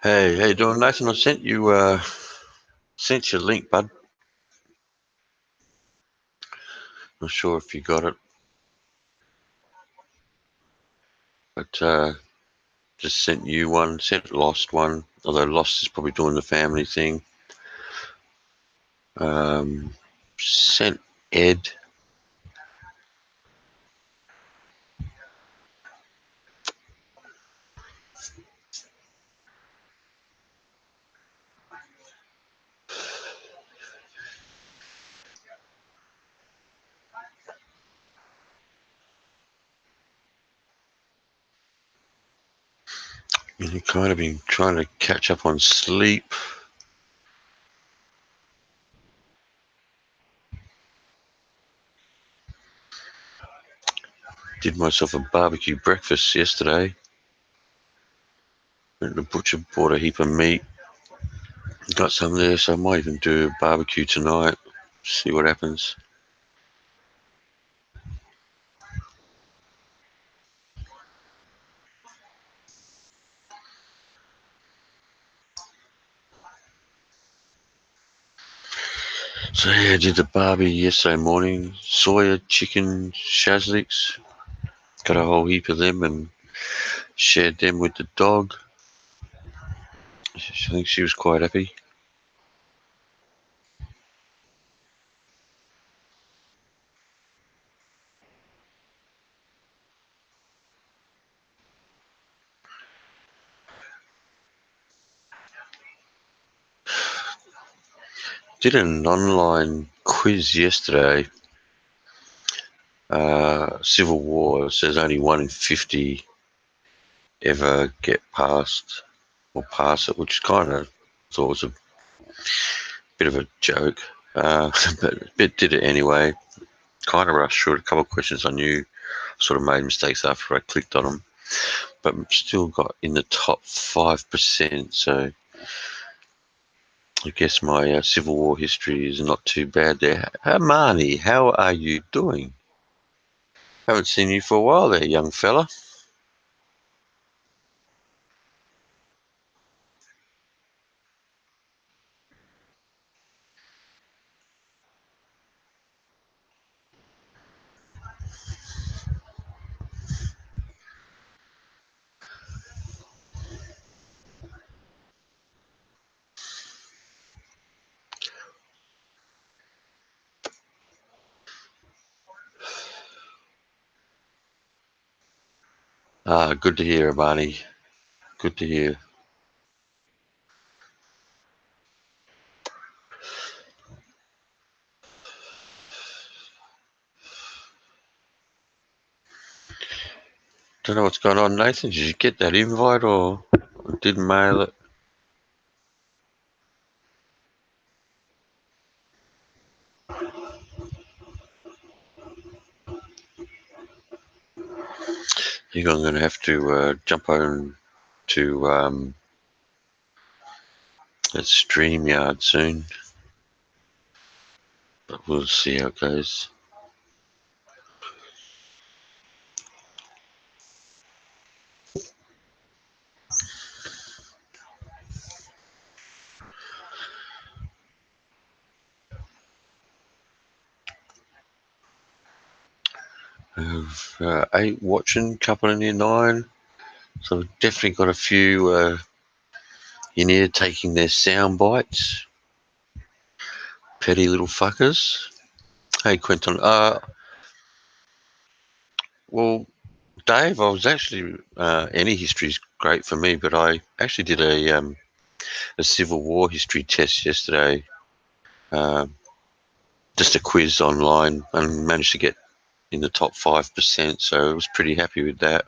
Hey, how you doing, Nathan? I sent you a link, bud. Not sure if you got it, but just sent you one. Sent Lost one, although Lost is probably doing the family thing. Sent Ed. You've kind of been trying to catch up on sleep. Did myself a barbecue breakfast yesterday. Went to the butcher, bought a heap of meat. Got some there, so I might even do a barbecue tonight. See what happens. So yeah, I did the barbie yesterday morning. Soya chicken shazliks. Got a whole heap of them and shared them with the dog. I think she was quite happy. Did an online quiz yesterday. Civil War. It says only 1 in 50 ever get past or pass it, which kind of thought was a bit of a joke. But did it anyway. Kind of rushed through it. A couple of questions I knew. Sort of made mistakes after I clicked on them, but still got in the top 5%. So I guess my Civil War history is not too bad there. Marnie, how are you doing? Haven't seen you for a while there, young fella. Good to hear, Marnie. Good to hear. Don't know what's going on, Nathan. Did you get that invite or didn't mail it? I think I'm going to have to jump on to that StreamYard soon, but we'll see how it goes. I have 8 watching, couple in here 9. So I've definitely got a few in here taking their sound bites. Petty little fuckers. Hey, Quentin. Well, Dave, I was actually any history is great for me, but I actually did a Civil War history test yesterday, uh, just a quiz online, and managed to get in the top 5%. So I was pretty happy with that.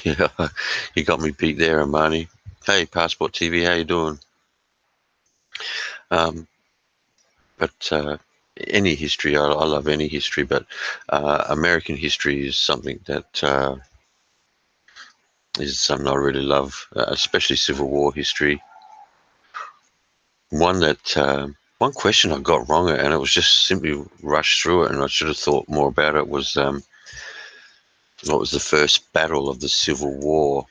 Yeah, you got me beat there, Armani. Hey, Passport TV, how you doing? Um, but any history, I love any history, but American history is something that is something I really love, especially Civil War history. One that one question I got wrong, and it was just simply rushed through it, and I should have thought more about it. Was What was the first battle of the Civil War?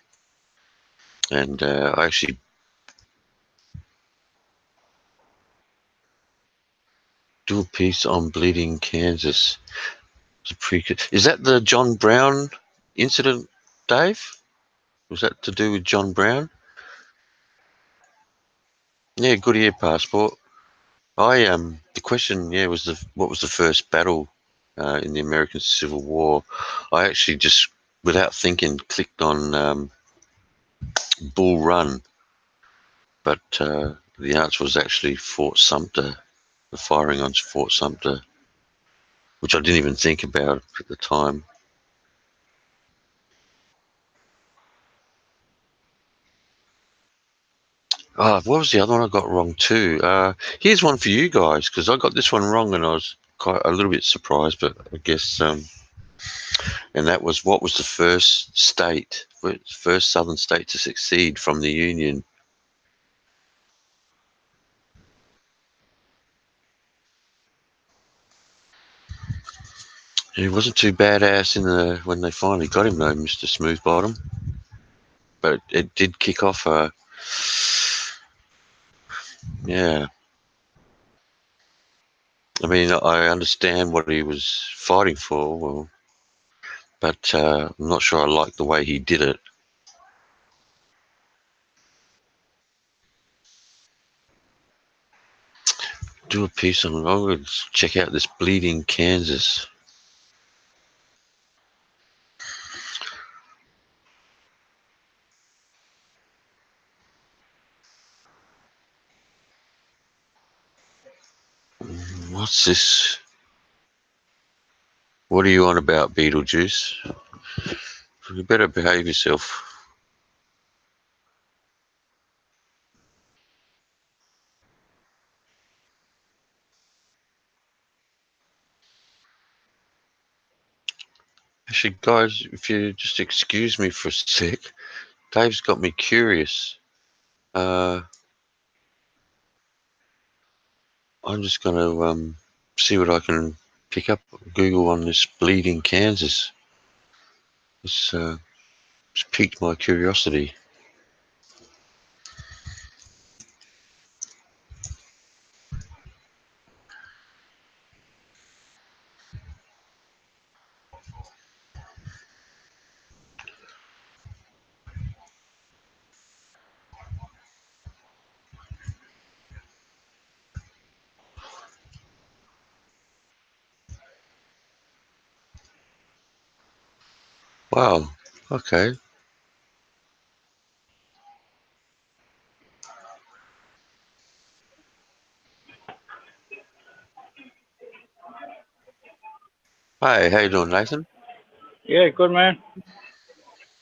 And I actually do a piece on Bleeding Kansas. Is that the John Brown incident, Dave? Was that to do with John Brown? Yeah, Goodyear Passport. The question, was what was the first battle in the American Civil War? I actually just, without thinking, clicked on Bull Run, but the answer was actually Fort Sumter, the firing on Fort Sumter, which I didn't even think about at the time. What was the other one I got wrong too? Here's one for you guys, because I got this one wrong and I was quite a little bit surprised, but I guess, and that was, what was the first southern state to secede from the Union? He wasn't too badass when they finally got him though, Mr. Smoothbottom. But it did kick off yeah. I mean, I understand what he was fighting for, but I'm not sure I like the way he did it. Do a piece on. I'm going to check out this Bleeding Kansas. What's this? What are you on about, Beetlejuice? You better behave yourself. Actually, guys, if you just excuse me for a sec, Dave's got me curious. I'm just going to see what I can pick up. Google on this Bleeding Kansas. It's piqued my curiosity. Wow. Okay. Hey, how you doing, Nathan? Yeah, good man.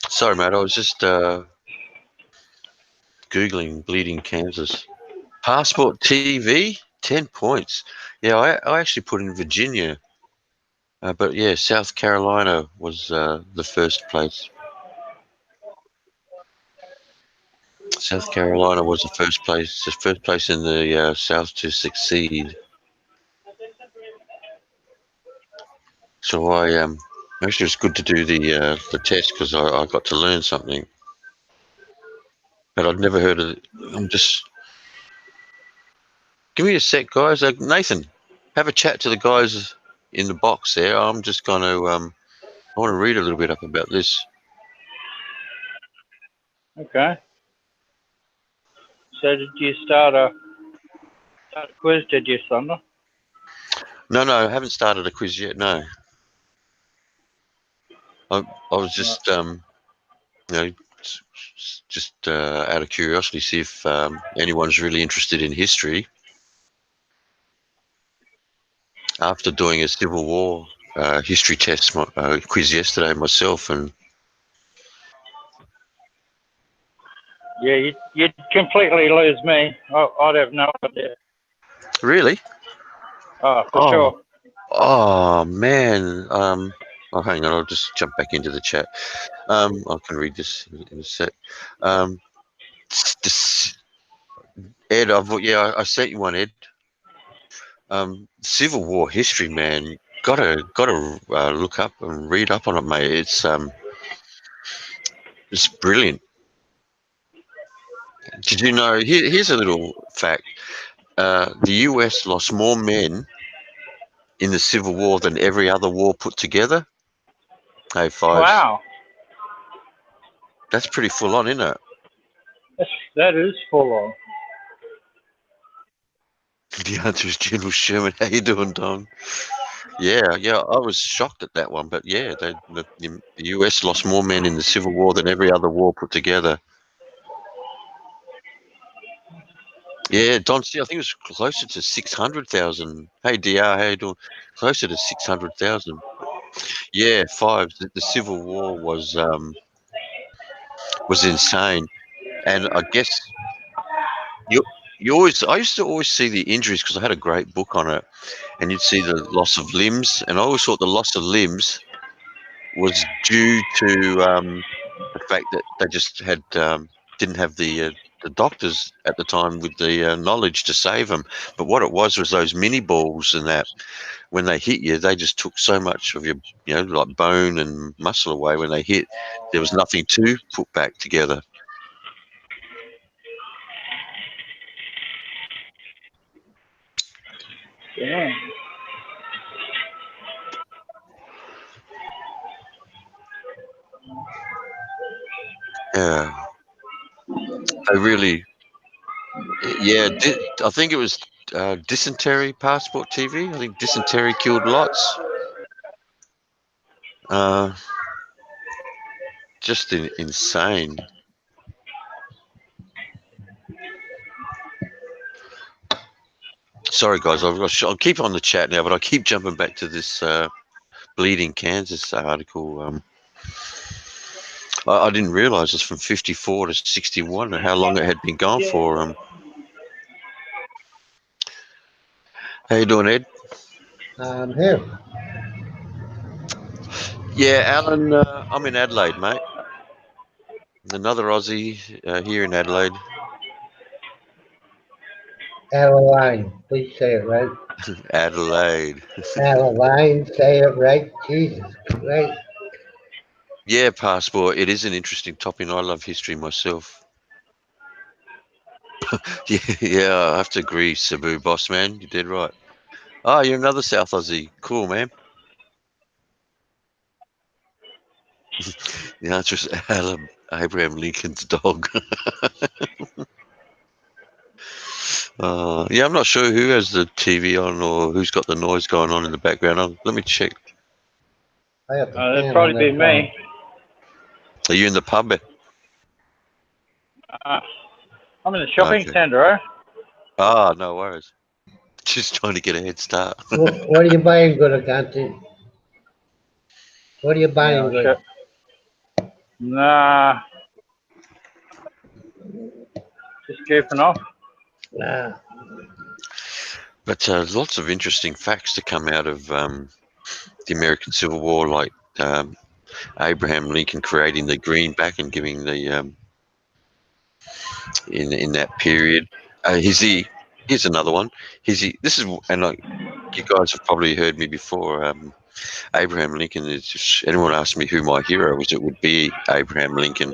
Sorry, mate. I was just Googling Bleeding Kansas. Passport TV, 10 points. Yeah, I actually put in Virginia. But yeah, South Carolina was the first place. South Carolina was the first place in the South to succeed. So actually it's good to do the test because I got to learn something. But I'd never heard of it. I'm just Give me a sec, guys. Nathan, have a chat to the guys in the box there. I'm just going to I want to read a little bit up about this. Okay. So did you start a quiz? Did you, Thunder? No, I haven't started a quiz yet. No, I was just you know just out of curiosity, see if anyone's really interested in history. After doing a Civil War history test quiz yesterday myself, and Yeah, you'd completely lose me. I'd have no idea. really, Oh, for oh, sure. oh man, oh, hang on, I'll just jump back into the chat. I can read this in a sec. Um, this, Ed, I sent you one, Ed. Civil War history, man. gotta look up and read up on it, mate. It's brilliant. Did you know? Here's a little fact. The US lost more men in the Civil War than every other war put together. Hey, Fives. Wow. That's pretty full on, isn't it? That is full on. The answer is General Sherman. How you doing, Don? Yeah, I was shocked at that one, but yeah, the US lost more men in the Civil War than every other war put together. Yeah, Don, I think it was closer to 600,000. Hey, DR, how you doing? Closer to 600,000. Yeah, Fives. The Civil War was insane, and I guess you I used to always see the injuries because I had a great book on it, and you'd see the loss of limbs, and I always thought the loss of limbs was due to the fact that they just had didn't have the doctors at the time with the knowledge to save them. But what it was those mini balls, and that when they hit you, they just took so much of your like bone and muscle away. When they hit, there was nothing to put back together. Yeah. Yeah, they really. Yeah, I think it was Dysentery Passport TV. I think dysentery killed lots. Just insane. Sorry, guys, I'll keep on the chat now, but I keep jumping back to this Bleeding Kansas article. I didn't realise it's from 54 to 61 and how long it had been gone for. How you doing, Ed? I'm here. Yeah, Alan, I'm in Adelaide, mate. Another Aussie here in Adelaide. Adeline, please say it right. Adelaide. Adeline, say it right. Jesus Christ. Yeah, Passport. It is an interesting topic. I love history myself. Yeah, I have to agree, Cebu, boss man. You did right. Oh, you're another South Aussie. Cool, man. The answer is Abraham Lincoln's dog. Yeah, I'm not sure who has the TV on or who's got the noise going on in the background. Let me check. I have to That'd probably be me. Are you in the pub? I'm in the shopping centre, eh? Ah, no worries. Just trying to get a head start. What are you buying, good accountant? What are you buying, good? Nah. Just goofing off. Nah. But lots of interesting facts to come out of the American Civil War, like Abraham Lincoln creating the greenback and giving the in that period. Here's another one. This is, and like you guys have probably heard me before. Abraham Lincoln is. Just, anyone asked me who my hero was, it would be Abraham Lincoln,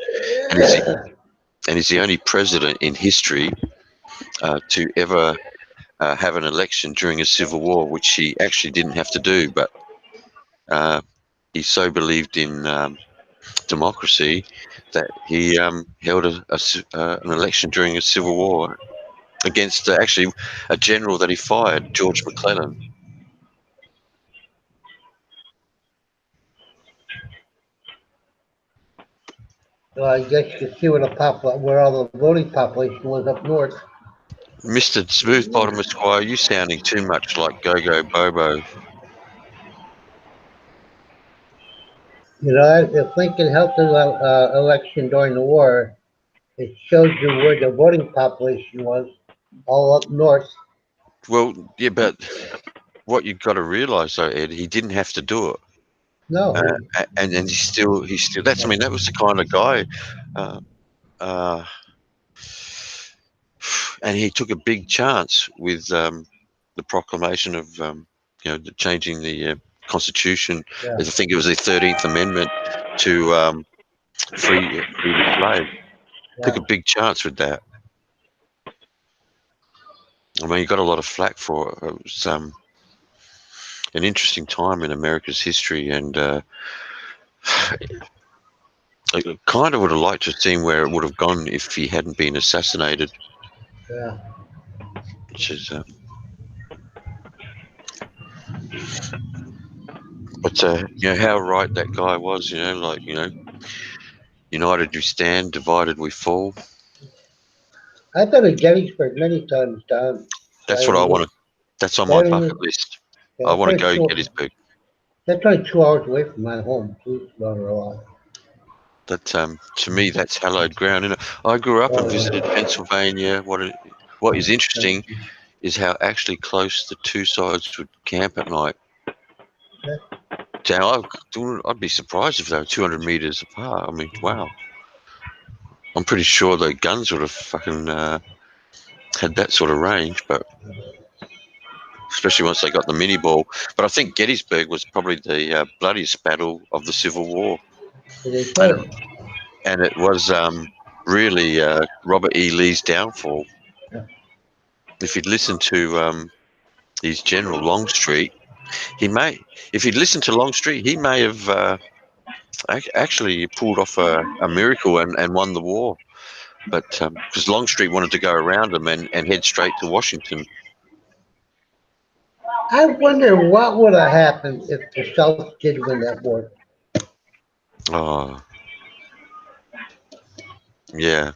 and he's the only president in history to ever have an election during a civil war, which he actually didn't have to do, but he so believed in democracy that he held an election during a civil war against actually a general that he fired, George McClellan. Well, I guess you can see where all the voting population was up north. Mr. Smooth Bottom Esquire, you sounding too much like Go-Go Bobo. You know, if Lincoln helped the election during the war, it shows you where the voting population was, all up north. Well, yeah, but what you've got to realise, though, Ed, he didn't have to do it. No. And he still. That was the kind of guy. And he took a big chance with the proclamation of changing the Constitution. Yeah. I think it was the 13th Amendment to free the slave. Took a big chance with that. I mean, he got a lot of flack for it. It was an interesting time in America's history, and I kind of would have liked to have seen where it would have gone if he hadn't been assassinated. Yeah. Which is, but you know how right that guy was. You know, like united we stand, divided we fall. I've been to Gettysburg many times, Don. That's what I want to. That's on my bucket list. I want to go Gettysburg. That's only 2 hours away from my home, too. That to me, that's hallowed ground. And I grew up and visited Pennsylvania. What is interesting is how actually close the two sides would camp at night. Now, I'd be surprised if they were 200 meters apart. I mean, wow. I'm pretty sure the guns would have fucking had that sort of range, but especially once they got the mini ball. But I think Gettysburg was probably the bloodiest battle of the Civil War. And it was really Robert E. Lee's downfall. If you'd listened to his general Longstreet, if he'd listened to Longstreet, he may have actually pulled off a miracle and won the war. But because Longstreet wanted to go around him and head straight to Washington. I wonder what would have happened if the South did win that war. Oh, yeah.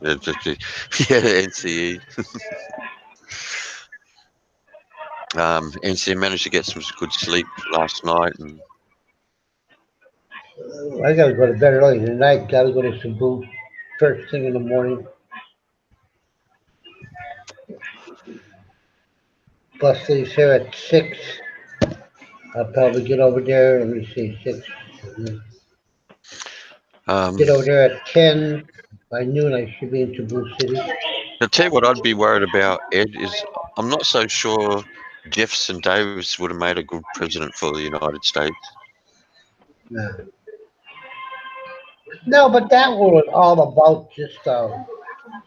Yeah, NCE. NCE managed to get some good sleep last night, and I gotta go to bed early tonight. Gotta go to Cebu first thing in the morning. Bus leaves here at 6. I'll probably get over there. Let me see, 6. Get over there at 10. By noon, I should be in Cebu City. I'll tell you what I'd be worried about, Ed, is I'm not so sure Jefferson Davis would have made a good president for the United States. No, but that was all about just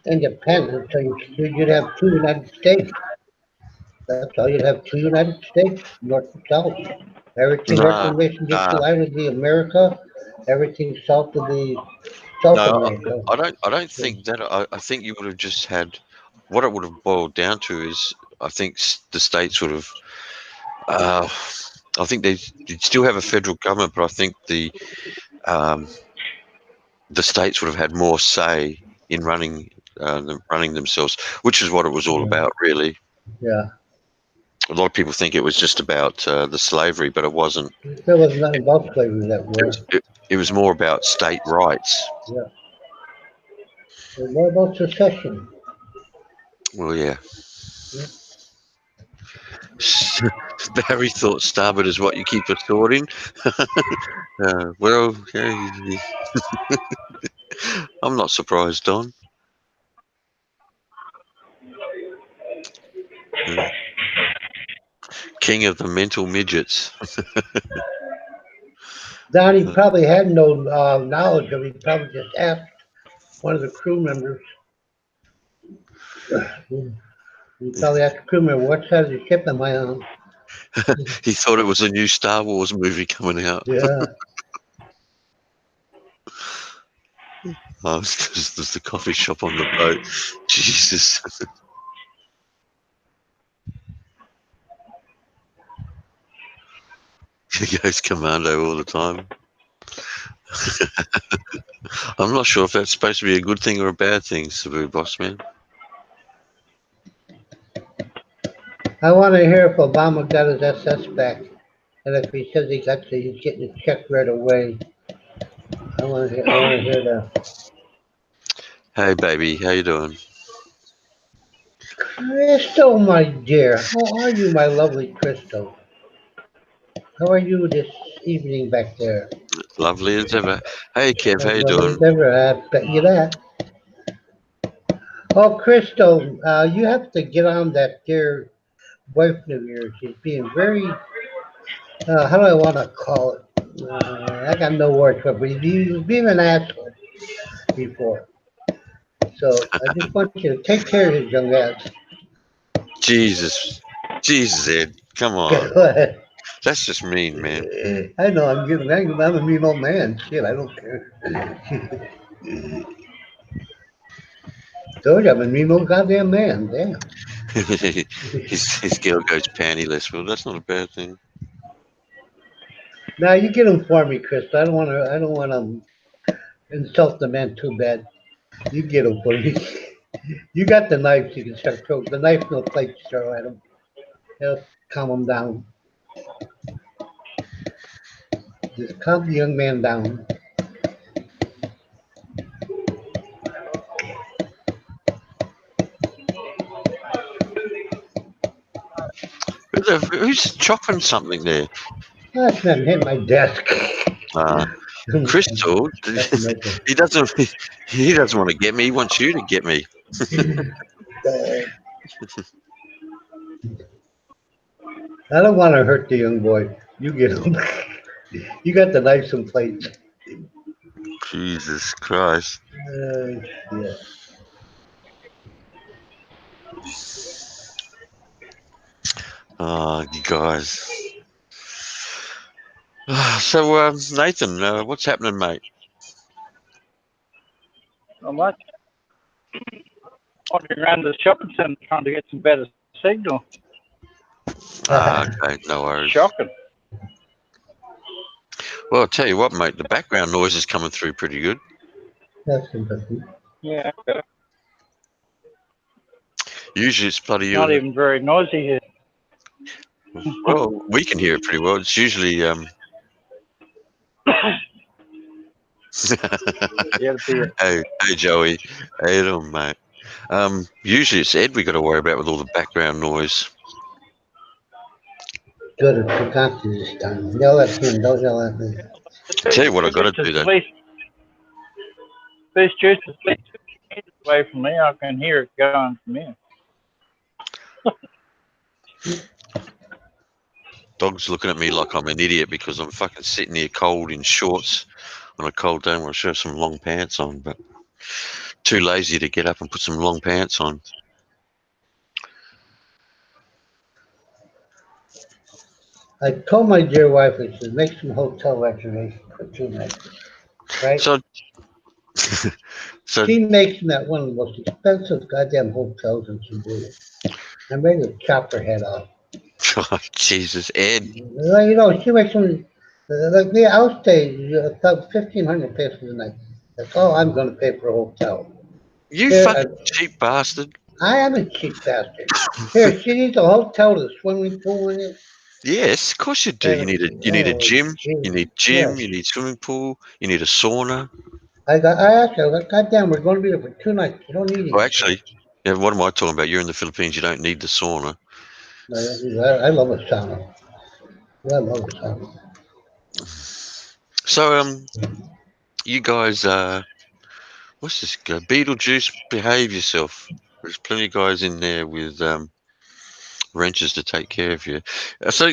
independence. So you'd have 2 United States. That's all. You'd have 2 United States, North and South. Everything north of Mission line would be America. Everything south would be South America. I don't think that. I think you would have just had what it would have boiled down to is I think the states would have. I think they'd still have a federal government, but I think the states would have had more say in running themselves, which is what it was all about, really. Yeah. A lot of people think it was just about the slavery, but it wasn't. There was nothing about slavery that war. It was more about state rights. Yeah. It was more about secession. Well, yeah. Barry thought starboard is what you keep a sword in. Well, yeah. I'm not surprised, Don. King of the mental midgets. Donnie probably had no knowledge of it. He probably just asked one of the crew members. He probably asked the crew member, what side of the ship am I on? He thought it was a new Star Wars movie coming out. Yeah. Oh, it's because there's the coffee shop on the boat. Jesus. He goes commando all the time. I'm not sure if that's supposed to be a good thing or a bad thing, Cebu Bossman. I want to hear if Obama got his SS back. And if he says he's getting it checked right away. I want to hear that. Hey, baby, how you doing? Crystal, my dear. How are you, my lovely Crystal? How are you this evening back there? Lovely as ever. Hey, Kev, how you doing? As ever, I bet you that. Oh, Crystal, you have to get on that dear boyfriend of yours. He's being very how do I want to call it? I got no words for it, but he's been an asshole before. So I just want you to take care of his young ass. Jesus, Jesus, Ed, come on. Go ahead. That's just mean, man. I know I'm getting angry. I'm a mean old man. Shit, I don't care. Told you I'm a mean old goddamn man. Damn. his girl goes pantyless. Well, that's not a bad thing. Now you get him for me, Chris. I don't want to. I don't want to insult the man too bad. You get him for me. You got the knife. You can start throw the knife, no plate. Throw at him. It'll calm him down. Just calm the young man down. Who's chopping something there? That's not hit my desk. Crystal, he doesn't want to get me. He wants you to get me. I don't want to hurt the young boy. You get him. You got the knives and plates. Jesus Christ. Yeah. Oh, you guys. So, Nathan, what's happening, mate? Not much. Wandering around the shopping centre trying to get some better signal. Okay, no worries. Shocking. Well, I'll tell you what, mate, the background noise is coming through pretty good. That's interesting. Yeah. Usually it's bloody you. Not even very noisy here. Well, we can hear it pretty well. It's usually Yeah, hey Joey, how you doing, mate? Usually it's Ed we got to worry about with all the background noise. Good if you got to this time. Yell at him, don't yell at me. Tell you what I got to do, though. This juice is 2 meters away from me. I can hear it going from here. Dog's looking at me like I'm an idiot because I'm fucking sitting here cold in shorts on a cold day. I want to show some long pants on, but too lazy to get up and put some long pants on. I told my dear wife, I said, make some hotel reservations for 2 nights. Right? So She makes them at one of the most expensive goddamn hotels in Cebu. I'm ready to chop her head off. oh, Jesus, Ed. Well, you know, she makes them, like me, I'll stay about 1,500 pesos a night. That's all I'm going to pay for a hotel. You Here, fucking cheap bastard. I am a cheap bastard. Here, she needs a hotel with a swimming pool in it. Yes, of course you do. You need a gym. You need gym. You need swimming pool. You need a sauna. I asked her, like, goddamn, we're going to be there for 2 nights. You don't need it. Oh, actually, yeah, what am I talking about? You're in the Philippines. You don't need the sauna. I love a sauna. I love a sauna. So, you guys, what's this guy? Beetlejuice, behave yourself. There's plenty of guys in there with wrenches to take care of you. So,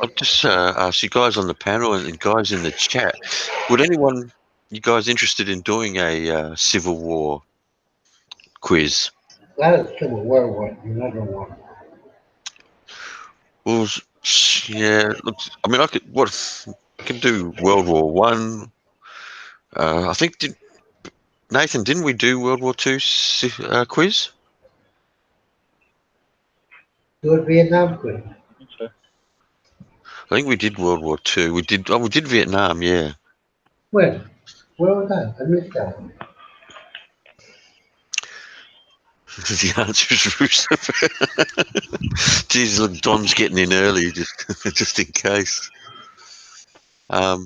I'll just ask you guys on the panel and guys in the chat, would anyone, you guys interested in doing a Civil War quiz? That is Civil War one, another one. Well, yeah, look, I mean, I could do World War One. I think, Nathan, didn't we do World War Two quiz? Do a Vietnam quiz. I think we did World War Two. We did Vietnam, yeah. When? Where was that? I missed that one. The answer is Roosevelt. Jeez, look, Don's getting in early, just in case. I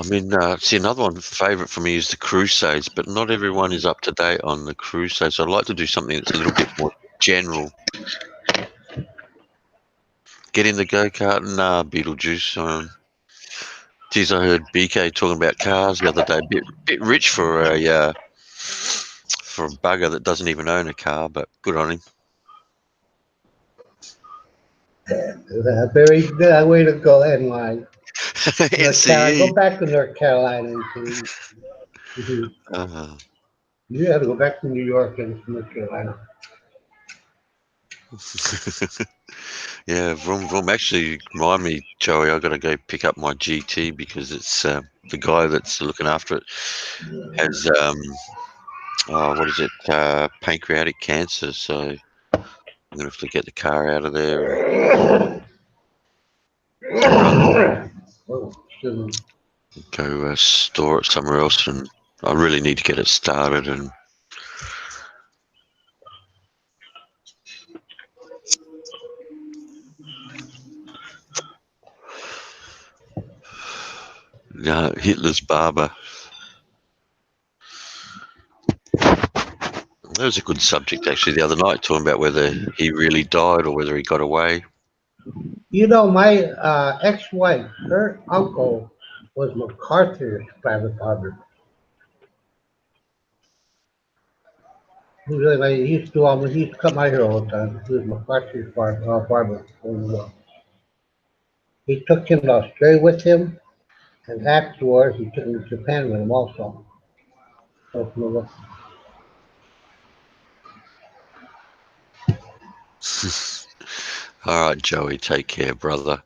mean, see, another one favourite for me is the Crusades, but not everyone is up to date on the Crusades. So I'd like to do something that's a little bit more general. Get in the go-kart? Nah, Beetlejuice. Geez, I heard BK talking about cars the other day. Bit rich for a bugger that doesn't even own a car, but good on him. Very good way to go, NY. North Carolina. NCE. Go back to North Carolina. And see. Uh, You have to go back to New York and North Carolina. yeah, vroom vroom. Actually, remind me, Joey. I got to go pick up my GT because it's the guy that's looking after it has what is it? Pancreatic cancer. So I'm gonna have to get the car out of there and Oh, excuse me. go store it somewhere else. And I really need to get it started. And Hitler's barber. That was a good subject actually the other night, talking about whether he really died or whether he got away. You know, my ex-wife, her uncle was MacArthur's private barber. He really like, he used to do he used to cut my hair all the time. He was MacArthur's barber. And, he took him to Australia with him, and afterwards he took him to Japan with him also. So, All right, Joey, take care, brother.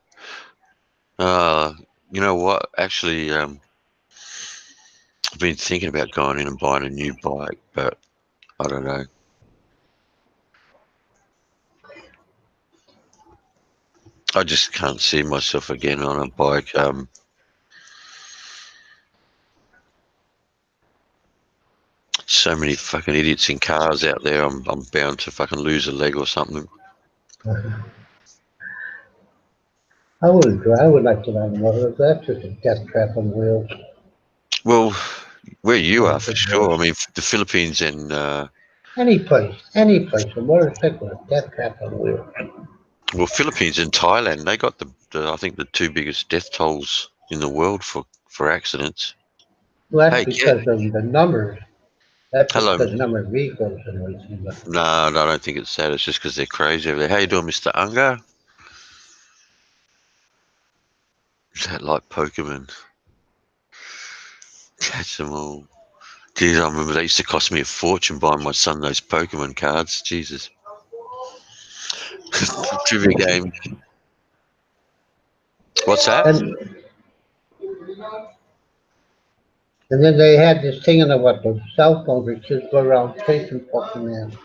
Uh, you know what? Actually, I've been thinking about going in and buying a new bike, but I don't know. I just can't see myself again on a bike. So many fucking idiots in cars out there. I'm bound to fucking lose a leg or something. I would like to ride a motorcycle. That's just a death trap on wheels. Well, where you are That's for the sure. I worst. mean, the Philippines and Any place, a motorcycle, a death trap on wheels. well, Philippines and Thailand, they got the I think the two biggest death tolls in the world for accidents. Well, that's Hey, Ken. because of the numbers. That's just Hello. because of the number of vehicles and everything. But No, no, I don't think it's that. It's just because they're crazy over there. How you doing, Mr. Unger? Is that like Pokemon? Catch them all. Geez, I remember they used to cost me a fortune buying my son those Pokemon cards. Jesus. Trivia game. What's that? and and then they had this thing in the cell phone that just go around chasing Pokemon.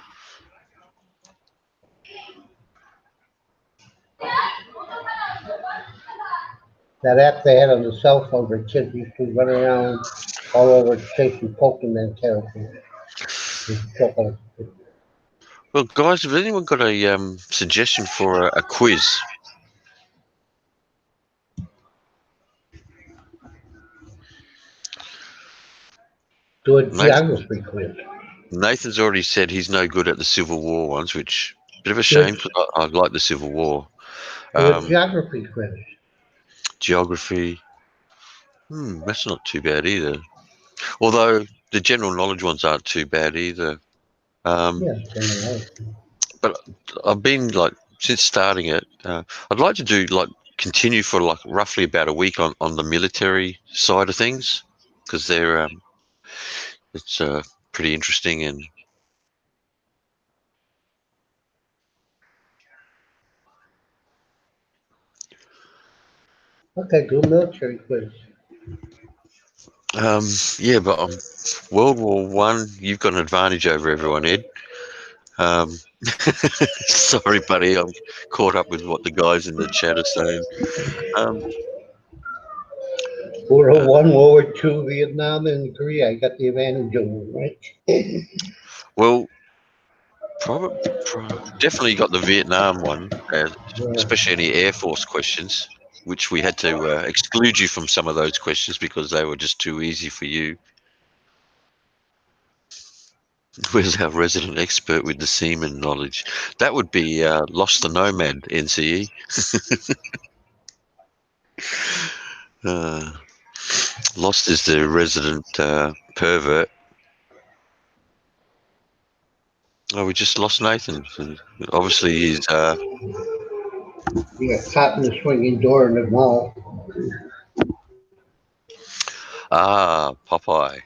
That app they had on the cell phone where kids used to run around all over chasing Pokemon characters. Just chocolate. Well, guys, have anyone got a suggestion for a quiz? Do a Nathan, geography quiz. Nathan's already said he's no good at the Civil War ones, which bit of a Do a, shame because I like the Civil War. do a Um, geography quiz. Geography, that's not too bad either. Although the general knowledge ones aren't too bad either. Um, Yeah, general. but I've been like since starting it. I'd like to do like continue for like roughly about a week on the military side of things because they're it's pretty interesting and Okay, do a military quiz. yeah. But World War One, you've got an advantage over everyone, Ed. Um, sorry, buddy, I'm caught up with what the guys in the chat are saying. Um, World uh, War One, World War Two, Vietnam, and Korea. I got the advantage over them, right? well, definitely got the Vietnam one, Yeah. especially any Air Force questions, which we had to exclude you from some of those questions because they were just too easy for you. Where's our resident expert with the seaman knowledge? That would be Lost the Nomad, NCE. Uh, Lost is the resident pervert. Oh, we just lost Nathan. Obviously, he's You got caught in the swinging door in the mall. Ah, Popeye.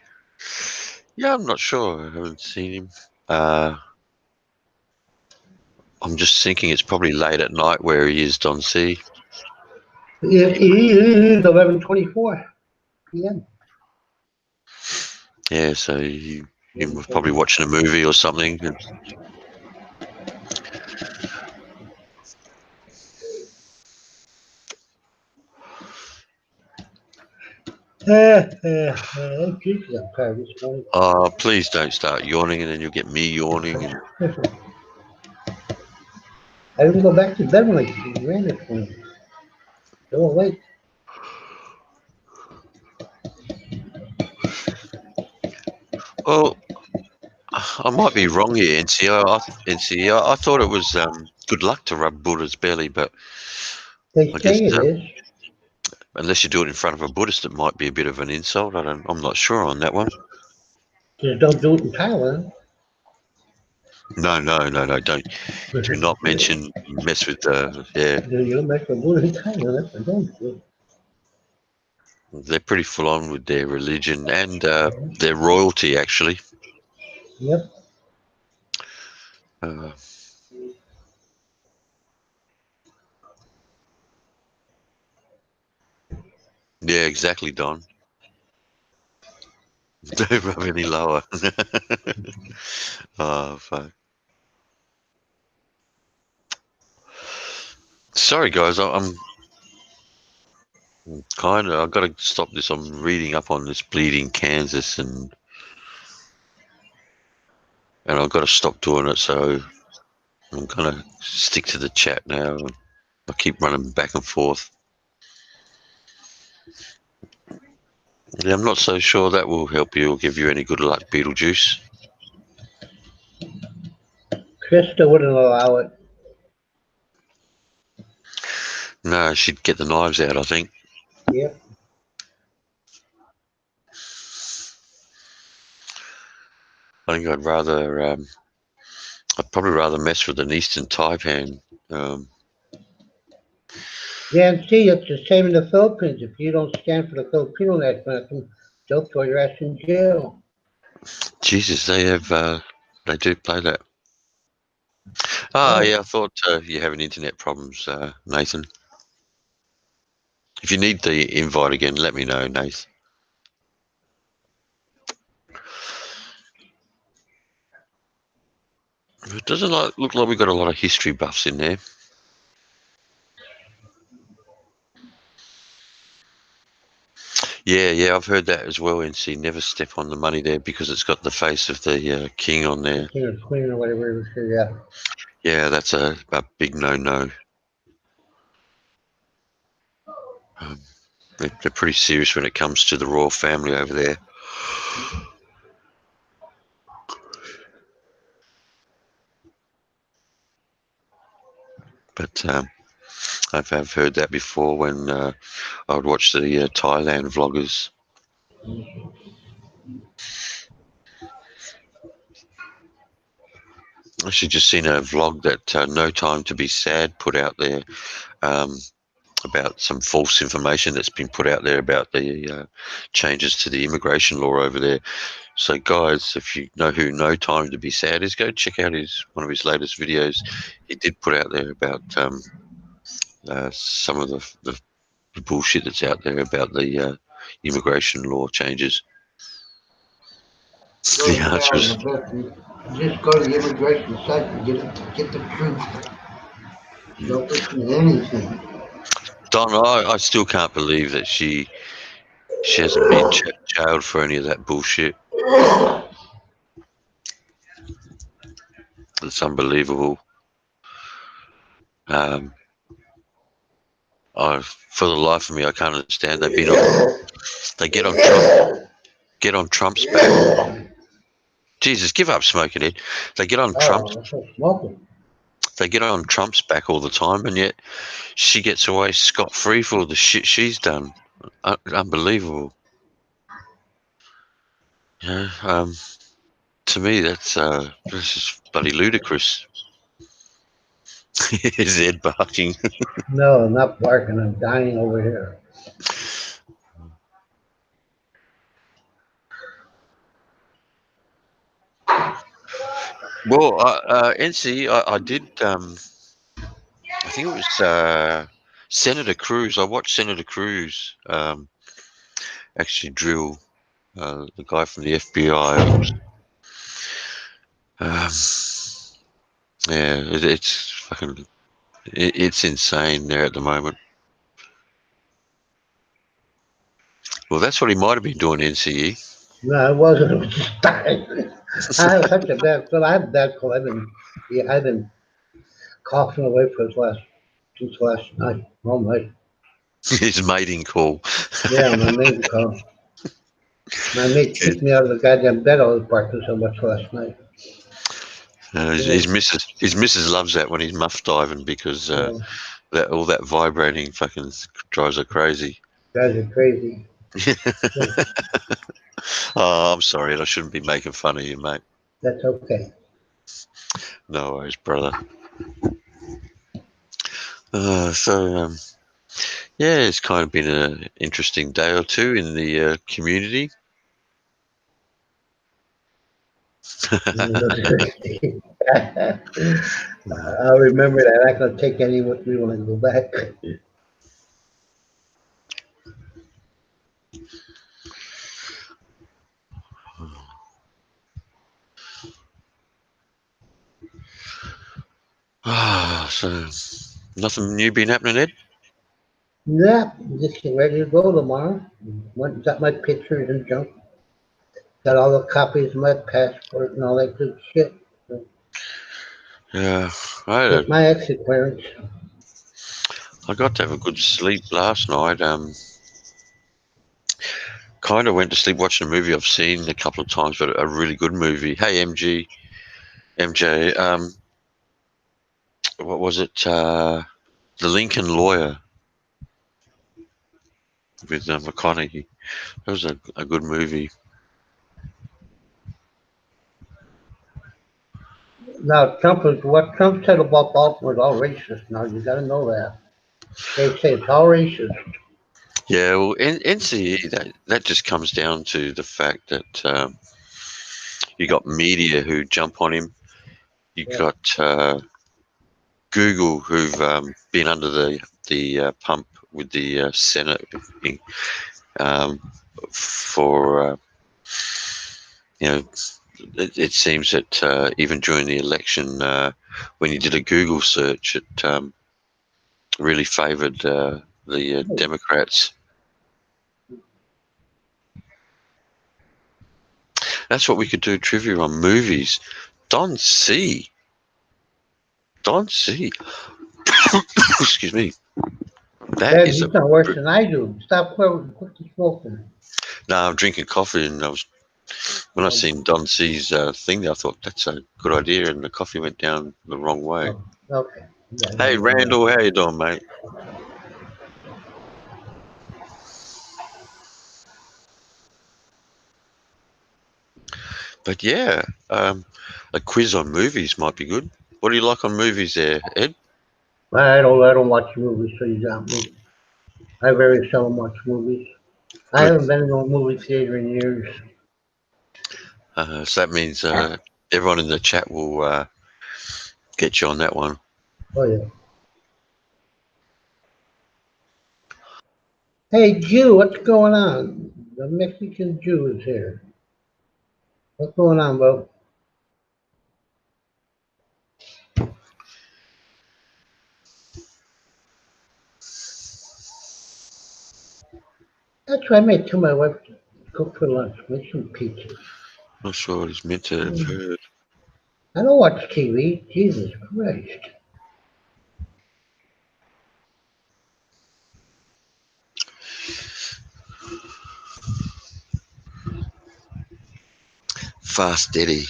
Yeah, I'm not sure. I haven't seen him. I'm just thinking it's probably late at night where he is, Don C. It is 11:24 p.m. Yeah, so he was probably watching a movie or something. Jesus, I'm tired this morning. Oh, please don't start yawning, and then you'll get me yawning. And I didn't go back to bed when I ran this morning. Still awake. well, I might be wrong here, NC. I thought it was good luck to rub Buddha's belly, but They I guess say it is. unless you do it in front of a Buddhist, it might be a bit of an insult. I'm not sure on that one. Just don't do it in Thailand. No. Don't do not mess with the. Yeah, You don't mess with Buddha in Thailand. That's what don't do. they're pretty full on with their religion and their royalty, actually. Yep. Uh, yeah, exactly, Don. Don't rub any lower. Oh, fuck. Sorry, guys. I'm kind of. I've got to stop this. I'm reading up on this bleeding Kansas, and I've got to stop doing it. So I'm gonna stick to the chat now. I keep running back and forth. Yeah, I'm not so sure that will help you or give you any good luck, Beetlejuice. Krista wouldn't allow it. No, she'd get the knives out, I think. Yep. I think I'd probably rather mess with an Eastern Taipan. Yeah, and see, it's the same in the Philippines. If you don't stand for the Filipino national anthem, they'll throw your ass in jail. Jesus, they do play that. Right. Yeah, I thought you're having internet problems, Nathan. If you need the invite again, let me know, Nathan. It doesn't look like we've got a lot of history buffs in there. Yeah, I've heard that as well, NC. Never step on the money there because it's got the face of the king on there. King or queen or whatever. Yeah. Yeah, that's a big no-no. They're pretty serious when it comes to the royal family over there. But I've heard that before when I would watch the Thailand vloggers. I actually just seen a vlog that No Time to Be Sad put out there about some false information that's been put out there about the changes to the immigration law over there. So, guys, if you know who No Time to Be Sad is, go check out one of his latest videos. He did put out there about some of the bullshit that's out there about the immigration law changes. The answer is Just go to the immigration site and get the truth. Don't listen to anything. Don. I still can't believe that she hasn't been jailed for any of that bullshit. It's unbelievable. For the life of me, I can't understand. They get on Trump's back. Jesus, give up smoking it. They get on Trump's back all the time, and yet she gets away scot-free for all the shit she's done. Unbelievable. Yeah. To me, that's just bloody ludicrous. Is Ed barking? No, I'm not barking. I'm dying over here. Well, NC, I did. I think it was Senator Cruz. I watched Senator Cruz actually drill the guy from the FBI. Um, yeah, it's fucking. It's insane there at the moment. Well, that's what he might have been doing, NCE. No, it wasn't. It was just dying. I have such a bad cold. I have a bad cold. I've been coughing away for since last night. All night. His mating call. Yeah, my mate called. My mate kicked me out of the goddamn bed. I was barking so much last night. His missus loves that when he's muff diving because Yeah, that all that vibrating fucking drives her crazy. guys are crazy. Yeah, Oh, I'm sorry, I shouldn't be making fun of you, mate. that's okay. No worries, brother. Yeah, it's kind of been an interesting day or two in the community. I'll remember that. I'm not going to take any with me when I go back. So nothing new been happening, Ed? Yeah, just getting ready to go tomorrow. Got my pictures and junk. Got all the copies of my passport and all that good shit. Yeah, I had Get my exit clearance. I got to have a good sleep last night. Kind of went to sleep watching a movie I've seen a couple of times, but a really good movie. Hey, MJ, what was it? The Lincoln Lawyer with McConaughey. That was a good movie. Now, what Trump said about Baltimore is all racist. Now, you got to know that. They say it's all racist. Yeah, well, NCE, that just comes down to the fact that you got media who jump on him. You Yeah. got Google who've been under the pump with the Senate um, for it seems that even during the election, when you did a Google search, it really favoured the Democrats. That's what we could do trivia on movies. Don C. Excuse me. That Ed, is you sound worse than I do. Stop quit the smoking. no. I'm drinking coffee, and when I seen Don C's thing there, I thought that's a good idea, and the coffee went down the wrong way. Oh, okay. Yeah, Hey, Randall, how you doing, mate? But yeah, a quiz on movies might be good. What do you like on movies there, Ed? I don't watch movies, so you got me. I very seldom watch movies. I Good. haven't been to a movie theater in years. So that means everyone in the chat will get you on that one. Oh yeah. Hey Jew, what's going on? The Mexican Jew is here. What's going on, bro? That's what I made to my wife to cook for lunch. Make some pizza. Not sure what he's meant to have heard. I don't watch TV. Jesus Christ. Fast Eddie.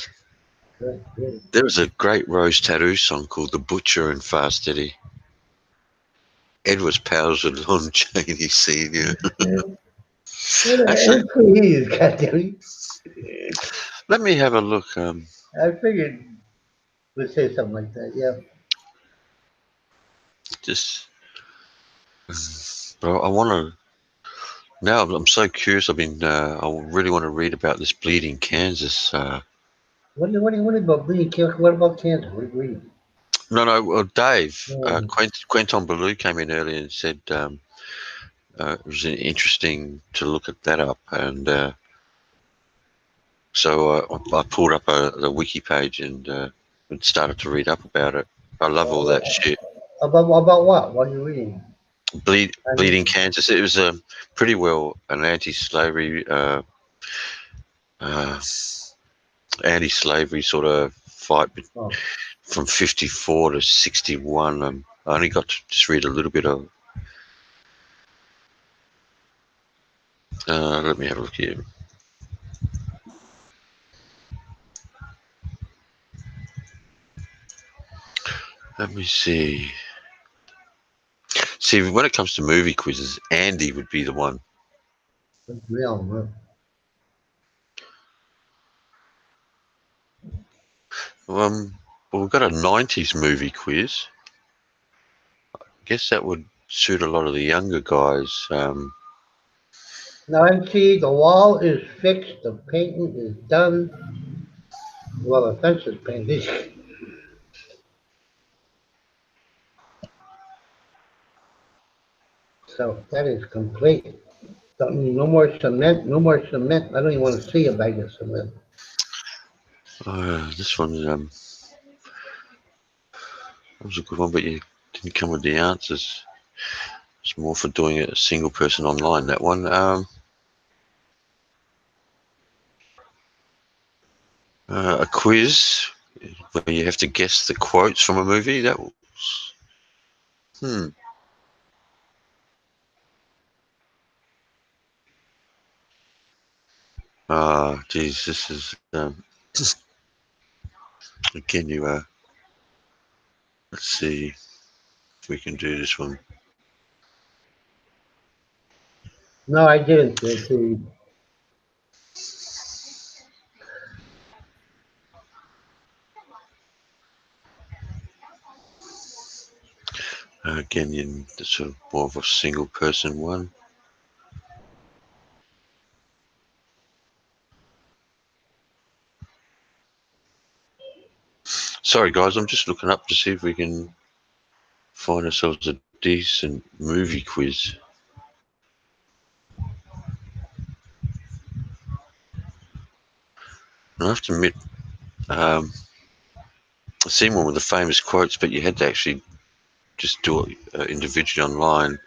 Right, right. There was a great Rose Tattoo song called The Butcher and Fast Eddie. Ed was pals with Lon Chaney Sr. Actually, Please, goddamn. let me have a look. I figured we'd say something like that. Yeah. just. But I want to. Now I'm so curious. I really want to read about this Bleeding Kansas. What about bleeding cancer? What about cancer? What are you reading? No. Well, Dave, Um, Quentin Ballou came in earlier and said it was interesting to look at that up, and so I pulled up the wiki page and started to read up about it. I love all that shit. about what? What are you reading? Bleeding Kansas. It was pretty well an anti-slavery uh, anti-slavery sort of fight Oh, from 54 to 61. I only got to just read a little bit of. Let me have a look here. Let me see. See, when it comes to movie quizzes, Andy would be the one. that's real. Well, we've got a 90s movie quiz. I guess that would suit a lot of the younger guys. Now I see the wall is fixed, the painting is done. Well, the fence is painted. So that is complete. No more cement, no more cement. I don't even want to see a bag of cement. This one was a good one, but you didn't come with the answers. It's more for doing it a single person online, that one. A quiz where you have to guess the quotes from a movie. That was. Geez, this is again. Let's see if we can do this one. No, I didn't. See. Again, in the sort of more of a single person one. Sorry, guys, I'm just looking up to see if we can find ourselves a decent movie quiz. I have to admit, I've seen one with the famous quotes, but you had to actually just do it individually online.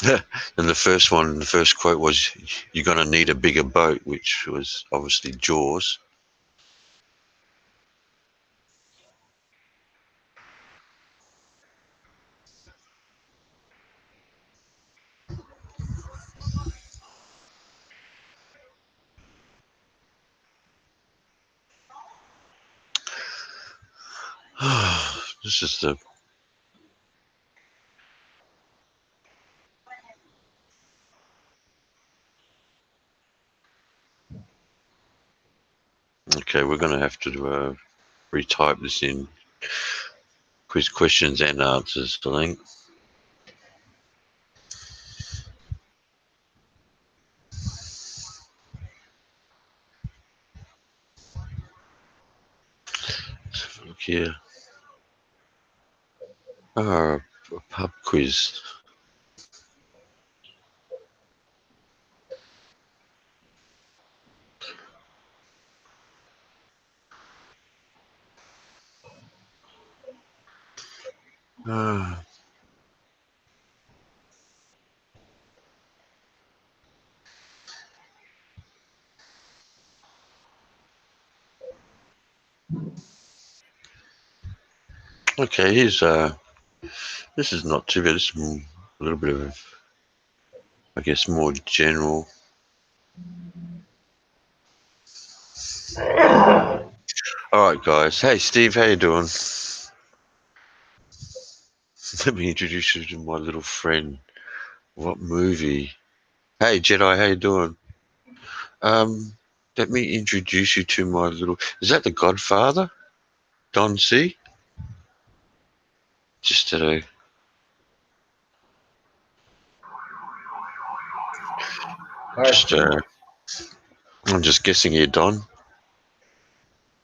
And the first quote was, "You're going to need a bigger boat," which was obviously Jaws. This is the. Okay, we're going to have to retype this in quiz questions and answers, I think. Let's have a look here. A pub quiz. Okay, here's this is not too bad. This is a little bit of, I guess, more general. All right, guys. Hey, Steve, how you doing? Let me introduce you to my little friend. What movie? Hey, Jedi, how you doing? Let me introduce you to my little. Is that The Godfather? Don C. Just to just I'm just guessing here, Don.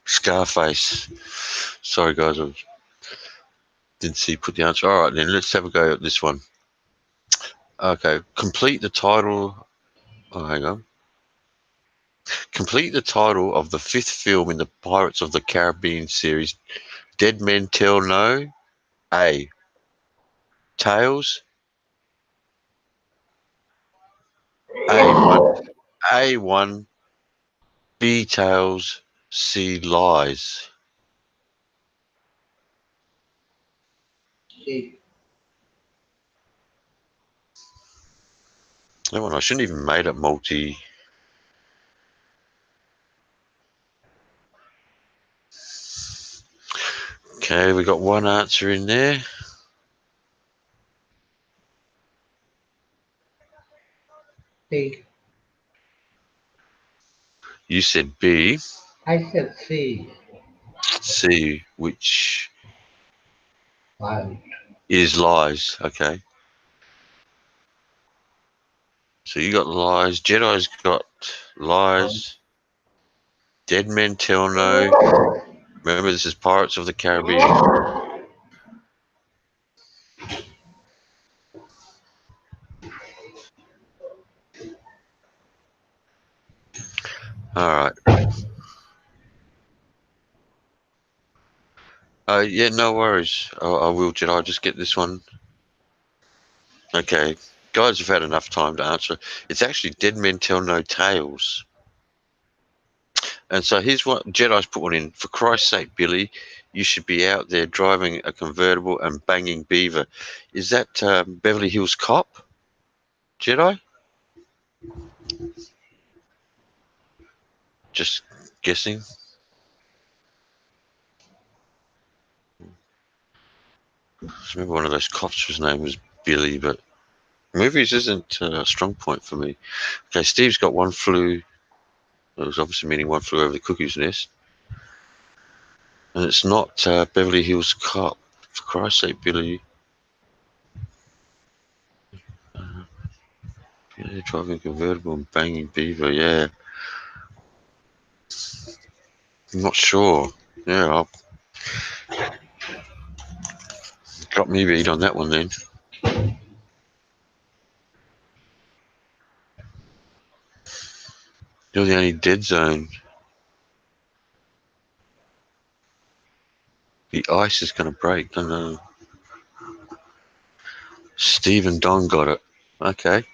Scarface. Sorry, guys, I didn't see you put the answer. All right, then let's have a go at this one. Okay, complete the title. Oh, hang on. Complete the title of the 5th film in the Pirates of the Caribbean series. Dead Men Tell No. A. Tales. A1. A1. B. Tales. C. Lies. See, That one I shouldn't even made it multi. Okay, we got one answer in there. see, You said B. I said C. C, which Lies. is lies. Okay. So you got lies. Jedi's got lies. Dead Men Tell No. Remember, this is Pirates of the Caribbean. All right. Yeah, no worries. I will, Jedi. Just get this one. Okay. Guys have had enough time to answer. It's actually Dead Men Tell No Tales. And so here's what Jedi's put one in. For Christ's sake, Billy, you should be out there driving a convertible and banging Beaver. Is that Beverly Hills Cop, Jedi? Just guessing. I remember one of those cops whose name was Billy, but movies isn't a strong point for me. Okay, Steve's got one flew. It was obviously meaning one flew over the cuckoo's nest. And it's not Beverly Hills Cop. For Christ's sake, Billy. Yeah, driving a convertible and banging Beaver, yeah. I'm not sure. Yeah, I'll got me beat on that one then. You're the only dead zone. The ice is going to break. No, no. Steve and Don got it. Okay.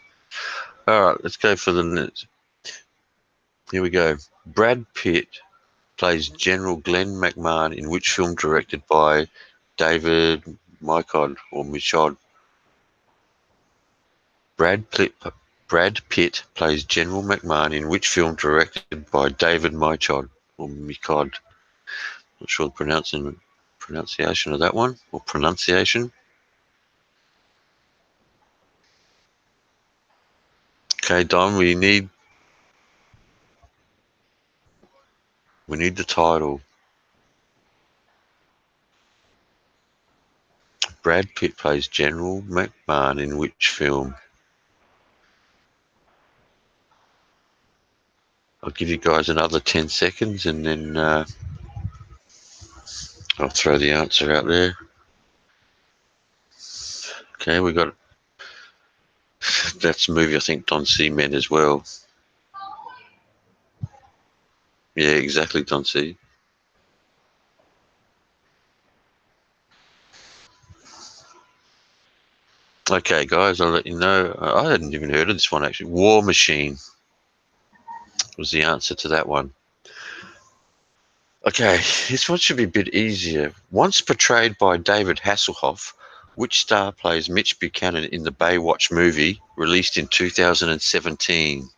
All right, let's go for the next. Here we go. Brad Pitt plays General Glenn McMahon in which film directed by David Michôd or Michôd? Brad Pitt plays General McMahon in which film directed by David Michôd or Michôd? Not sure the pronunciation of that one or pronunciation. Okay, Don, we need the title. Brad Pitt plays General McMahon in which film? I'll give you guys another 10 seconds and then I'll throw the answer out there. Okay, we got that's a movie I think Don C meant as well. Yeah, exactly, Don C. Okay, guys, I'll let you know. I hadn't even heard of this one actually. War Machine was the answer to that one. Okay, this one should be a bit easier. Once portrayed by David Hasselhoff, which star plays Mitch Buchanan in the Baywatch movie released in 2017?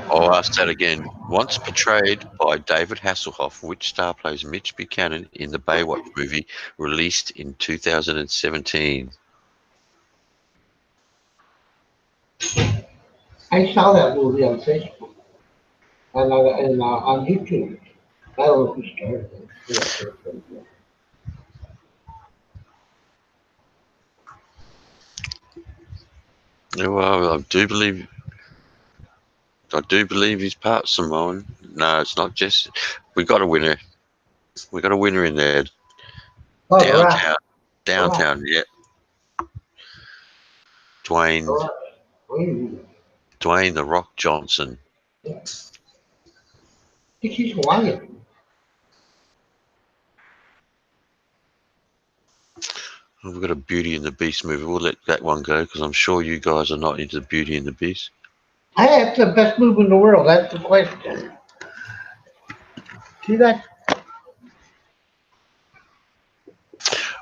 I'll ask that again. Once portrayed by David Hasselhoff, which star plays Mitch Buchanan in the Baywatch movie released in 2017? I saw that movie on Facebook and on YouTube. I don't know who started it. Yeah, well, I do believe he's part Samoan. No, it's not just. We got a winner. We got a winner in there. Oh, The Rock. Downtown. Downtown, yeah. Dwayne The Rock Johnson. Yeah. I think he's Hawaiian. We've got a Beauty and the Beast movie. We'll let that one go because I'm sure you guys are not into Beauty and the Beast. Hey, it's the best movie in the world. That's the question. See that?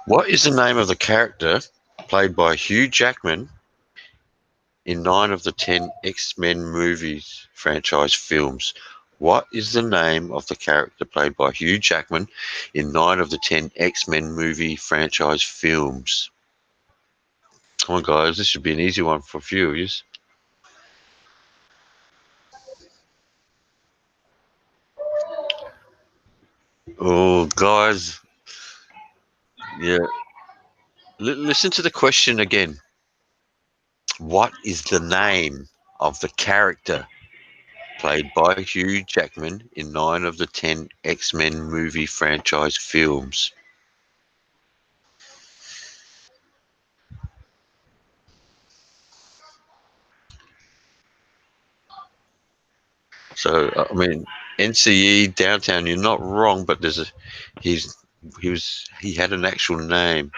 What is the name of the character played by Hugh Jackman in 9 of the 10 X-Men movies franchise films? What is the name of the character played by Hugh Jackman in 9 of the 10 X-Men movie franchise films? Come on, guys. This should be an easy one for a few of you. Oh, guys. Yeah. Listen to the question again. What is the name of the character played by Hugh Jackman in 9 of the 10 X-Men movie franchise films? So, I mean, NCE Downtown, you're not wrong, but there's he had an actual name.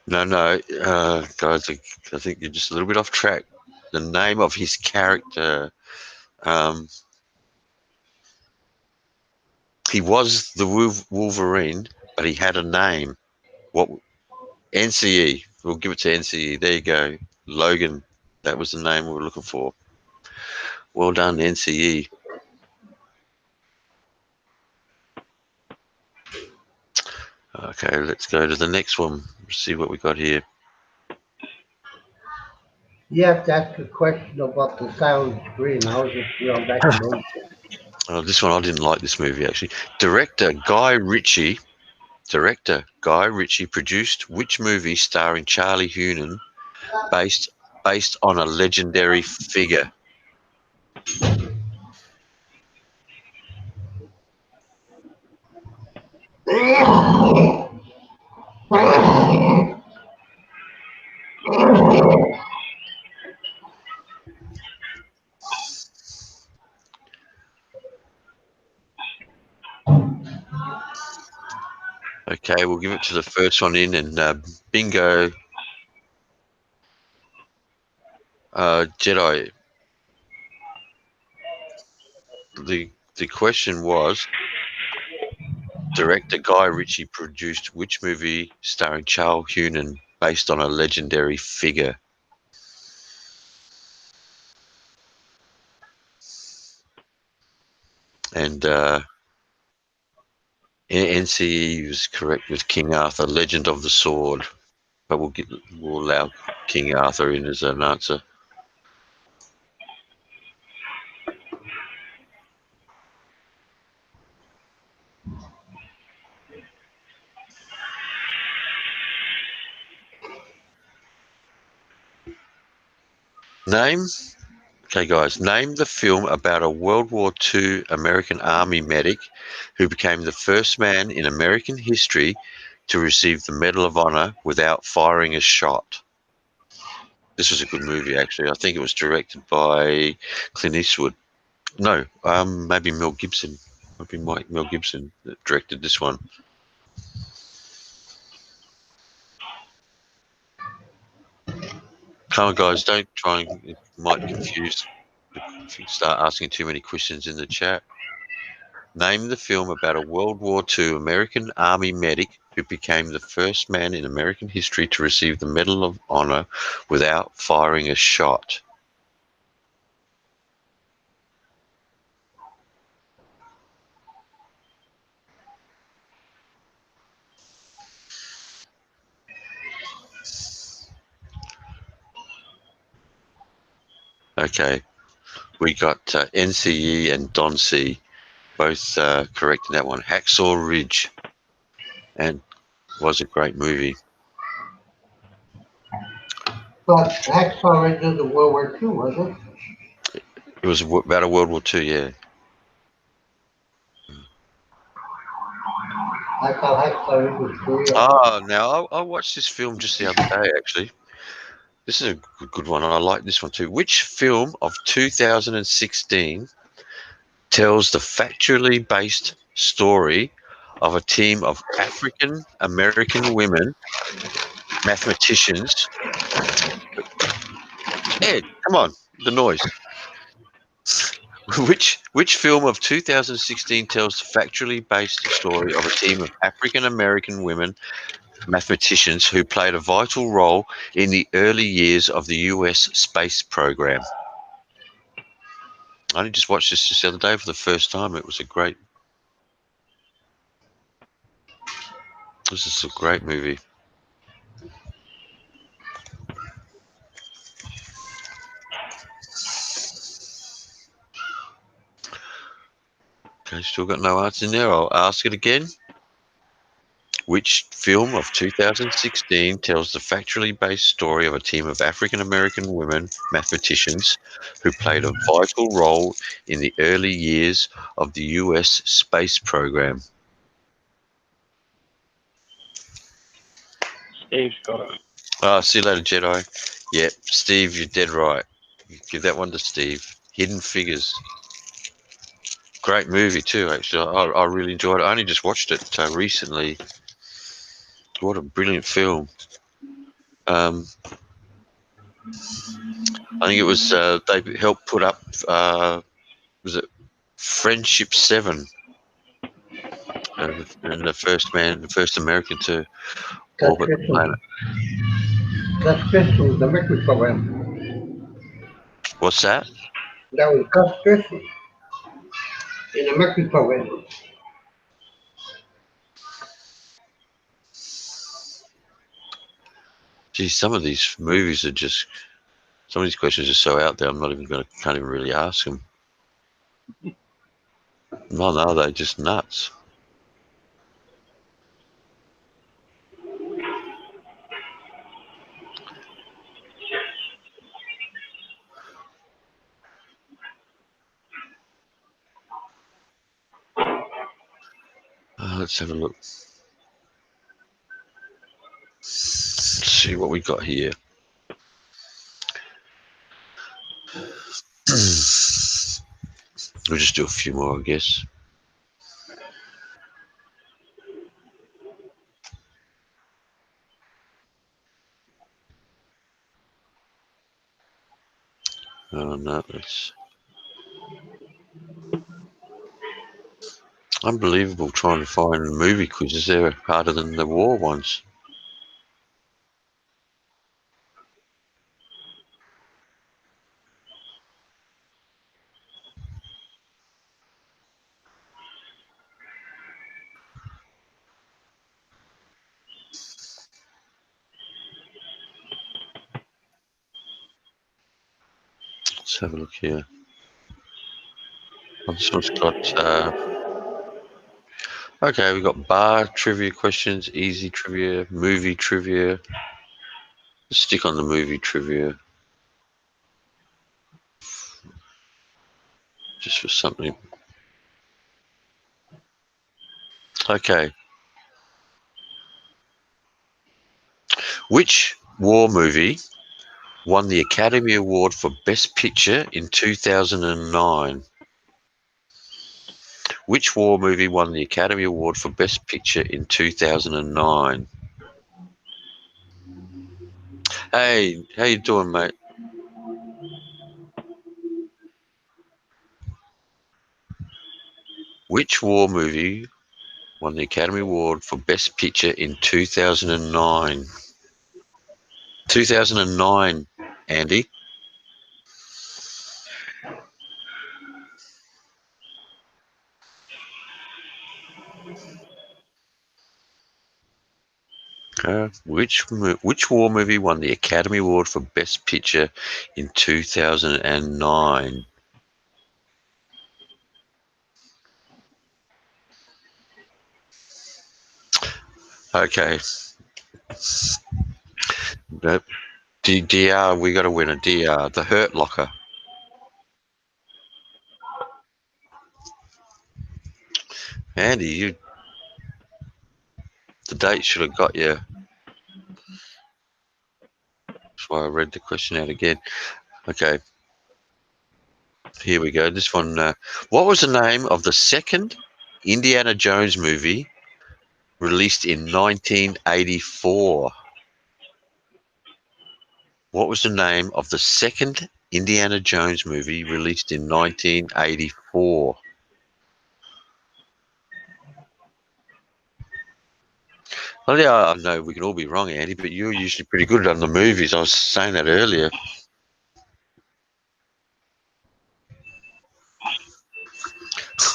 No, guys, I think you're just a little bit off track. The name of his character, he was the Wolverine, but he had a name. What? NCE. We'll give it to NCE. There you go. Logan. That was the name we were looking for. Well done, NCE. Okay, let's go to the next one. See what we got here. You have to ask a question about the silent screen. I was just back in those days. Oh, this one, I didn't like this movie, actually. Director Guy Ritchie produced which movie starring Charlie Hunnam based on a legendary figure? Okay, we'll give it to the first one in, and bingo. Jedi. The question was, director Guy Ritchie produced which movie starring Charles Hunnam based on a legendary figure? And NCE was correct with King Arthur, Legend of the Sword, but we'll allow King Arthur in as an answer. Name, okay, guys, name the film about a World War II American Army medic who became the first man in American history to receive the Medal of Honor without firing a shot. This was a good movie, actually. I think it was directed by Clint Eastwood. No, maybe Mel Gibson. Maybe Mel Gibson that directed this one. Come on, guys, don't try and, it might confuse if you start asking too many questions in the chat. Name the film about a World War II American Army medic who became the first man in American history to receive the Medal of Honor without firing a shot. Okay, we got NCE and Don C. Both correct in that one. Hacksaw Ridge, and was a great movie. But Hacksaw Ridge is in World War II, was it? It was about a World War II, yeah. I thought Hacksaw Ridge was Korea. Oh, now I watched this film just the other day, actually. This is a good one. I like this one too. Which film of 2016 tells the factually based story of a team of African American women mathematicians? Ed, come on, the noise. Which film of 2016 tells the factually based story of a team of African American women mathematicians who played a vital role in the early years of the US space program? I only just watched this just the other day for the first time. It was a great. This is a great movie. Okay, still got no answer in there. I'll ask it again. Which film of 2016 tells the factually based story of a team of African American women mathematicians who played a vital role in the early years of the US space program? Steve's got it. See you later, Jedi. Yep, Steve, you're dead right. Give that one to Steve. Hidden Figures. Great movie too, actually. I really enjoyed it. I only just watched it recently. What a brilliant film. I think it was they helped put up. Was it Friendship 7? And the first American to Gus orbit the Grissom. planet. Gus Grissom was the Mercury program. What's that? That was Gus Grissom in the Mercury program. Gee, some of these movies are just. Some of these questions are so out there. I'm not even can't even really ask them. No, they're just nuts. Let's have a look. Let's see what we got here. We'll just do a few more, I guess. Oh no, it's unbelievable trying to find movie quizzes. They're harder than the war ones. Let's have a look here. Oh, this one's got. Okay, we've got bar trivia questions, easy trivia, movie trivia. Let's stick on the movie trivia. Just for something. Okay. Which war movie won the Academy Award for Best Picture in 2009? Which war movie won the Academy Award for Best Picture in 2009? Hey, how you doing, mate? Which war movie won the Academy Award for Best Picture in 2009? 2009, Andy. Which war movie won the Academy Award for Best Picture in 2009? Okay. Nope. DR, we got a winner. DR, The Hurt Locker. Andy, the date should have got you. That's why I read the question out again. Okay. Here we go. This one. What was the name of the second Indiana Jones movie released in 1984? What was the name of the second Indiana Jones movie released in 1984? Well, yeah, I know we can all be wrong, Andy, but you're usually pretty good on the movies. I was saying that earlier.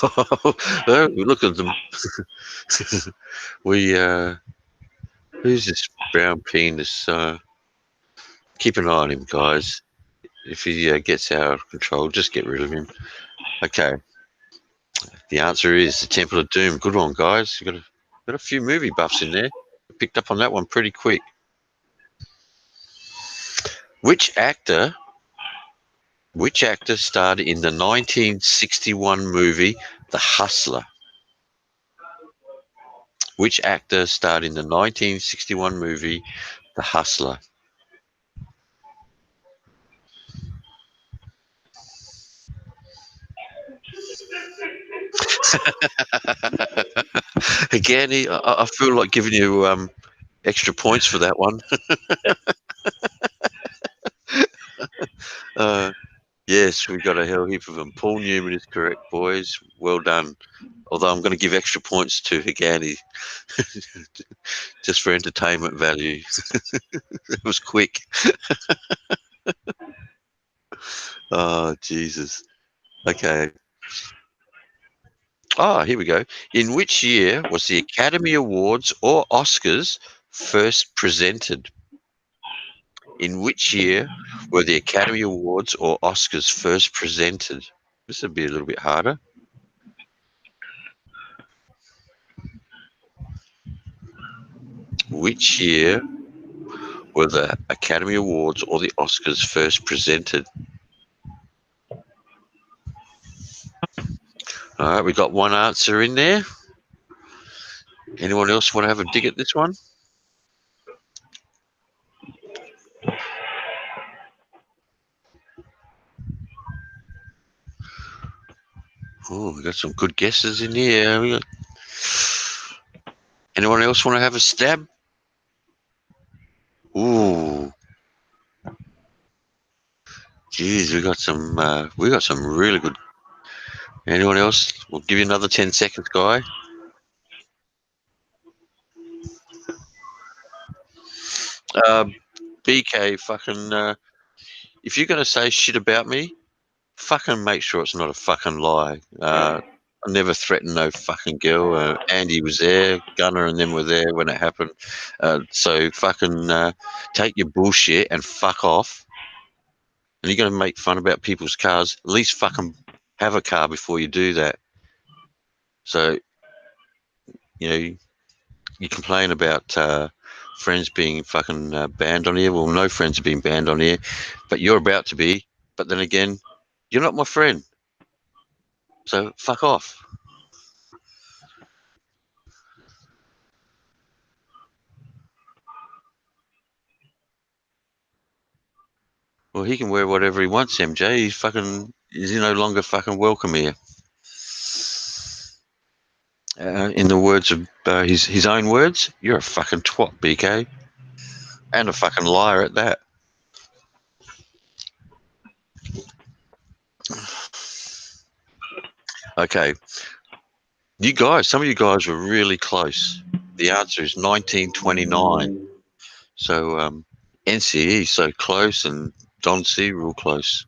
Oh, look at them. Who's this brown penis? Keep an eye on him, guys. If he gets out of control, just get rid of him. Okay. The answer is the Temple of Doom. Good one, guys. You got a few movie buffs in there. Picked up on that one pretty quick. Which actor starred in the 1961 movie The Hustler? Which actor starred in the 1961 movie The Hustler? Again, I feel like giving you extra points for that one. Yes, we got a hell heap of them. Paul Newman is correct, boys. Well done. Although I'm going to give extra points to Hagani just for entertainment value. It was quick. Oh, Jesus. Okay. Here we go. In which year was the Academy Awards or Oscars first presented? In which year were the Academy Awards or Oscars first presented? This would be a little bit harder. Which year were the Academy Awards or the Oscars first presented? All right, we got one answer in there. Anyone else want to have a dig at this one? Oh, we got some good guesses in here. Anyone else want to have a stab? Ooh. Geez, we got some really good. Anyone else? We'll give you another 10 seconds, guy. BK, fucking, if you're going to say shit about me, fucking make sure it's not a fucking lie. I never threatened no fucking girl. Andy was there, Gunner and them were there when it happened. So fucking take your bullshit and fuck off. And you're going to make fun about people's cars, at least fucking have a car before you do that. So, you complain about friends being fucking banned on here. Well, no friends have been banned on here, but you're about to be. But then again, you're not my friend. So fuck off. Well, he can wear whatever he wants, MJ. He's no longer fucking welcome here. In the words of his own words, you're a fucking twat, BK. And a fucking liar at that. Okay. You guys, some of you guys were really close. The answer is 1929. So NCE so close and Don C real close.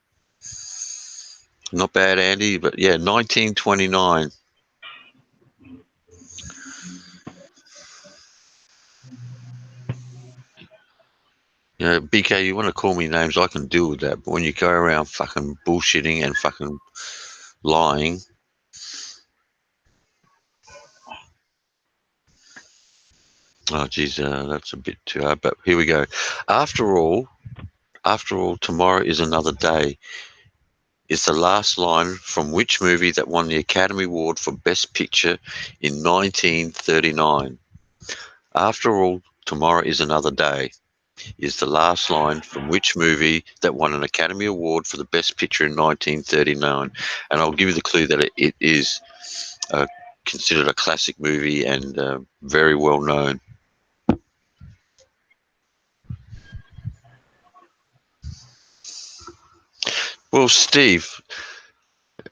Not bad, Andy, but yeah, 1929. You know, BK, you want to call me names, I can deal with that. But when you go around fucking bullshitting and fucking lying, oh geez, that's a bit too hard. But here we go. After all, tomorrow is another day. Is the last line from which movie that won the Academy Award for Best Picture in 1939? After all, tomorrow is another day is the last line from which movie that won an Academy Award for the Best Picture in 1939? And I'll give you the clue that it is considered a classic movie and very well known. Well, Steve,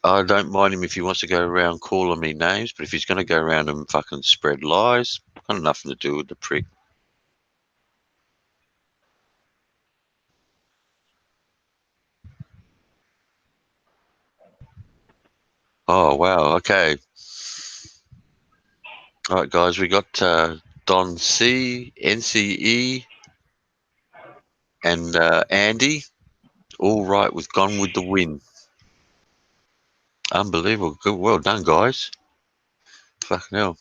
I don't mind him if he wants to go around calling me names, but if he's going to go around and fucking spread lies, got nothing to do with the prick. Oh, wow. Okay. All right, guys, we got Don C, NCE, and Andy, all right with Gone with the Wind. Unbelievable. Good. Well done, guys. Fucking hell.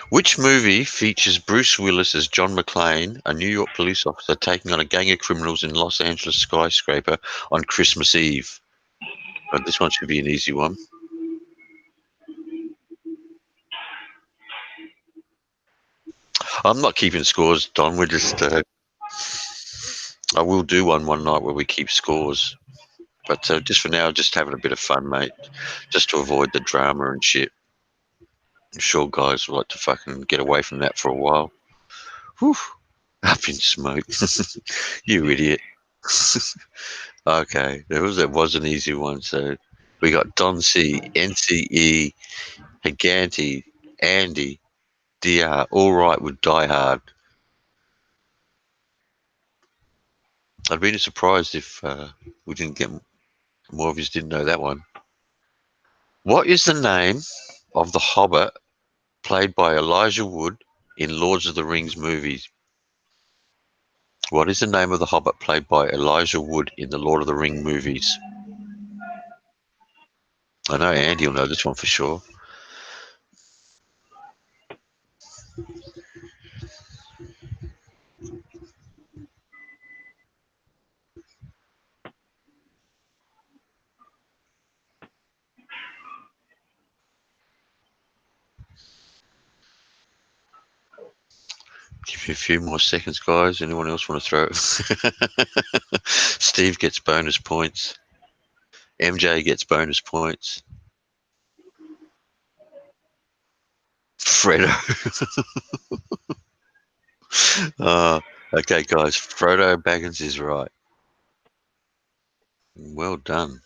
Which movie features Bruce Willis as John McClane, a New York police officer taking on a gang of criminals in Los Angeles skyscraper on Christmas Eve? But this one should be an easy one. I'm not keeping scores, Don. We're just. I will do one night where we keep scores. But just for now, just having a bit of fun, mate. Just to avoid the drama and shit. I'm sure guys would like to fucking get away from that for a while. Whew. Up in smoke. You idiot. Okay, that was an easy one. So we got Don C, NCE, Higanti, Andy, DR, all right with Die Hard. I'd be surprised if we didn't get more of you didn't know that one. What is the name of the Hobbit played by Elijah Wood in Lords of the Rings movies? What is the name of the Hobbit played by Elijah Wood in the Lord of the Ring movies? I know Andy will know this one for sure. Give you a few more seconds, guys. Anyone else want to throw it? Steve gets bonus points. MJ gets bonus points. Fredo. Okay, guys. Frodo Baggins is right. Well done.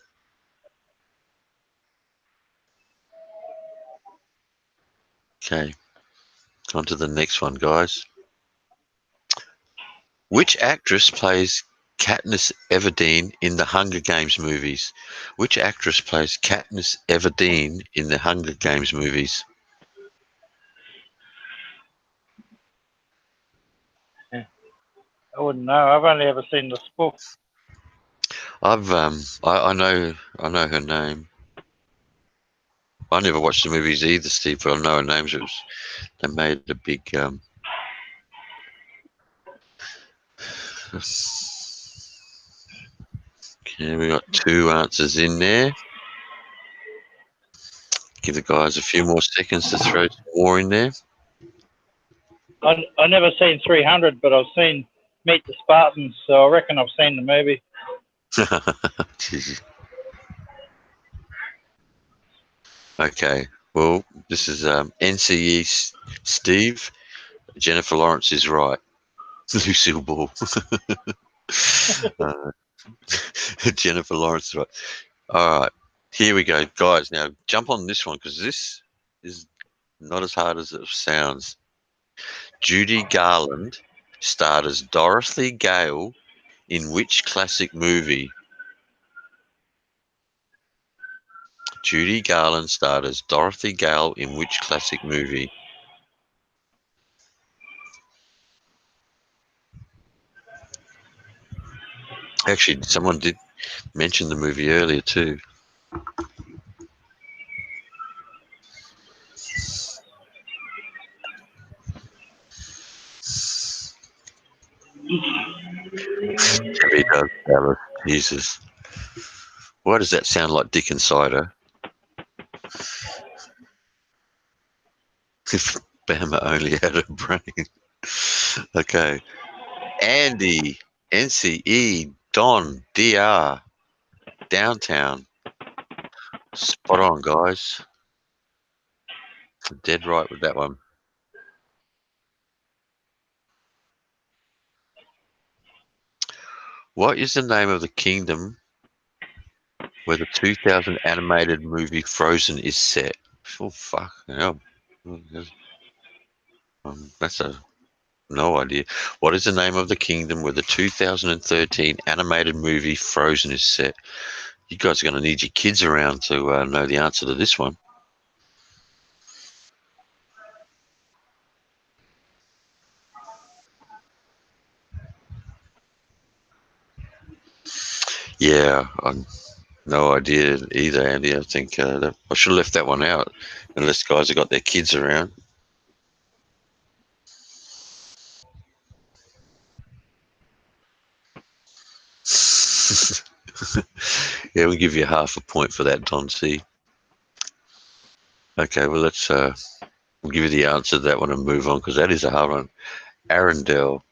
Okay. On to the next one, guys. Which actress plays Katniss Everdeen in the Hunger Games movies? Which actress plays Katniss Everdeen in the Hunger Games movies? I wouldn't know. I've only ever seen this book. I've I know her name. I never watched the movies either, Steve, but I know her name. They made a big okay, we got two answers in there. Give the guys a few more seconds to throw some more in there. I never seen 300, but I've seen Meet the Spartans, so I reckon I've seen the movie. Okay, well, this is NCE Steve. Jennifer Lawrence is right. Lucille Ball. Jennifer Lawrence is right. All right, here we go, guys. Now jump on this one because this is not as hard as it sounds. Judy Garland starred as Dorothy Gale in which classic movie? Judy Garland starred as Dorothy Gale in which classic movie? Actually, someone did mention the movie earlier too. He does, Alice. Jesus. Why does that sound like Dick and Cider? If Bama only had a brain. Okay. Andy, NCE, Don, DR, Downtown. Spot on, guys. Dead right with that one. What is the name of the kingdom where the 2000 animated movie Frozen is set? Oh, fuck. Yeah. That's a no idea. What is the name of the kingdom where the 2013 animated movie Frozen is set? You guys are going to need your kids around to know the answer to this one. Yeah, no idea either, Andy. I think I should have left that one out, unless guys have got their kids around. Yeah, we'll give you half a point for that, Don C. Okay, well, we'll give you the answer to that one and move on, because that is a hard one. Arendelle.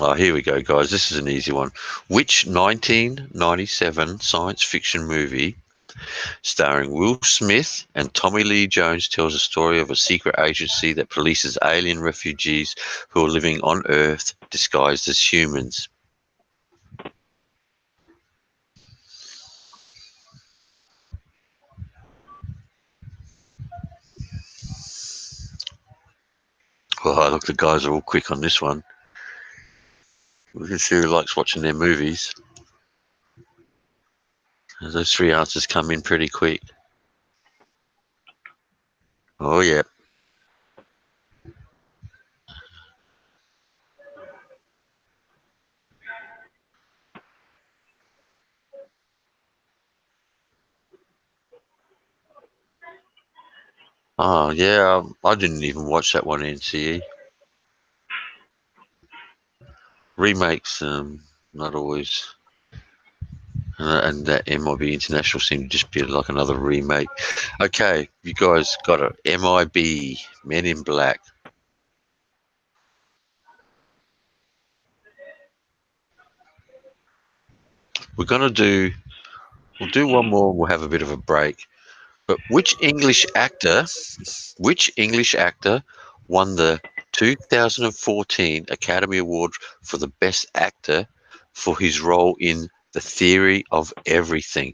Oh, here we go, guys. This is an easy one. Which 1997 science fiction movie starring Will Smith and Tommy Lee Jones tells a story of a secret agency that polices alien refugees who are living on Earth disguised as humans? Well, look, the guys are all quick on this one. We can see who likes watching their movies. Those three answers come in pretty quick. Oh, yeah. Oh, yeah. I didn't even watch that one, NCE. Remakes, not always. And that MIB International seemed to just be like another remake. Okay, you guys got it. MIB, Men in Black. We'll do one more. We'll have a bit of a break. But which English actor won the 2014 Academy Award for the Best Actor for his role in The Theory of Everything?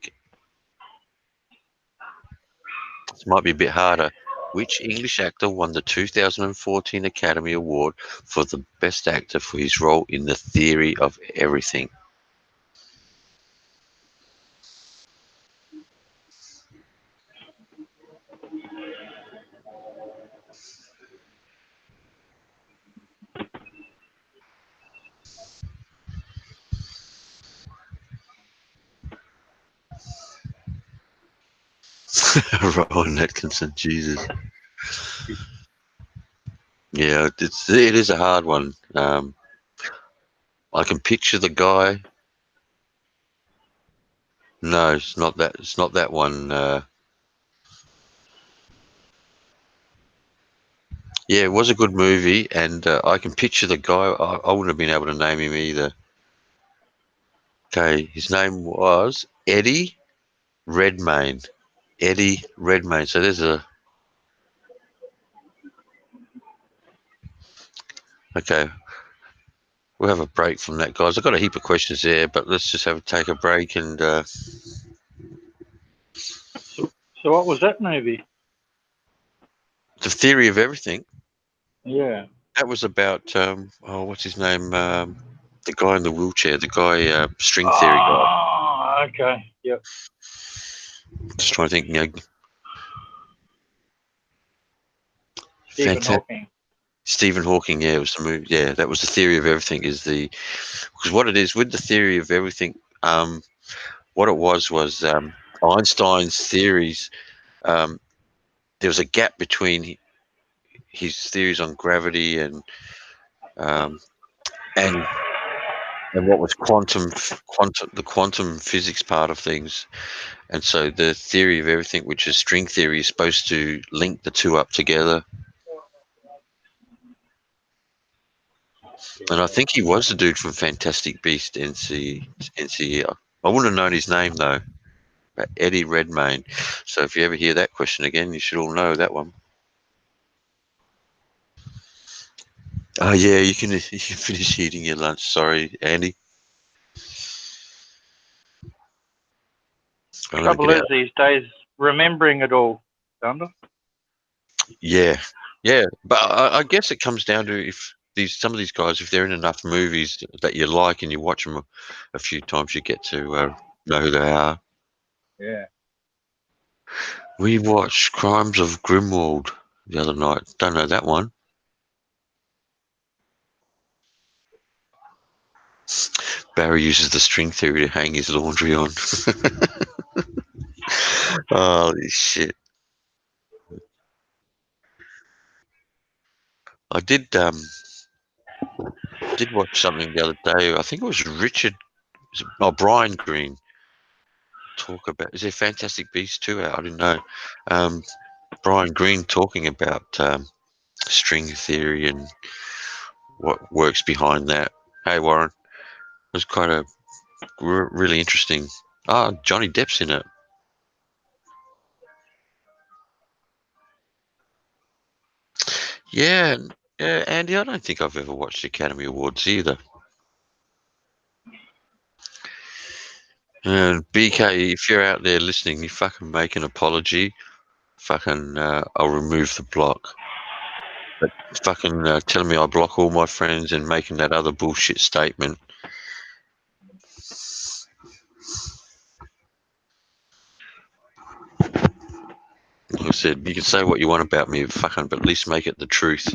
This might be a bit harder. Which English actor won the 2014 Academy Award for the Best Actor for his role in The Theory of Everything? Rowan Atkinson, Jesus. Yeah, it is a hard one. I can picture the guy. No, it's not that. It's not that one. Yeah, it was a good movie, and I can picture the guy. I wouldn't have been able to name him either. Okay, his name was Eddie Redmayne. Eddie Redmayne. So there's a. Okay. we'll have a break from that, guys. I've got a heap of questions there, but let's just take a break and So what was that movie? The Theory of Everything. Yeah. That was about what's his name? The guy in the wheelchair, the guy string theory guy. Oh, okay. Yep. Just trying to think. Stephen Fantastic. Hawking. Stephen Hawking, yeah, it was the movie. Yeah, that was The Theory of Everything. Because what it is with The Theory of Everything, what it was Einstein's theories. There was a gap between his theories on gravity and what was the quantum physics part of things. And so the theory of everything, which is string theory, is supposed to link the two up together. And I think he was the dude from Fantastic Beast NCE. I wouldn't have known his name though, but Eddie Redmayne. So if you ever hear that question again, you should all know that one. Oh yeah, you can finish eating your lunch. Sorry, Andy. Trouble is these days, remembering it all, Thunder. Yeah, but I guess it comes down to if some of these guys, if they're in enough movies that you like and you watch them a few times, you get to know who they are. Yeah. We watched Crimes of Grimwald the other night. Don't know that one. Barry uses the string theory to hang his laundry on. Holy shit. I did watch something the other day. I think it was Brian Greene talk about. Is there Fantastic Beasts 2 out? I didn't know. Brian Greene talking about string theory and what works behind that. Hey, Warren. It was quite a really interesting. Johnny Depp's in it. Yeah, Andy, I don't think I've ever watched the Academy Awards either. And BK, if you're out there listening, you fucking make an apology. Fucking, I'll remove the block. But fucking telling me I block all my friends and making that other bullshit statement. Like I said, you can say what you want about me, fucking, but at least make it the truth.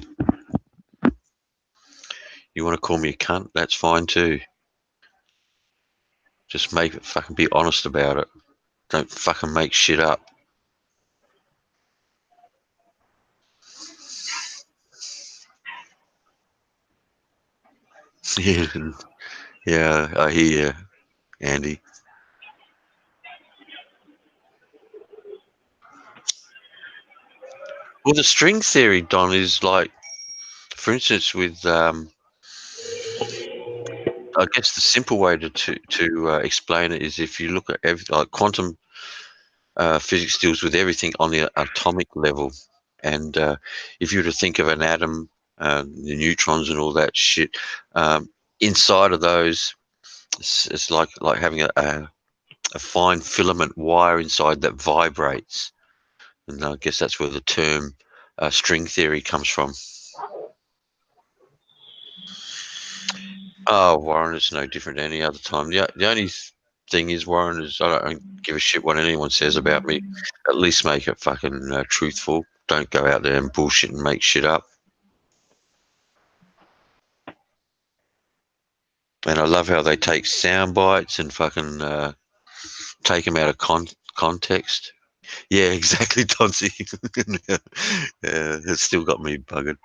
You want to call me a cunt? That's fine too. Just make it, fucking be honest about it. Don't fucking make shit up. Yeah, I hear you, Andy. Well, the string theory, Don, is like, for instance, with I guess the simple way to explain it is if you look at like quantum physics deals with everything on the atomic level, and if you were to think of an atom, the neutrons and all that shit, inside of those, it's like having a fine filament wire inside that vibrates, and I guess that's where the term string theory comes from. Oh, Warren, it's no different than any other time. The only thing is, Warren, is I don't give a shit what anyone says about me. At least make it fucking truthful. Don't go out there and bullshit and make shit up. And I love how they take sound bites and fucking take them out of context. Yeah, exactly, Tonsi. Yeah, it's still got me buggered.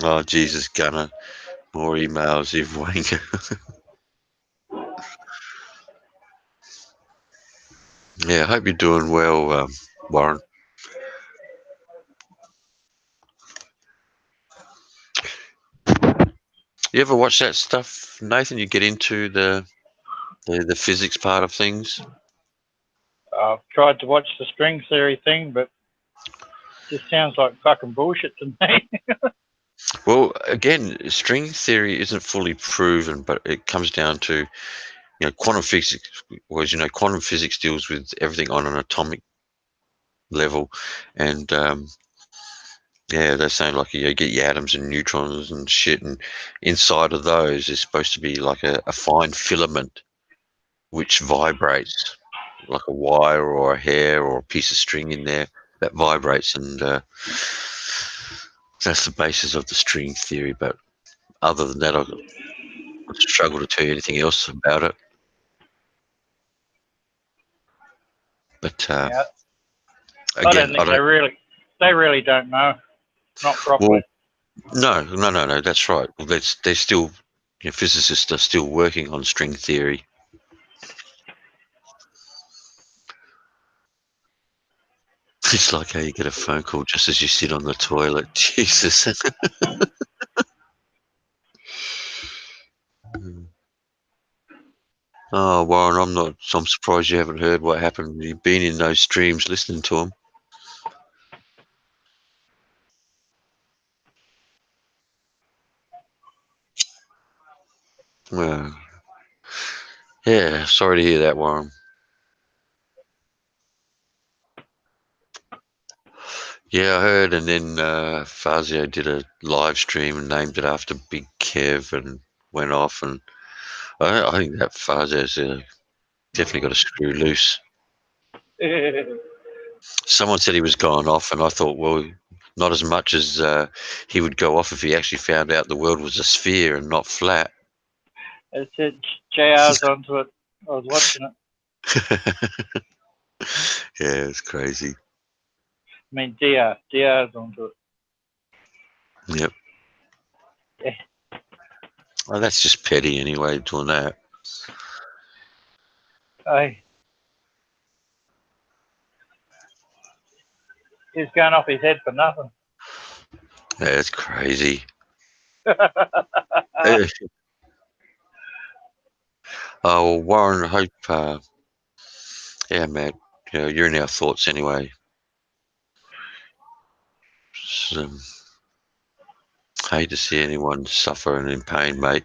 Oh, Jesus, Gunner. More emails, you wanker. Yeah, I hope you're doing well, Warren. You ever watch that stuff, Nathan? You get into the physics part of things? I've tried to watch the string theory thing, but This sounds like fucking bullshit to me. Well, again, string theory isn't fully proven, but it comes down to, quantum physics. Whereas, quantum physics deals with everything on an atomic level, and yeah, they're saying like you get your atoms and neutrons and shit, and inside of those is supposed to be like a fine filament which vibrates, like a wire or a hair or a piece of string in there that vibrates, and that's the basis of the string theory. But other than that, I struggle to tell you anything else about it. But Yeah. I again, don't think they really don't know, not properly. Well, no. That's right. Well, they're still, physicists are still working on string theory. It's like how you get a phone call just as you sit on the toilet. Jesus. Oh, Warren, I'm surprised you haven't heard what happened. You've been in those streams listening to them. Well, yeah, sorry to hear that, Warren. Yeah, I heard, and then Fazio did a live stream and named it after Big Kev and went off, and I think that Fazio's definitely got a screw loose. Someone said he was going off, and I thought, well, not as much as he would go off if he actually found out the world was a sphere and not flat. It said JR's onto it. I was watching it. Yeah, it's crazy. I mean, DR's onto it. Yep. Yeah. Well, that's just petty anyway, doing that. Hey. He's going off his head for nothing. Yeah, it's crazy. Oh, well, Warren, I hope, yeah, Matt, you're in our thoughts anyway. Hate to see anyone suffer and in pain, mate.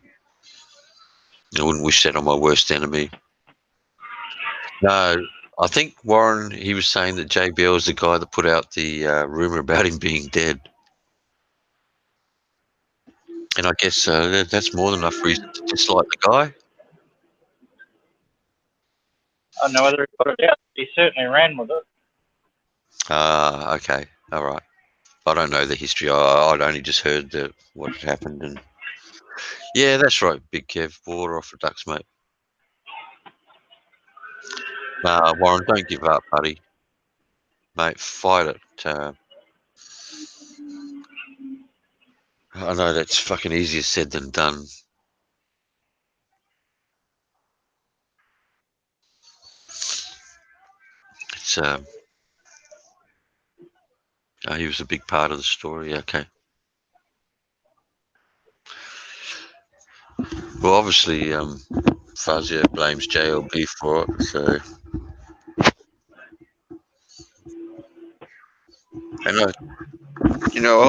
I wouldn't wish that on my worst enemy. No, I think Warren, he was saying that JBL is the guy that put out the rumor about him being dead. And I guess that's more than enough reason to dislike the guy. I don't know whether he put it out. He certainly ran with it. Okay, all right. I don't know the history. I'd only just heard what had happened, and yeah, that's right, Big Kev. Water off the ducks, mate. Warren, don't give up, buddy. Mate, fight it. I know that's fucking easier said than done. It's he was a big part of the story. Okay. Well, obviously, Fazio blames JLB for it, so. And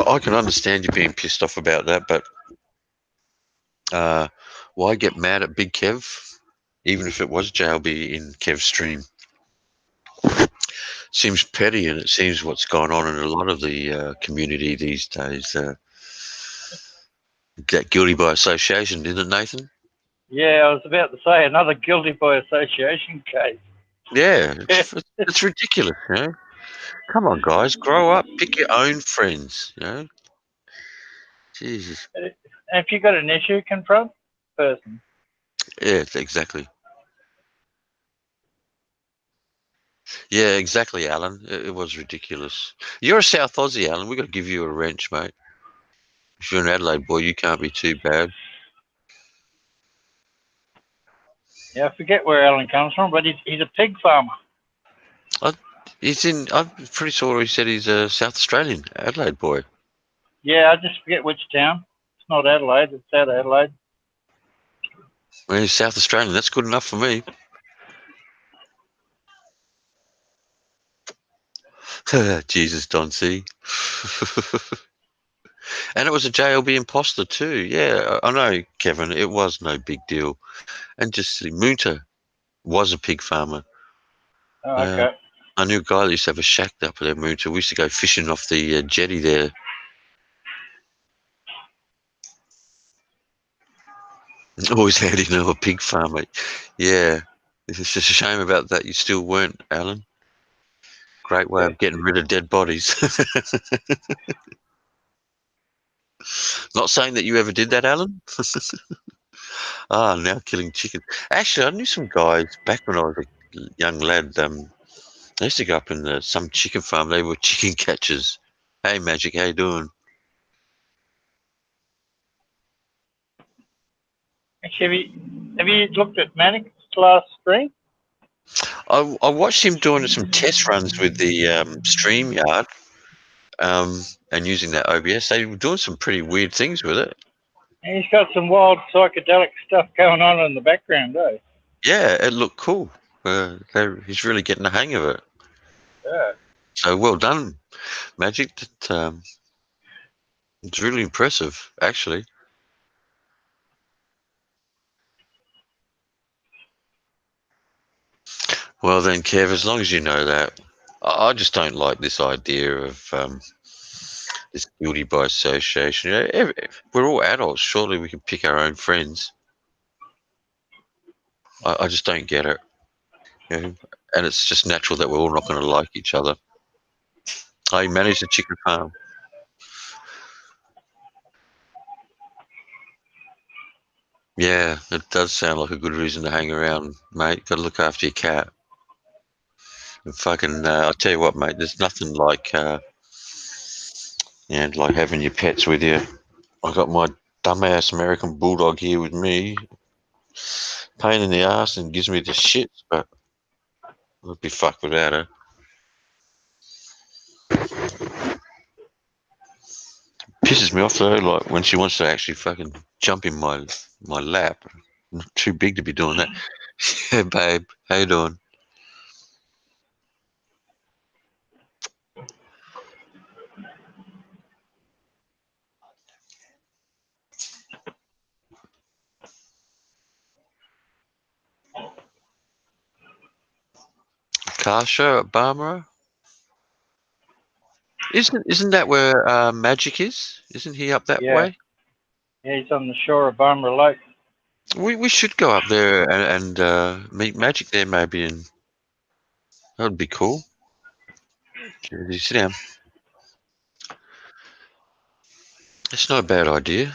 I can understand you being pissed off about that, but why get mad at Big Kev, even if it was JLB in Kev's stream? Seems petty, and it seems what's gone on in a lot of the community these days. Get guilty by association, didn't it, Nathan? Yeah, I was about to say another guilty by association case. Yeah, it's ridiculous, Come on, guys, grow up, pick your own friends, Jesus. And if you got an issue, confront the person. Yeah, exactly. Yeah, exactly, Alan. It was ridiculous. You're a South Aussie, Alan. We've got to give you a wrench, mate. If you're an Adelaide boy, you can't be too bad. Yeah, I forget where Alan comes from, but he's a pig farmer. I'm pretty sure he said he's a South Australian, Adelaide boy. Yeah, I just forget which town. It's not Adelaide, it's out of Adelaide. Well, he's South Australian. That's good enough for me. Jesus, Don C. And it was a JLB imposter too. Yeah, I know, Kevin. It was no big deal. And just silly. Moonta was a pig farmer. Oh, okay. I knew a guy that used to have a shack up there, Moonta. We used to go fishing off the jetty there. Always handy to know a pig farmer. Yeah. It's just a shame about that you still weren't, Alan. Great way of getting rid of dead bodies. Not saying that you ever did that, Alan. Now killing chicken. Actually, I knew some guys back when I was a young lad. They used to go up in some chicken farm. They were chicken catchers. Hey, Magic, how you doing? Actually, have you looked at Mannix last stream? I watched him doing some test runs with the StreamYard and using that OBS. They were doing some pretty weird things with it. And he's got some wild psychedelic stuff going on in the background, eh? Yeah, it looked cool. He's really getting the hang of it. Yeah. So well done, Magic. It's really impressive, actually. Well then, Kev, as long as you know that, I just don't like this idea of this guilty by association. You know, we're all adults. Surely we can pick our own friends. I just don't get it. You know? And it's just natural that we're all not going to like each other. I manage the chicken farm. Yeah, it does sound like a good reason to hang around, mate. Got to look after your cat. And fucking, I'll tell you what, mate. There's nothing like, like having your pets with you. I got my dumbass American bulldog here with me. Pain in the ass and gives me the shits, but I'd be fucked without her. Pisses me off though, like when she wants to actually fucking jump in my lap. I'm too big to be doing that. Yeah, babe, how you doing? Car show at Barmera? Isn't that where Magic is? Isn't he up that Yeah. way? Yeah, he's on the shore of Barmera Lake. We should go up there and meet Magic there maybe, and that would be cool. Jersey, sit down. It's not a bad idea.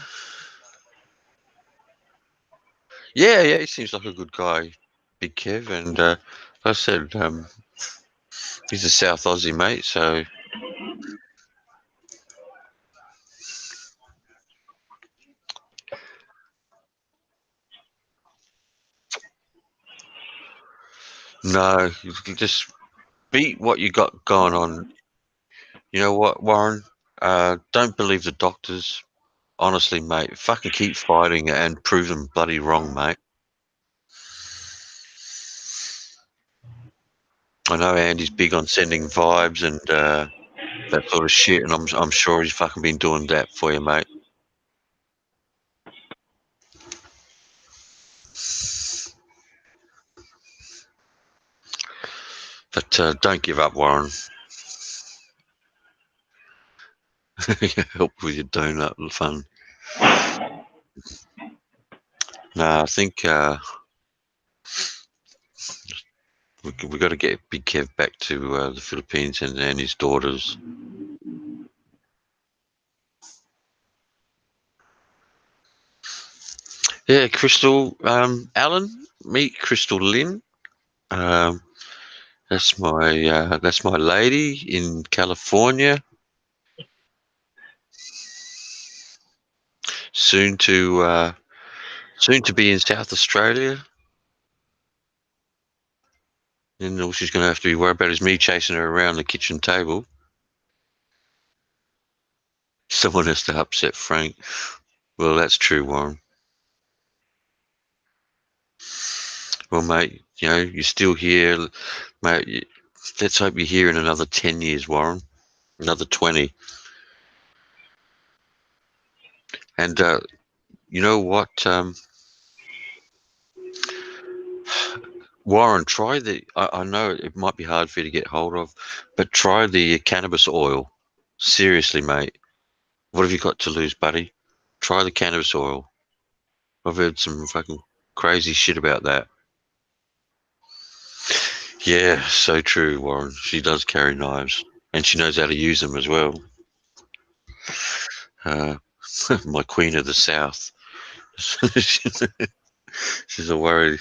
Yeah, he seems like a good guy, Big Kev, and like I said, he's a South Aussie mate, so no, you can just beat what you got going on. You know what, Warren? Don't believe the doctors. Honestly, mate, fucking keep fighting and prove them bloody wrong, mate. I know Andy's big on sending vibes and that sort of shit, and I'm sure he's fucking been doing that for you, mate. But don't give up, Warren. Help with your donut fun. No, I think we got to get Big Kev back to the Philippines and his daughters. Yeah, Crystal, Alan, meet Crystal Lynn. That's my lady in California. Soon to be in South Australia. And all she's going to have to be worried about is me chasing her around the kitchen table. Someone has to upset Frank. Well, that's true, Warren. Well, mate, you're still here, mate. Let's hope you're here in another 10 years, Warren. Another 20. And you know what, Warren, try I know it might be hard for you to get hold of, but try the cannabis oil. Seriously, mate. What have you got to lose, buddy? Try the cannabis oil. I've heard some fucking crazy shit about that. Yeah, so true, Warren. She does carry knives, and she knows how to use them as well. My queen of the south. She's a worry.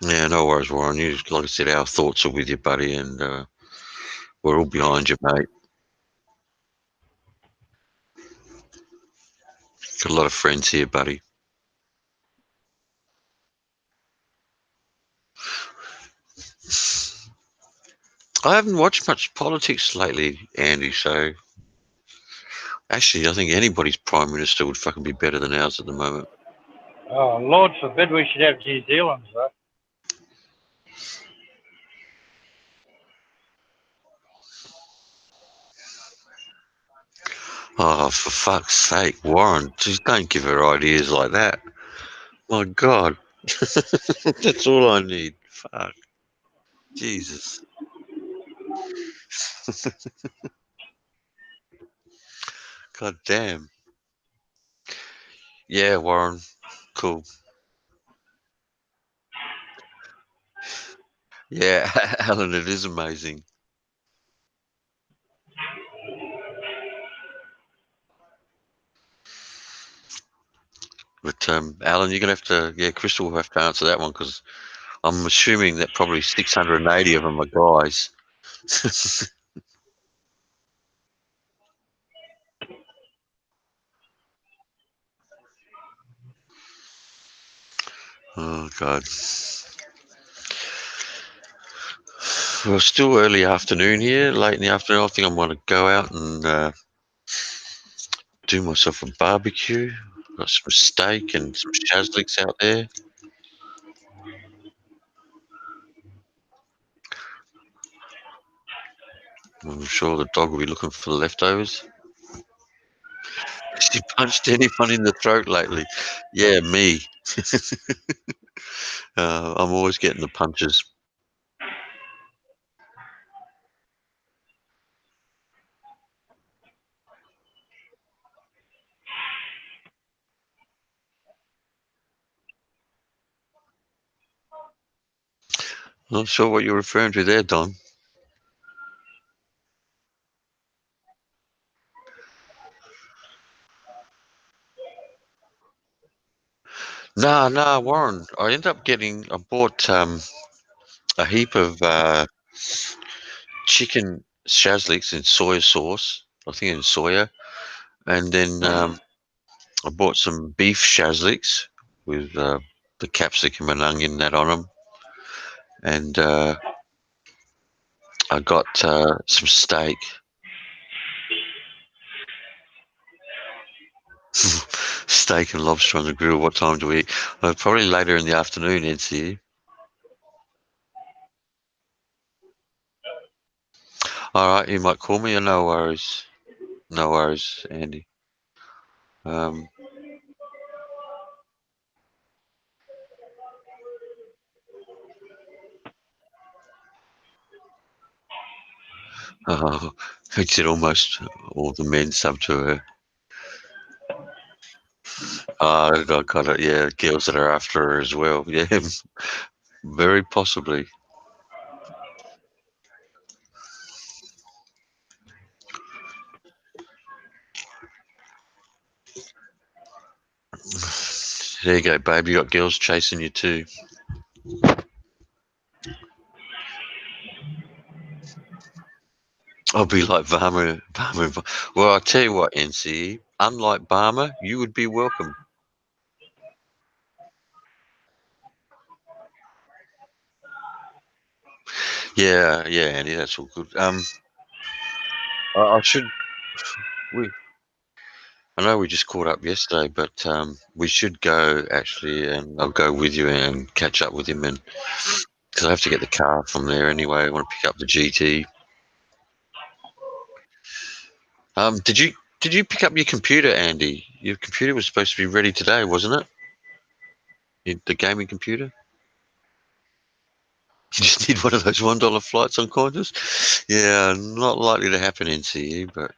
Yeah, no worries, Warren. You, like I said, our thoughts are with you, buddy, and we're all behind you, mate. Got a lot of friends here, buddy. I haven't watched much politics lately, Andy, so actually I think anybody's prime minister would fucking be better than ours at the moment. Oh, Lord forbid we should have New Zealand, though. Oh, for fuck's sake, Warren, just don't give her ideas like that. My God. That's all I need. Fuck. Jesus. God damn. Yeah, Warren. Cool. Yeah, Alan, it is amazing. But Alan, you're gonna have to, yeah, Crystal will have to answer that one because I'm assuming that probably 680 of them are guys. Oh God. Well, still early afternoon here, late in the afternoon. I think I'm going to go out and do myself a barbecue. Got some steak and some shazliks out there. I'm sure the dog will be looking for the leftovers. Has she punched anyone in the throat lately? Yeah, me. I'm always getting the punches. Not sure what you're referring to there, Don. Nah, Warren. I bought a heap of chicken shazliks in soy sauce. I think in soya. And then I bought some beef shazliks with the capsicum and onion that on them. And I got some steak. Steak and lobster on the grill. What time do we eat? Probably later in the afternoon, NC. All right, you might call me. No worries. No worries, Andy. Um, oh, he said almost all the men sub to her. I got it. Yeah, girls that are after her as well. Yeah, very possibly. There you go, babe. You got girls chasing you too. I'll be like Barmer. Well, I'll tell you what, NCE. Unlike Barmer, you would be welcome. Yeah, Andy, that's all good. I should. We I know we just caught up yesterday, but we should go actually, and I'll go with you and catch up with him, and because I have to get the car from there anyway. I want to pick up the GT. Did you pick up your computer, Andy? Your computer was supposed to be ready today, wasn't it? The gaming computer. You just need one of those $1 flights on Qantas. Yeah, not likely to happen, NCE, but.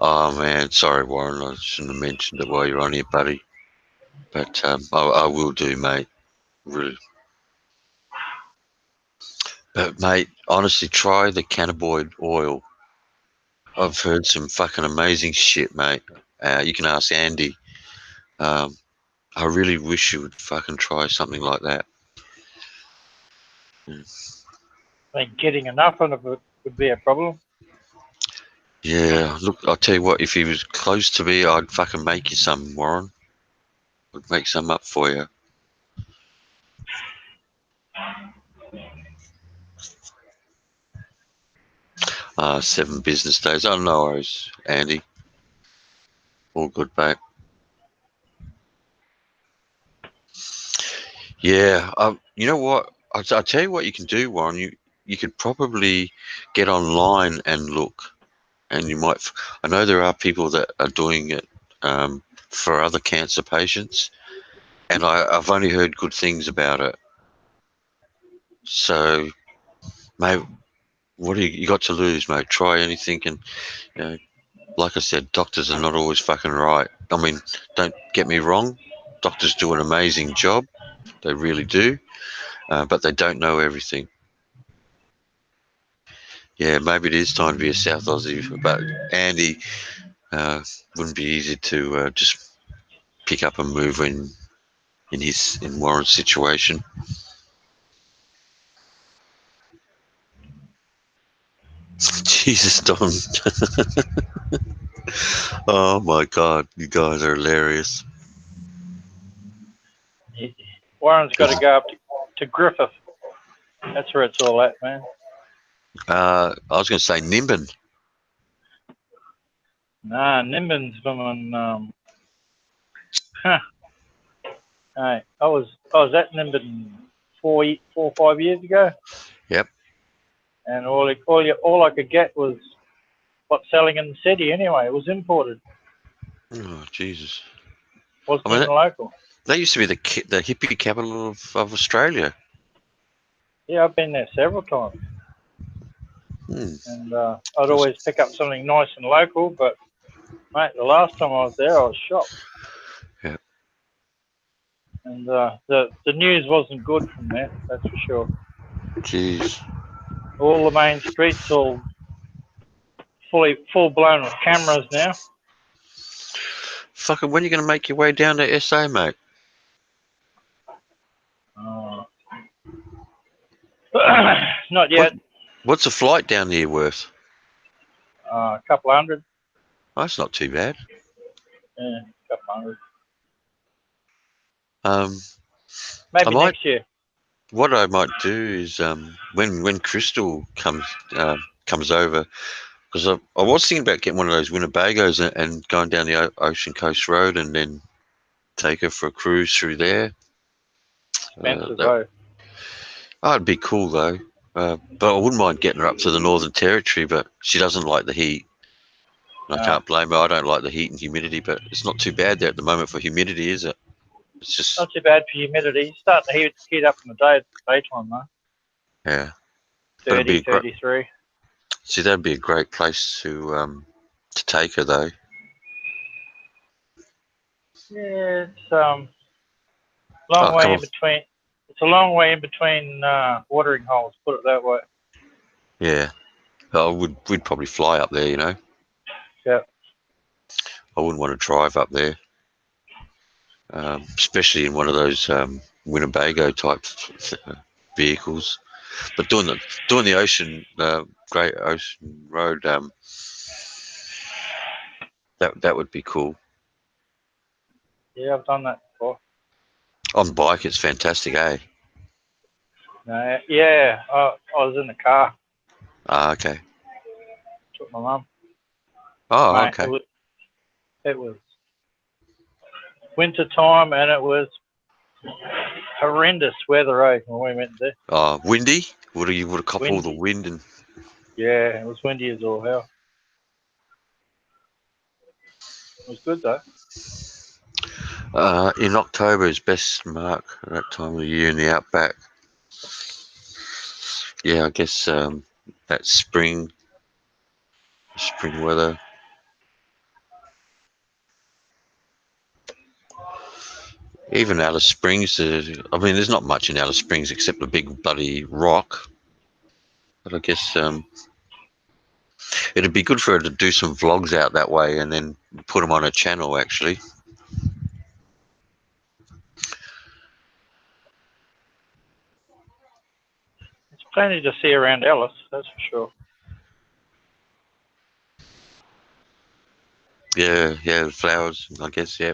Oh man, sorry Warren, I shouldn't have mentioned it while you're on here, buddy. But I will do, mate. Really. But mate, honestly, try the cannabinoid oil. I've heard some fucking amazing shit, mate. You can ask Andy. Um, I really wish you would fucking try something like that. I think getting enough of it would be a problem. Yeah, look, I'll tell you what, if he was close to me, I'd fucking make you some, Warren. I'd make some up for you. Seven business days. Oh, no worries, Andy. All good, mate. Yeah, you know what? I'll tell you what you can do, Warren. You could probably get online and look, and you might. I know there are people that are doing it for other cancer patients, and I've only heard good things about it. So, mate, what do you got to lose, mate? Try anything, and you know, like I said, doctors are not always fucking right. I mean, don't get me wrong, doctors do an amazing job, they really do, but they don't know everything. Yeah, maybe it is time to be a South Aussie, but Andy wouldn't be easy to just pick up and move in Warren's situation. Jesus, Don. Oh my God, you guys are hilarious. Warren's got to go up to Griffith. That's where it's all at, man. I was going to say Nimbin. Nah, Nimbin's from Hey, I was at Nimbin 4 or 5 years ago. Yep. And all I could get was what's selling in the city anyway. It was imported. Oh Jesus. Wasn't even local. That used to be the hippie capital of Australia. Yeah, I've been there several times. And I'd always pick up something nice and local, but mate, the last time I was there, I was shocked. Yeah. And the news wasn't good from there, that's for sure. Jeez. All the main streets all full blown with cameras now. Fucking, when are you going to make your way down to SA, mate? Not yet. What's a flight down there worth? A couple hundred. Oh, that's not too bad. Yeah, a couple hundred. Maybe next year. What I might do is when Crystal comes over, because I was thinking about getting one of those Winnebagos and going down the Ocean Coast Road and then take her for a cruise through there. Expensive though. Oh, it'd be cool though. But I wouldn't mind getting her up to the Northern Territory, but she doesn't like the heat. And I can't blame her. I don't like the heat and humidity, but it's not too bad there at the moment for humidity, is it? It's just not too bad for humidity. It's starting to heat up in the daytime though. Yeah. 30, 33. See, that'd be a great place to take her though. Yeah, it's long way in between. It's a long way in between watering holes. Put it that way. Yeah, we'd probably fly up there, you know. Yeah. I wouldn't want to drive up there, especially in one of those Winnebago type vehicles. But doing the ocean, Great Ocean Road, that would be cool. Yeah, I've done that before. On the bike, it's fantastic, eh? No, yeah, I was in the car. Ah, okay. Took my mum. Oh, Mate, okay. It was winter time, and it was horrendous weather, when we went there. Oh, windy? You would have copped all the Windy. wind and... Yeah, it was windy as all hell. It was good though. In October is best, Mark, at that time of the year in the outback. Yeah, I guess that spring weather. Even Alice Springs, I mean, there's not much in Alice Springs except a big bloody rock. But I guess it'd be good for her to do some vlogs out that way and then put them on her channel, actually. There's plenty to see around Alice, that's for sure. Yeah, the flowers, I guess, yeah.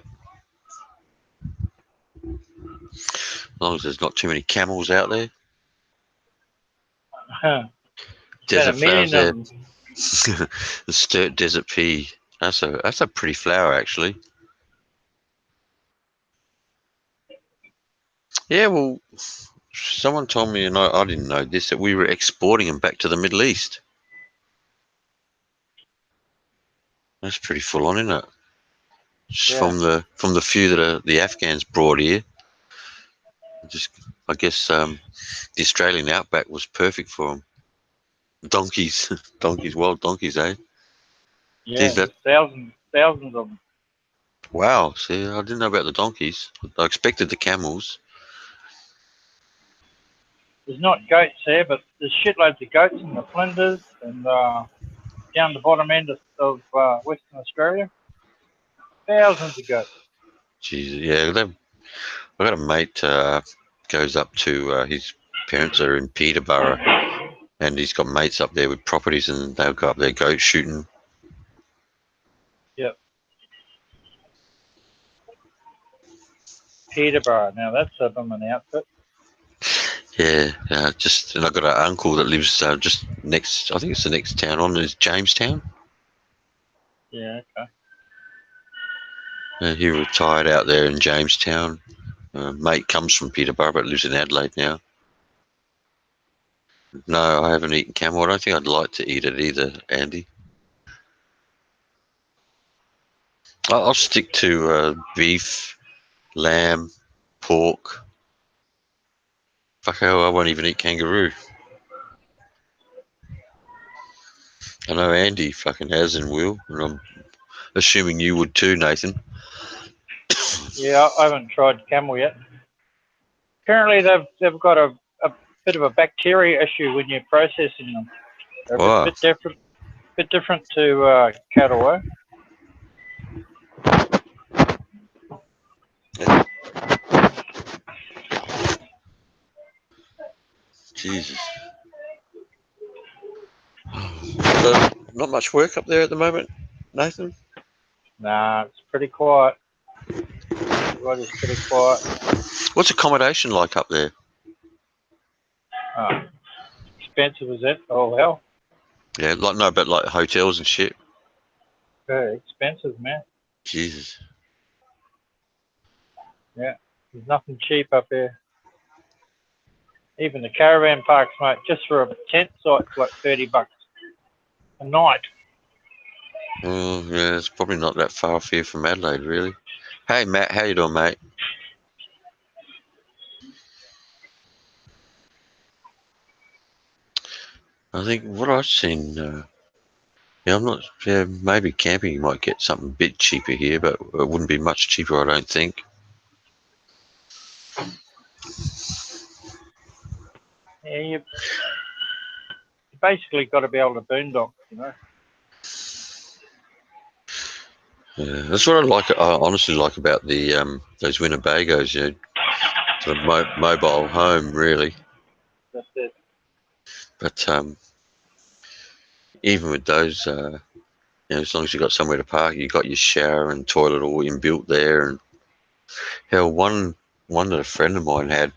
As long as there's not too many camels out there. Desert flowers there. Of them. The Sturt Desert Pea. That's a pretty flower, actually. Yeah, well, someone told me, and I didn't know this, that we were exporting them back to the Middle East. That's pretty full on, isn't it? Just Yeah. from the few that the Afghans brought here. Just, I guess the Australian outback was perfect for them. Donkeys, wild donkeys, eh? Yeah, Geez, that, thousands of them. wow, see, I didn't know about the donkeys. I expected the camels. There's not goats there, but there's shitloads of goats in the Flinders and down the bottom end of Western Australia. Thousands of goats. Jeez, yeah, I got a mate goes up to his parents are in Peterborough, and he's got mates up there with properties, and they'll go up there goat shooting. Yep. Peterborough. Now that's a an outfit. Yeah, and I've got an uncle that lives just next. I think it's the next town on is Jamestown. Yeah. Okay. He retired out there in Jamestown. Mate comes from Peterborough but lives in Adelaide now. No, I haven't eaten camel. I don't think I'd like to eat it either, Andy. I'll stick to beef, lamb, pork. Fuck hell, I won't even eat kangaroo. I know Andy fucking has and will, and I'm assuming you would too, Nathan. Yeah, I haven't tried camel yet. Apparently, they've got a bit of a bacteria issue when you're processing them. They're Wow. a bit different to cattle. Eh? Jesus. So, not much work up there at the moment, Nathan? Nah, it's pretty quiet. Everybody's pretty quiet. What's accommodation like up there? Expensive as it? Oh hell. Yeah, but like hotels and shit. Very expensive, man. Jesus. Yeah, there's nothing cheap up there. Even the caravan parks, mate, just for a tent site's like $30 a night. Oh, yeah, it's probably not that far off here from Adelaide, really. Hey, Matt, how you doing, mate? I think what I've seen, yeah, I'm not, yeah, maybe camping you might get something a bit cheaper here, but it wouldn't be much cheaper, I don't think. Yeah, you basically got to be able to boondock, you know. Yeah, that's what I honestly like about the those Winnebagos, you know, sort of mobile home, really. That's it. But even with those, you know, as long as you got somewhere to park, you got your shower and toilet all inbuilt there. And hell, one that a friend of mine had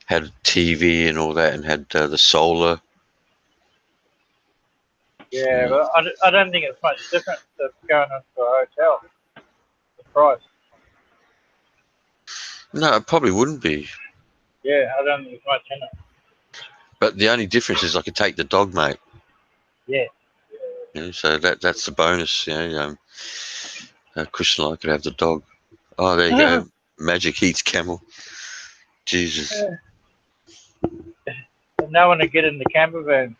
a TV and all that, and had the solar Yeah, but I don't think it's much different to going into a hotel. The price. No, it probably wouldn't be. Yeah, I don't think there's much in it. But the only difference is I could take the dog, mate. Yeah. You know, so that's the bonus. You know, Chris and I could have the dog. Oh, there you go. Magic eats camel. Jesus. No one to get in the camper van.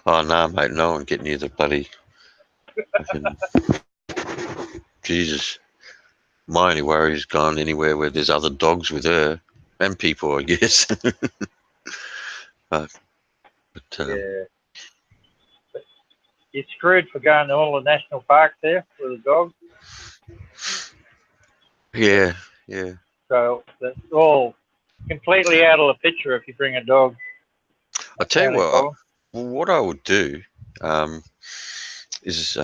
Oh no, mate, no one get near the bloody fucking Jesus. My only worry is gone anywhere where there's other dogs with her and people, I guess. but Yeah. But you're screwed for going to all the national parks there with a dog. yeah. So that's all completely out of the picture if you bring a dog. I tell you Only what, problem. what I would do is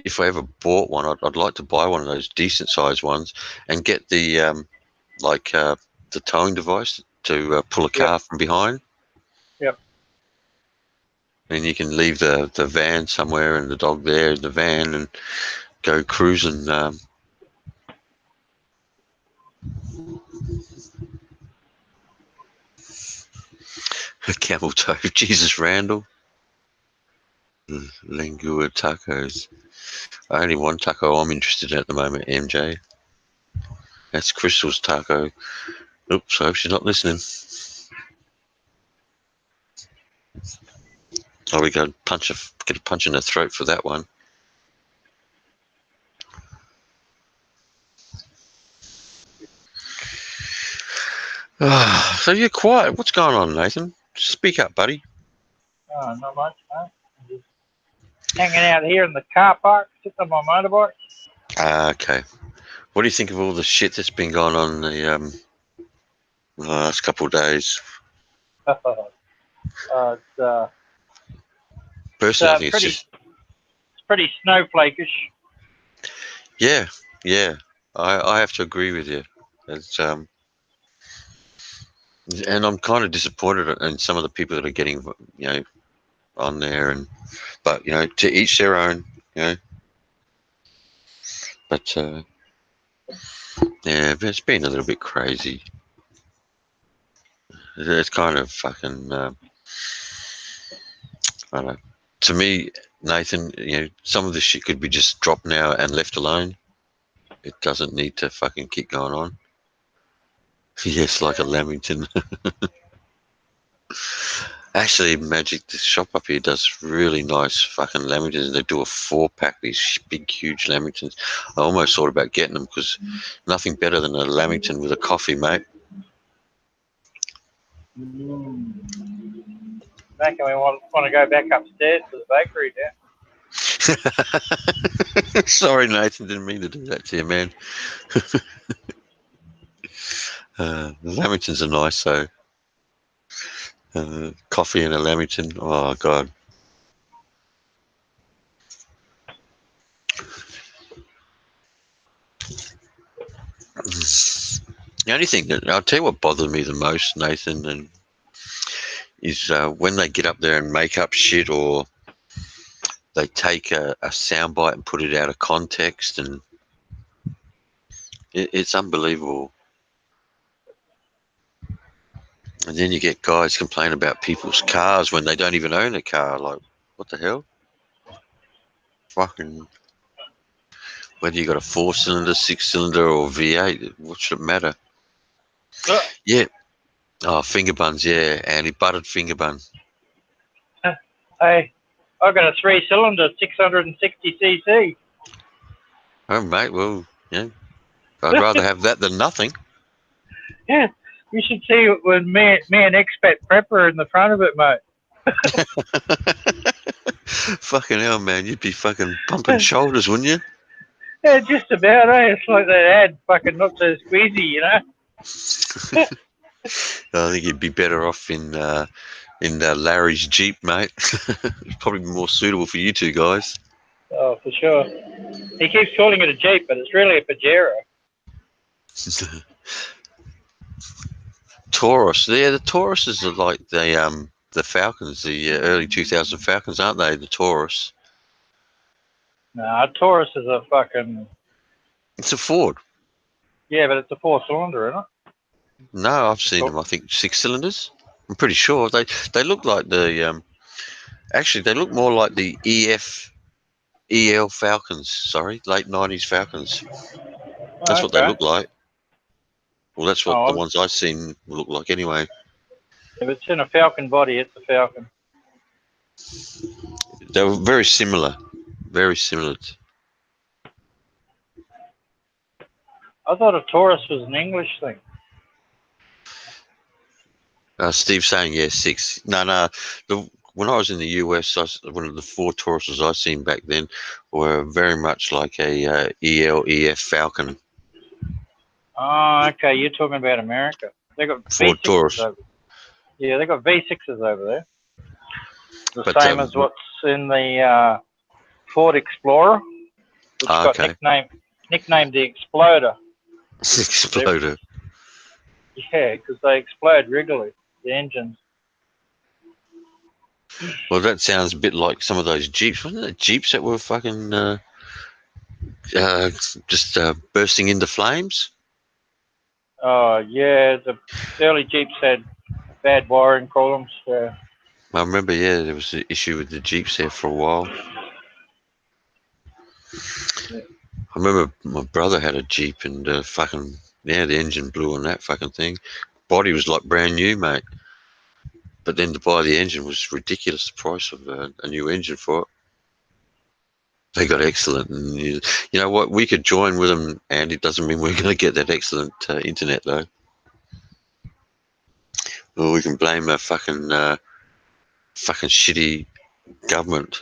if I ever bought one, I'd like to buy one of those decent sized ones and get the the towing device to pull a car from behind. Yep. And you can leave the van somewhere and the dog there in the van and go cruising. Camel toe, Jesus Randall. Lingua tacos. Only one taco I'm interested in at the moment, MJ. That's Crystal's taco. Oops, I hope she's not listening. Oh, we go get a punch in the throat for that one. So you're quiet. What's going on, Nathan? Speak up, buddy. Oh, not much, mate. I'm just hanging out here in the car park, sitting on my motorbike. Okay. What do you think of all the shit that's been going on the last couple of days? It's Personally, I think it's just pretty snowflakish. yeah. I have to agree with you. It's and I'm kind of disappointed in some of the people that are getting on there, but to each their own, But yeah, it's been a little bit crazy. It's kind of fucking. I don't know. To me, Nathan, some of this shit could be just dropped now and left alone. It doesn't need to fucking keep going on. Yes, like a Lamington. Actually, Magic, the shop up here does really nice fucking Lamingtons. They do a 4-pack, these big, huge Lamingtons. I almost thought about getting them because nothing better than a Lamington with a coffee, mate. Making me want to go back upstairs to the bakery now. Sorry, Nathan, didn't mean to do that to you, man. The Lamingtons are nice, though. Coffee and a Lamington, oh god. The only thing that I'll tell you what bothered me the most, Nathan, is when they get up there and make up shit, or they take a soundbite and put it out of context, and it's unbelievable. And then you get guys complain about people's cars when they don't even own a car. Like, what the hell? Fucking, whether you got a 4-cylinder, 6-cylinder, or V8, what should it matter? Yeah. Oh, finger buns, yeah, Andy, buttered finger bun. Hey, I've got a 3-cylinder, 660cc. Oh, mate, well, yeah, I'd rather have that than nothing. Yeah, you should see it with me and Expat Prepper in the front of it, mate. Fucking hell, man, you'd be fucking pumping shoulders, wouldn't you? Yeah, just about, eh? It's like that ad, fucking not so squeezy, I think you'd be better off in Larry's Jeep, mate. Probably more suitable for you two guys. Oh, for sure. He keeps calling it a Jeep, but it's really a Pajero. Taurus. Yeah, the Tauruses are like the Falcons, the early 2000 Falcons, aren't they? The Taurus. Nah, Taurus is a fucking... It's a Ford. Yeah, but it's a 4-cylinder, isn't it? No, I've seen them. I think 6 cylinders. I'm pretty sure they look like the actually they look more like the EL Falcons. Sorry, late 90s Falcons. That's what they Okay. look like. Well, that's what the Oh, ones I've seen look like anyway. if it's in a Falcon body, it's a Falcon. They were very similar. Very similar. I thought a Taurus was an English thing. Steve's saying, yeah, 6. No. When I was in the US, one of the 4 Tauruses I seen back then were very much like a EF Falcon. Oh, okay. You're talking about America. They got Ford V6s Taurus. over. Yeah, they got V6s over there. The But, same as what's in the Ford Explorer, which got okay. nicknamed the Exploder. Exploder. Yeah, because they explode regularly, the engines. Well, that sounds a bit like some of those Jeeps. Wasn't it Jeeps that were fucking just bursting into flames? Oh, yeah, the early Jeeps had bad wiring problems. I remember, yeah, there was an issue with the Jeeps there for a while. Yeah. I remember my brother had a Jeep and the engine blew on that fucking thing. Body was like brand new, mate. But then to buy the engine was ridiculous, the price of a new engine for it. They got excellent. And you know what? We could join with them, and it doesn't mean we're going to get that excellent internet, though. Or we can blame a fucking shitty government.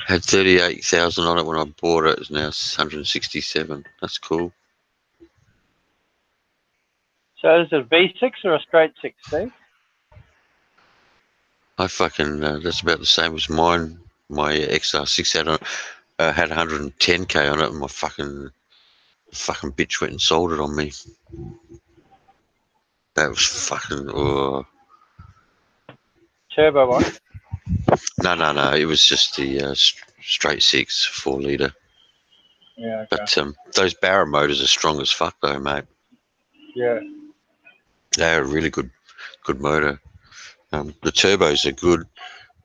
Had 38,000 on it when I bought it. It's now 167. That's cool. So is it a V6 or a straight 6, Steve? I fucking that's about the same as mine. My XR6 had 110k on it, and my fucking bitch went and sold it on me. That was fucking. Turbo one? No. It was just the straight 6 4-litre. Yeah, okay. But those Barra motors are strong as fuck, though, mate. Yeah. They're a really good motor. The turbos are good,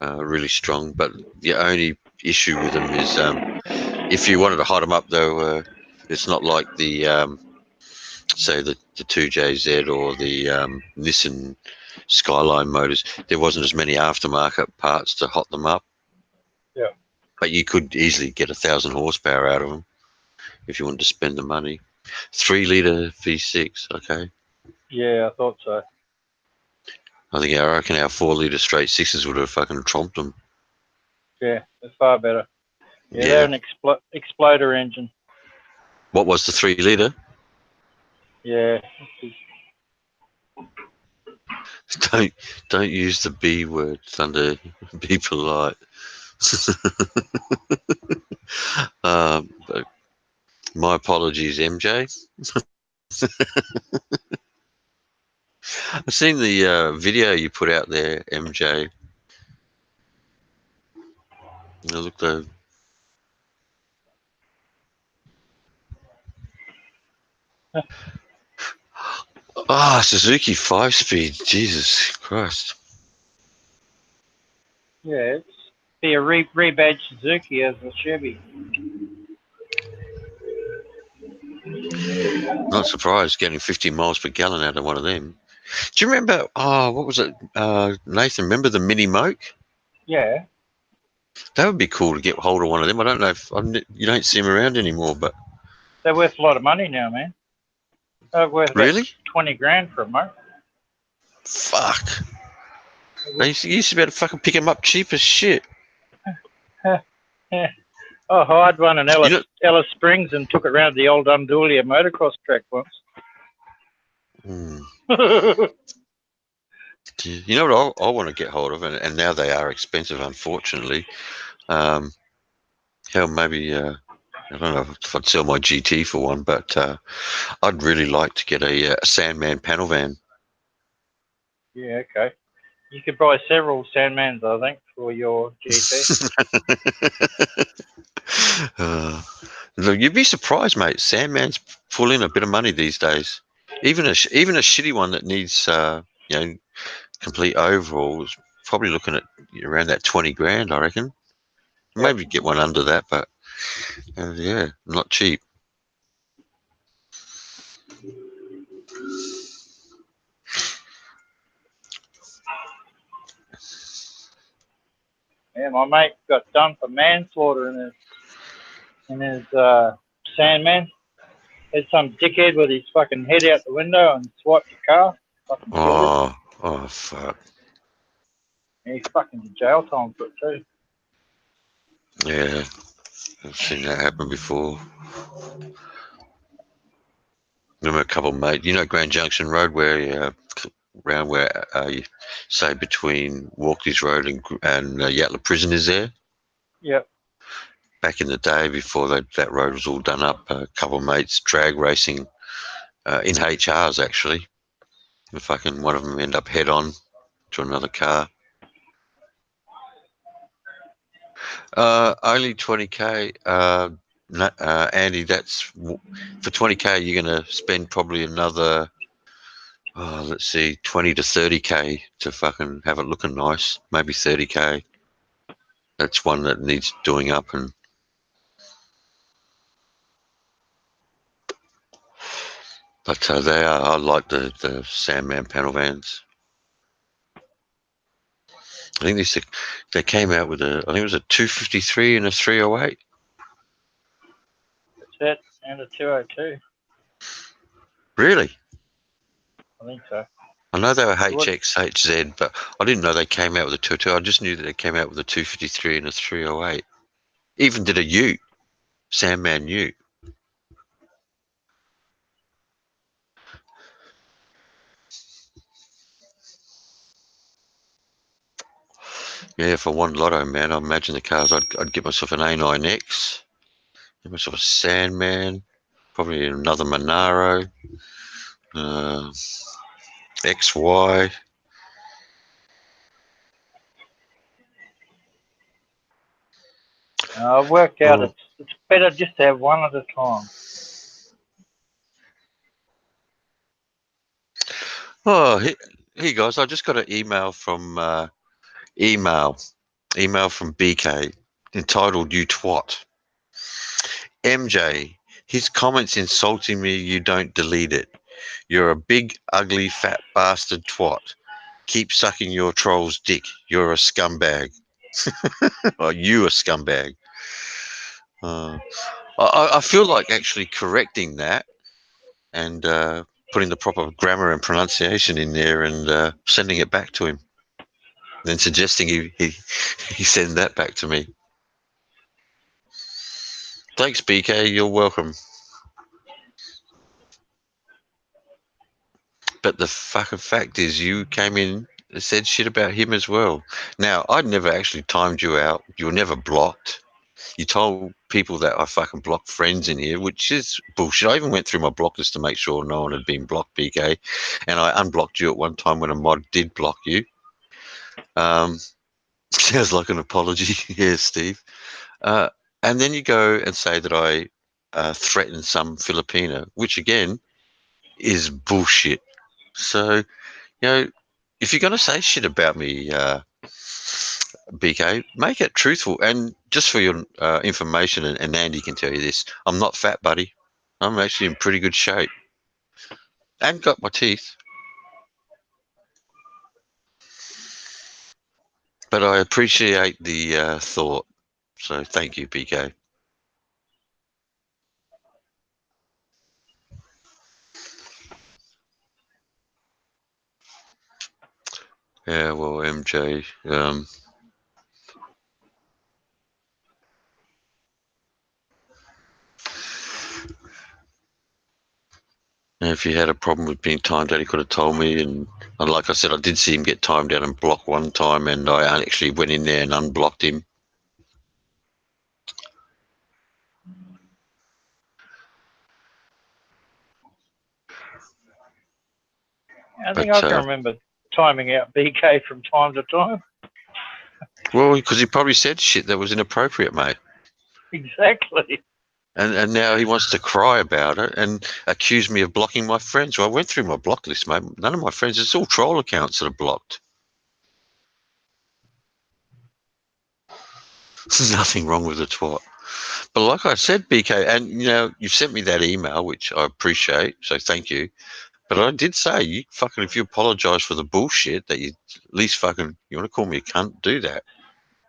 really strong, but the only issue with them is if you wanted to hot them up, though, it's not like the say the 2JZ or the Nissan Skyline motors. There wasn't as many aftermarket parts to hot them up. Yeah. But you could easily get 1,000 horsepower out of them if you wanted to spend the money. 3-litre V6, okay. Yeah, I thought so. I reckon our 4-litre straight 6s would have fucking tromped them. Yeah, they're far better. Yeah, Yeah. they're an exploder engine. What was the 3-litre? Yeah. Don't use the B word, Thunder. Be polite. But my apologies, MJ. I've seen the video you put out there, MJ. Look though. Suzuki 5-speed. Jesus Christ. Yeah, it's be a rebadged Suzuki as a Chevy. Not surprised getting 50 miles per gallon out of one of them. Do you remember, what was it, Nathan, remember the Mini Moke? Yeah. That would be cool to get hold of one of them. I don't know if you don't see them around anymore, but... They're worth a lot of money now, man. They're worth about Really? 20 grand for a moke. Fuck. They used to be able to fucking pick them up cheap as shit. I hired one in You know- Alice Springs and took it around the old Undulia motocross track once. You know what I want to get hold of, and now they are expensive, unfortunately. Hell, maybe I don't know if I'd sell my GT for one, but I'd really like to get a Sandman panel van. Yeah, okay. You could buy several Sandmans, I think, for your GT. Look, you'd be surprised, mate. Sandman's pulling a bit of money these days. Even a shitty one that needs complete overhaul is probably looking at around that 20 grand, I reckon. Maybe get one under that, but yeah, not cheap. Yeah, my mate got done for manslaughter in his Sandman. Had some dickhead with his fucking head out the window and swiped the car. Fucking killed him. Oh, fuck. And he's fucking in jail time for it too. Yeah, I've seen that happen before. Remember a couple, mate. You know Grand Junction Road, where around where you say between Walkley's Road and Yatala Prison is there. Yep. Back in the day, before that road was all done up, a couple of mates drag racing in HRs actually. And fucking one of them end up head on to another car. Only 20k. Andy, that's for 20k. You're gonna spend probably another, let's see, 20 to 30k to fucking have it looking nice. Maybe 30k. That's one that needs doing up and. But they are. I like the Sandman panel vans. I think they came out with I think it was a 253 and a 308. That's it. And a 202. Really? I think so. I know they were HX, HZ, but I didn't know they came out with a 202. I just knew that they came out with a 253 and a 308. Even did a Ute, Sandman Ute. Yeah, for one lotto, man, I imagine the cars. I'd get myself an A9X, get myself a Sandman, probably another Monaro, XY. I've worked out it's better just to have one at a time. Oh, here guys, I just got an email from email from BK entitled "You Twat." MJ, his comments insulting me. You don't delete it. You're a big, ugly, fat bastard twat. Keep sucking your troll's dick. You're a scumbag. Or you a scumbag. I feel like actually correcting that and putting the proper grammar and pronunciation in there and sending it back to him. Then suggesting he send that back to me. Thanks, BK. You're welcome. But the fucking fact is, you came in and said shit about him as well. Now, I'd never actually timed you out. You were never blocked. You told people that I fucking blocked friends in here, which is bullshit. I even went through my block list to make sure no one had been blocked, BK. And I unblocked you at one time when a mod did block you. Sounds like an apology. Yeah, Steve. And then you go and say that I threatened some Filipino, which again is bullshit. So, if you're going to say shit about me, BK, make it truthful. And just for your information, and Andy can tell you this, I'm not fat, buddy. I'm actually in pretty good shape. And got my teeth. But I appreciate the thought. So thank you, BK. Yeah, well, MJ, if you had a problem with being timed out, he could have told me. And like I said, I did see him get timed out and blocked one time, and I actually went in there and unblocked him. I think I can remember timing out BK from time to time. Well, because he probably said shit that was inappropriate, mate. Exactly. And now he wants to cry about it and accuse me of blocking my friends. Well, I went through my block list, mate. None of my friends, it's all troll accounts that are blocked. There's nothing wrong with the twat. But like I said, BK, and you know, you've sent me that email, which I appreciate, so thank you. But I did say, you fucking, if you apologise for the bullshit, that you at least fucking, you want to call me a cunt, do that.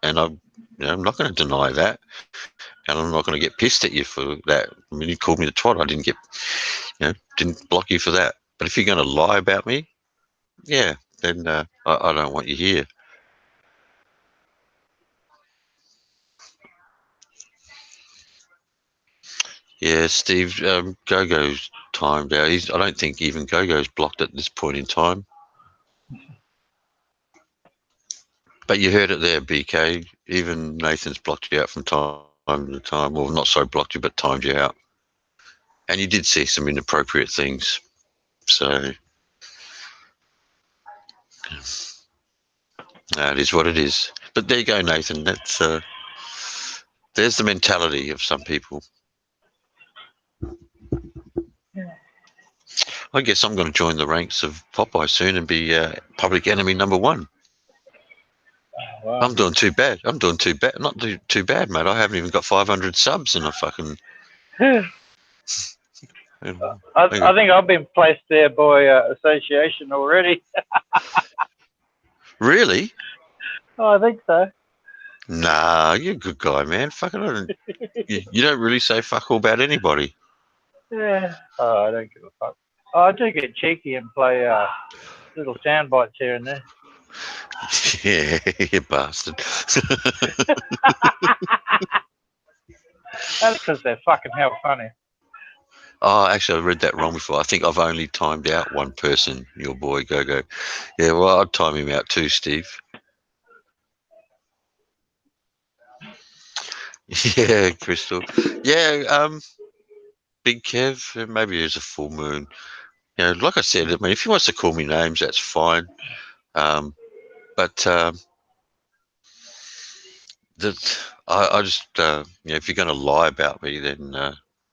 And I'm not going to deny that. And I'm not going to get pissed at you for that. I mean, you called me the twat. I didn't block you for that. But if you're going to lie about me, yeah, then I don't want you here. Yeah, Steve, Gogo's timed out. I don't think even Gogo's blocked at this point in time. But you heard it there, BK. Even Nathan's blocked you out from time to time. Well, not so blocked you, but timed you out. And you did see some inappropriate things. So it is what it is. But there you go, Nathan. That's there's the mentality of some people. Yeah. I guess I'm going to join the ranks of Popeye soon and be public enemy number one. Wow. I'm doing too bad. Not too bad, mate. I haven't even got 500 subs in a fucking... I think I've been placed there by association already. Really? Oh, I think so. Nah, you're a good guy, man. Fucking, you don't really say fuck all about anybody. Yeah. Oh, I don't give a fuck. Oh, I do get cheeky and play little sound bites here and there. Yeah, you bastard. That's because they're fucking hell funny. Oh, actually, I read that wrong before. I think I've only timed out one person, your boy Gogo. Yeah, well, I'd time him out too, Steve. Yeah, Crystal. Yeah, Big Kev, maybe there's a full moon. You know, like I said, I mean, if he wants to call me names, that's fine. But I just, if you're going to lie about me, then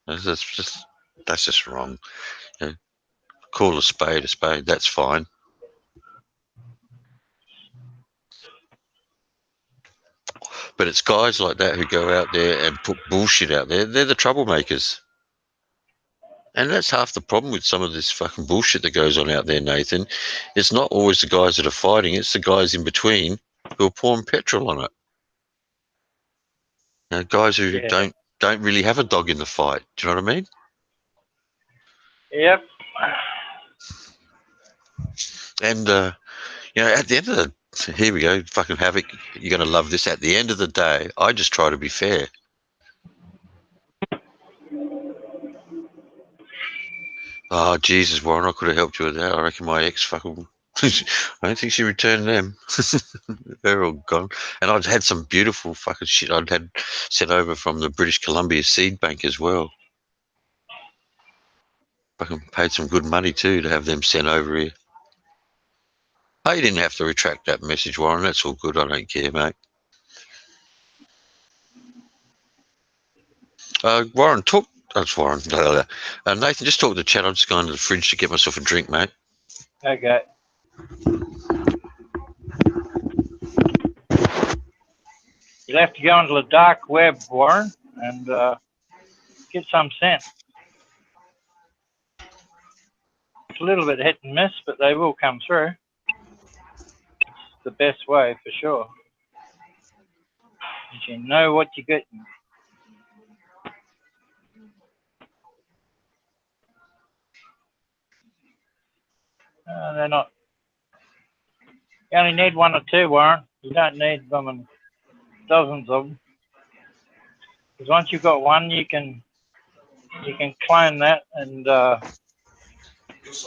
that's just wrong. You know, call a spade. That's fine. But it's guys like that who go out there and put bullshit out there. They're the troublemakers. And that's half the problem with some of this fucking bullshit that goes on out there, Nathan. It's not always the guys that are fighting. It's the guys in between who are pouring petrol on it. You know, guys who don't really have a dog in the fight. Do you know what I mean? Yep. And, at the end of here we go, fucking Havoc, you're going to love this. At the end of the day, I just try to be fair. Oh, Jesus, Warren, I could have helped you with that. I reckon my ex fucking... I don't think she returned them. They're all gone. And I'd had some beautiful fucking shit I'd had sent over from the British Columbia Seed Bank as well. Fucking paid some good money too to have them sent over here. Oh, you didn't have to retract that message, Warren. That's all good. I don't care, mate. Warren, talk... That's Warren. Nathan, just talk to the chat. I'm just going to the fridge to get myself a drink, mate. Okay. You'll have to go into the dark web, Warren, and get some sense. It's a little bit hit and miss, but they will come through. It's the best way for sure. Because you know what you're getting. They're not. You only need one or two, Warren. You don't need them and dozens of them. Because once you've got one, you can clone that and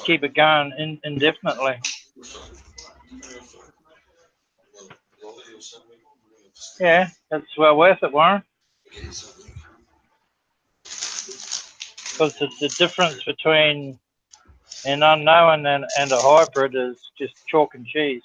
keep it going indefinitely. Yeah, that's well worth it, Warren. Because it's the difference between, An unknown and a hybrid is just chalk and cheese.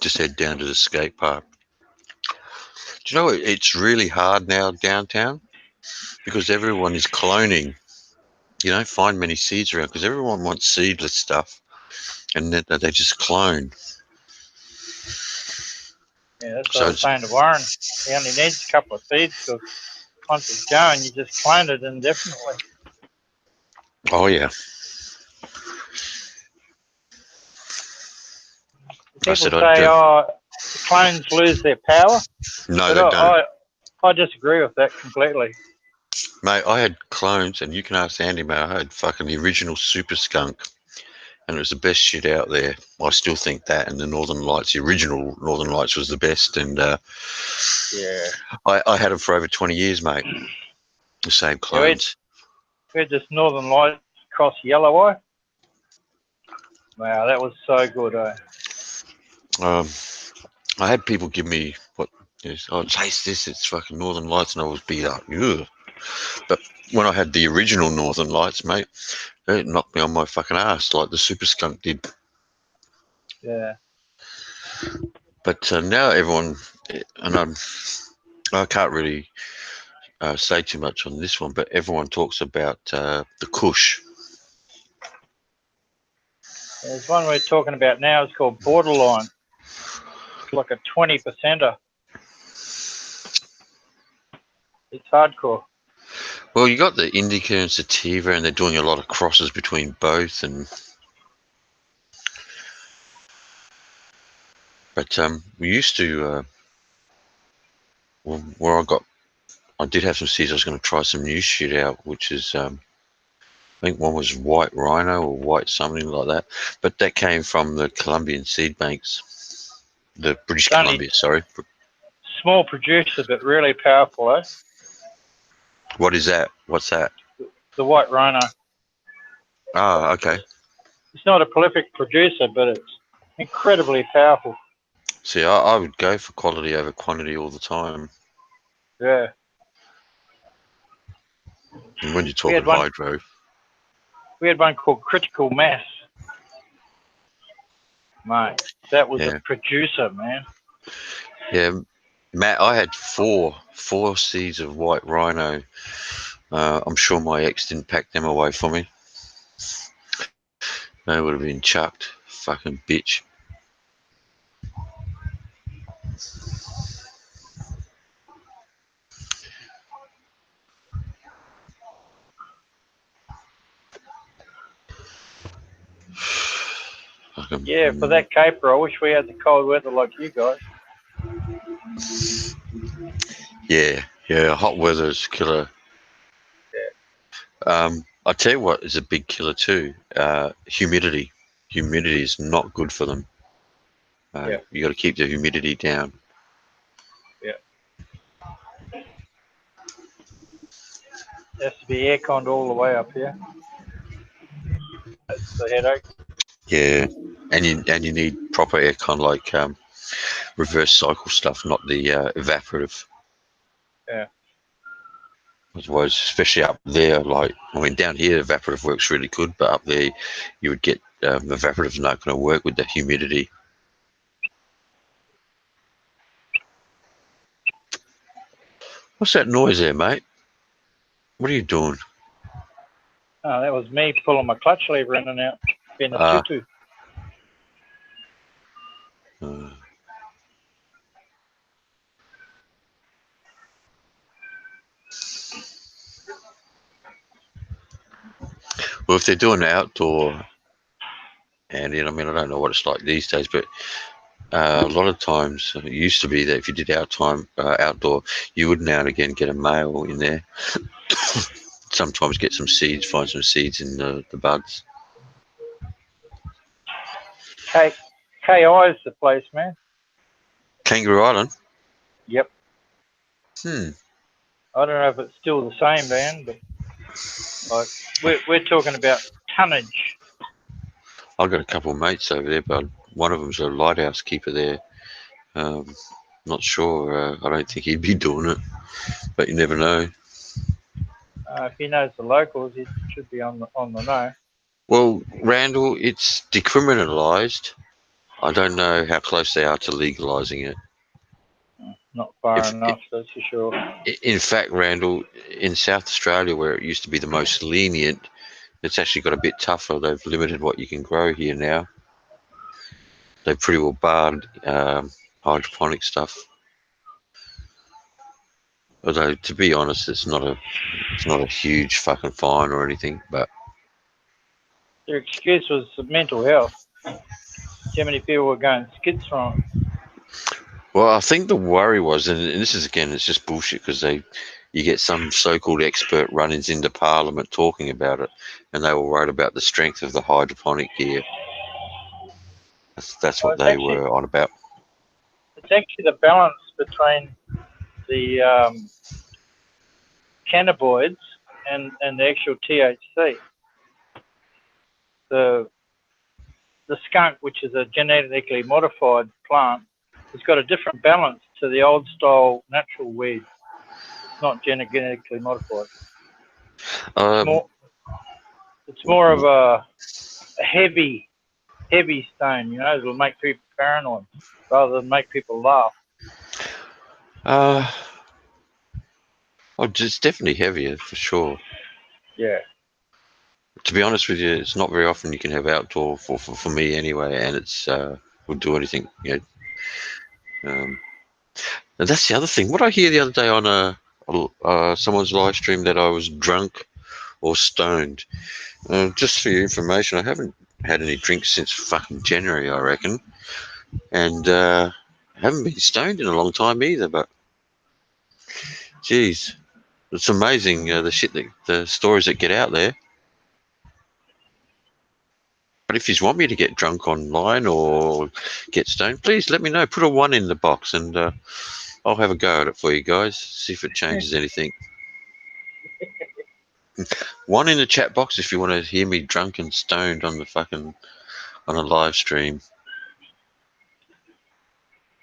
Just head down to the skate park. Do you know it's really hard now downtown because everyone is cloning. You don't find many seeds around because everyone wants seedless stuff, and then they just clone. Yeah, that's what I was saying to Warren. He only needs a couple of seeds because once it's going, you just clone it indefinitely. Oh yeah. People say, the clones lose their power. No, but they don't. I disagree with that completely. Mate, I had clones, and you can ask Andy, mate, I had fucking the original Super Skunk, and it was the best shit out there. I still think that, and the Northern Lights, the original Northern Lights was the best, and yeah, I had them for over 20 years, mate. The same clones. We had this Northern Lights cross Yellow Eye. Wow, that was so good, eh? I had people give me oh, taste this, it's fucking Northern Lights, and I was be like, ugh. But when I had the original Northern Lights, mate, it knocked me on my fucking ass like the Super Skunk did. Yeah. But now everyone, and I can't really say too much on this one, but everyone talks about the Kush. There's one we're talking about now. It's called Borderline. It's like a 20%er. It's hardcore. Well, you got the Indica and Sativa, and they're doing a lot of crosses between both. But we used to, where I did have some seeds. I was going to try some new shit out, which is, I think one was White Rhino or White something like that. But that came from the Colombian seed banks, the British Columbia, sorry. Small producer, but really powerful, eh? What is that? What's that? The White Rhino. Ah, okay. It's not a prolific producer, but it's incredibly powerful. See, I would go for quality over quantity all the time. Yeah. And when you're talking hydro. We had one called Critical Mass. Mate, that was a producer, man. Yeah, Matt, I had four seeds of White Rhino. I'm sure my ex didn't pack them away for me. They would have been chucked. Fucking bitch. Yeah, for that caper, I wish we had the cold weather like you guys. Yeah, hot weather is killer. Yeah. I tell you what is a big killer too. Humidity. Humidity is not good for them. You got to keep the humidity down. Yeah. It has to be air-conned all the way up here. That's the headache. Yeah, and you need proper aircon, like reverse cycle stuff, not the evaporative. Yeah. Otherwise, especially up there, like, I mean, down here, evaporative works really good, but up there, you would get evaporative's not going to work with the humidity. What's that noise there, mate? What are you doing? Oh, that was me pulling my clutch lever in and out. Being a tutu. Well, if they're doing outdoor, and I mean, I don't know what it's like these days, but a lot of times it used to be that if you did outdoor, you would now and again get a male in there. Sometimes get some seeds, find some seeds in the buds. KI's the place, man. Kangaroo Island. Yep. Hmm. I don't know if it's still the same, man, but like we're talking about tonnage. I've got a couple of mates over there, but one of them's a lighthouse keeper there. Not sure. I don't think he'd be doing it, but you never know. If he knows the locals, he should be on the know. Well, Randall, it's decriminalised. I don't know how close they are to legalising it. Not far enough, that's for sure. In fact, Randall, in South Australia, where it used to be the most lenient, it's actually got a bit tougher. They've limited what you can grow here now. They've pretty well barred hydroponic stuff. Although, to be honest, it's not a huge fucking fine or anything. But Their excuse was mental health. Too many people were going skits from it. well, I think the worry was, and this is again, it's just bullshit because you get some so-called expert run-ins into Parliament talking about it, and they were worried about the strength of the hydroponic gear. That's what they were on about. It's actually the balance between the cannabinoids and the actual THC. The skunk, which is a genetically modified plant, has got a different balance to the old style natural weed. It's not genetically modified. It's more of a heavy stone, it'll make people paranoid rather than make people laugh. It's definitely heavier for sure. Yeah. To be honest with you, it's not very often you can have outdoor for me anyway, and it's will do anything. And that's the other thing. What I hear the other day on someone's live stream that I was drunk or stoned. Just for your information, I haven't had any drinks since fucking January, I reckon, and haven't been stoned in a long time either. But geez, it's amazing the stories that get out there. But if you want me to get drunk online or get stoned, please let me know. Put a 1 in the box and I'll have a go at it for you guys. See if it changes anything. 1 in the chat box if you want to hear me drunk and stoned on a live stream.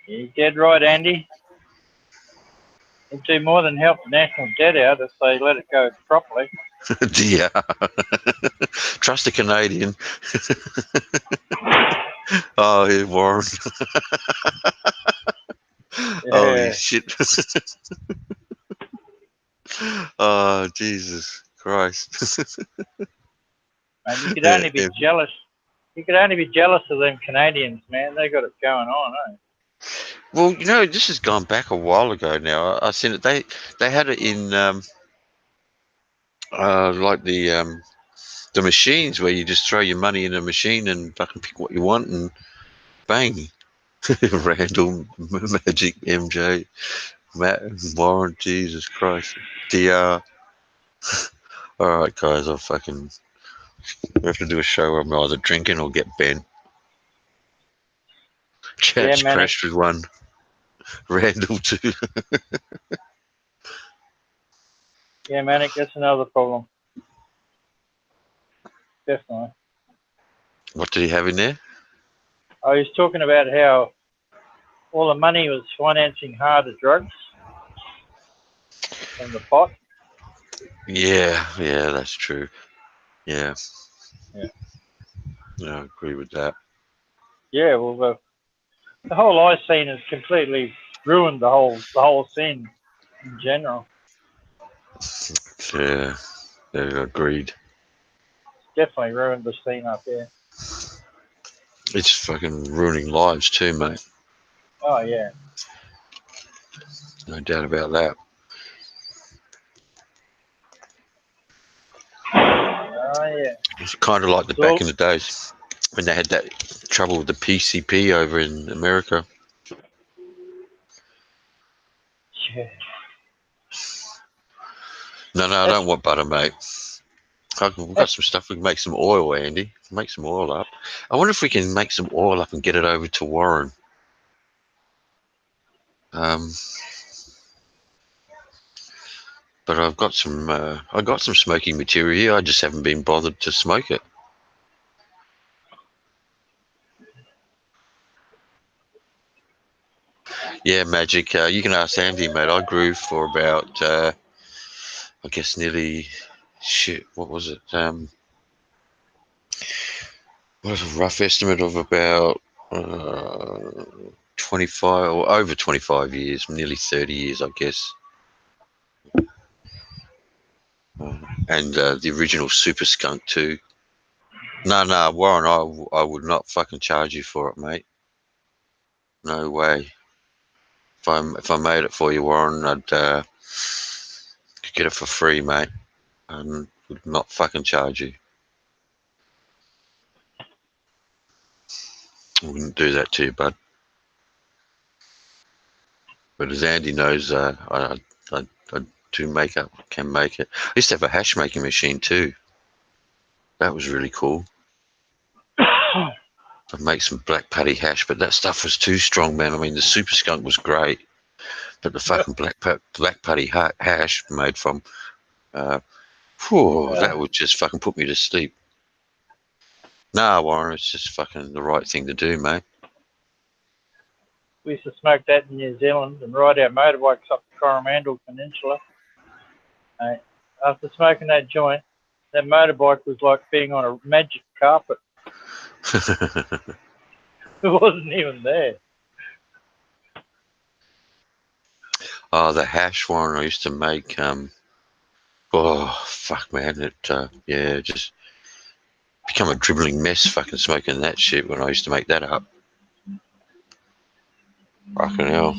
You're dead right, Andy. It'd do more than help the national debt out if they let it go properly. Dear. Trust a Canadian. Oh, hey, Warren. Holy shit. Oh, Jesus Christ. Man, you could only be jealous. You could only be jealous of them Canadians, man. They got it going on, eh? Well, this has gone back a while ago now. I seen it. They had it in like the machines where you just throw your money in a machine and fucking pick what you want and bang. Randall, Magic, MJ, Matt, Warren, Jesus Christ, DR. All right, guys, we have to do a show where I'm either drinking or get bent. Chat's crashed with 1. Randall 2. Yeah, Manic, that's another problem. Definitely. What did he have in there? I was talking about how all the money was financing harder drugs from the pot. Yeah, that's true. Yeah. I agree with that. Yeah, well, the whole ice scene has completely ruined the whole scene in general. Yeah, agreed. Definitely ruined the scene up there. It's fucking ruining lives too, mate. Oh, yeah. No doubt about that. Oh, yeah. It's kind of like back in the days when they had that trouble with the PCP over in America. Yeah. No, I don't want butter, mate. We've got some stuff. We can make some oil, Andy. Make some oil up. I wonder if we can make some oil up and get it over to Warren. But I've got some. I got some smoking material here. I just haven't been bothered to smoke it. Yeah, Magic. You can ask Andy, mate. I grew for about, I guess, nearly. Shit. What was it? What was a rough estimate of about 25 or over 25 years, nearly 30 years, I guess. And the original Super Skunk too. No, Warren, I would not fucking charge you for it, mate. No way. If I made it for you, Warren, I'd get it for free, mate, and would not fucking charge you. I wouldn't do that to you, bud. But as Andy knows, I do make up, can make it. I used to have a hash making machine too. That was really cool. I'd make some black putty hash, but that stuff was too strong, man. I mean, the Super Skunk was great, but the fucking black putty hash made from, that would just fucking put me to sleep. Nah, Warren, it's just fucking the right thing to do, mate. We used to smoke that in New Zealand and ride our motorbikes up the Coromandel Peninsula. After smoking that joint, that motorbike was like being on a magic carpet. It wasn't even there. Oh, the hash, Warren, I used to make, oh, fuck, man, it, just become a dribbling mess fucking smoking that shit when I used to make that up. Fucking hell.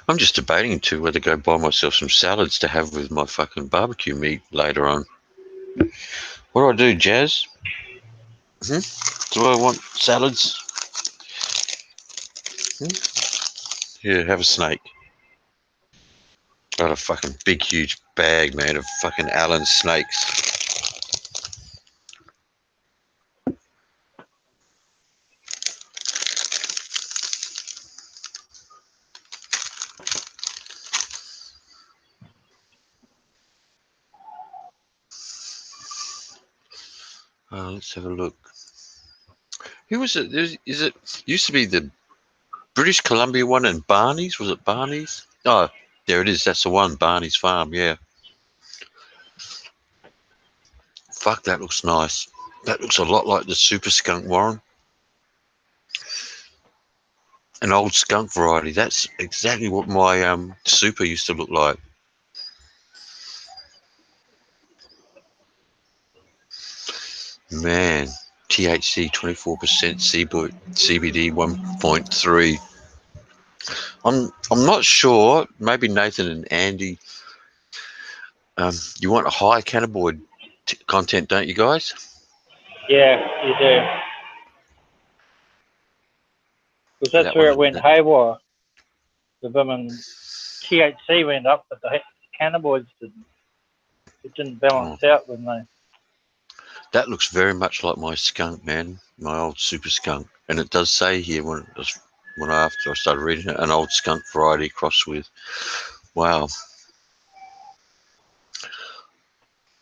I'm just debating too whether to go buy myself some salads to have with my fucking barbecue meat later on. What do I do, Jazz? Do I want salads? Yeah, have a snake. Got a fucking big, huge bag, man, of fucking Allen snakes. Let's have a look. Who was it? Is it used to be the British Columbia one and Barney's? Was it Barney's? Oh, there it is. That's the one. Barney's Farm. Yeah. Fuck, that looks nice. That looks a lot like the Super Skunk, Warren. An old skunk variety. That's exactly what my Super used to look like. Man, THC 24%, CBD 1.3. I'm not sure. Maybe Nathan and Andy. You want a high cannabinoid content, don't you guys? Yeah, you do. Because that's where it went haywire. The THC went up, but the cannabinoids didn't. It didn't balance out when they. That looks very much like my skunk, man. My old Super Skunk, and it does say here after I started reading it, an old skunk variety crossed with. Wow.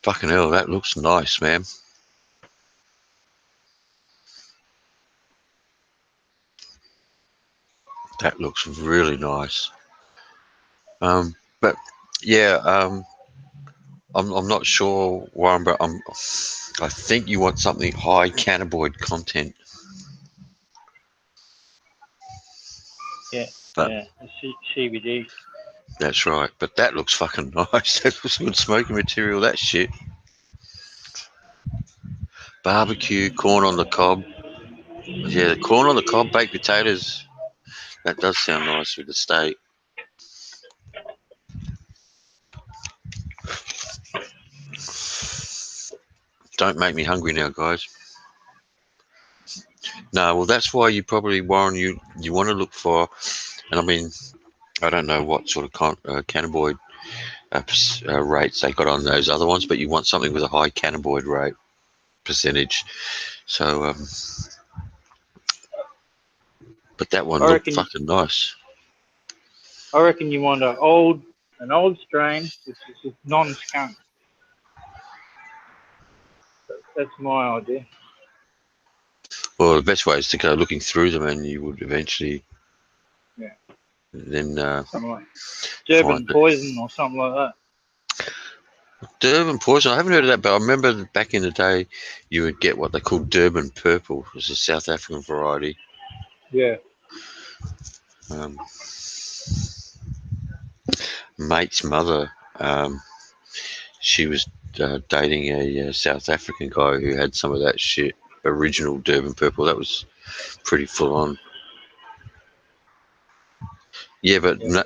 Fucking hell, that looks nice, man. That looks really nice. But yeah, I'm not sure, Warren, but I think you want something high cannabinoid content. Yeah, the CBD. That's right, but that looks fucking nice. That looks good smoking material, that shit. Barbecue, corn on the cob. Yeah, corn on the cob, baked potatoes. That does sound nice with the steak. Don't make me hungry now, guys. No, well, that's why you probably, Warren, you want to look for, and I mean, I don't know what sort of cannabinoid rates they got on those other ones, but you want something with a high cannabinoid rate percentage. So, but that one I looked reckon. fucking nice. I reckon you want an old strain, which is just non-skunk. That's my idea. Well, the best way is to go looking through them, and you would eventually, Yeah. then Something like Durban find it. poison or something like that. Durban poison. I haven't heard of that, but I remember back in the day, you would get what they called Durban purple. It was a South African variety. Yeah. Mate's mother, she was dating a South African guy who had some of that shit, original Durban purple. That was pretty full on. Yeah, but Yeah.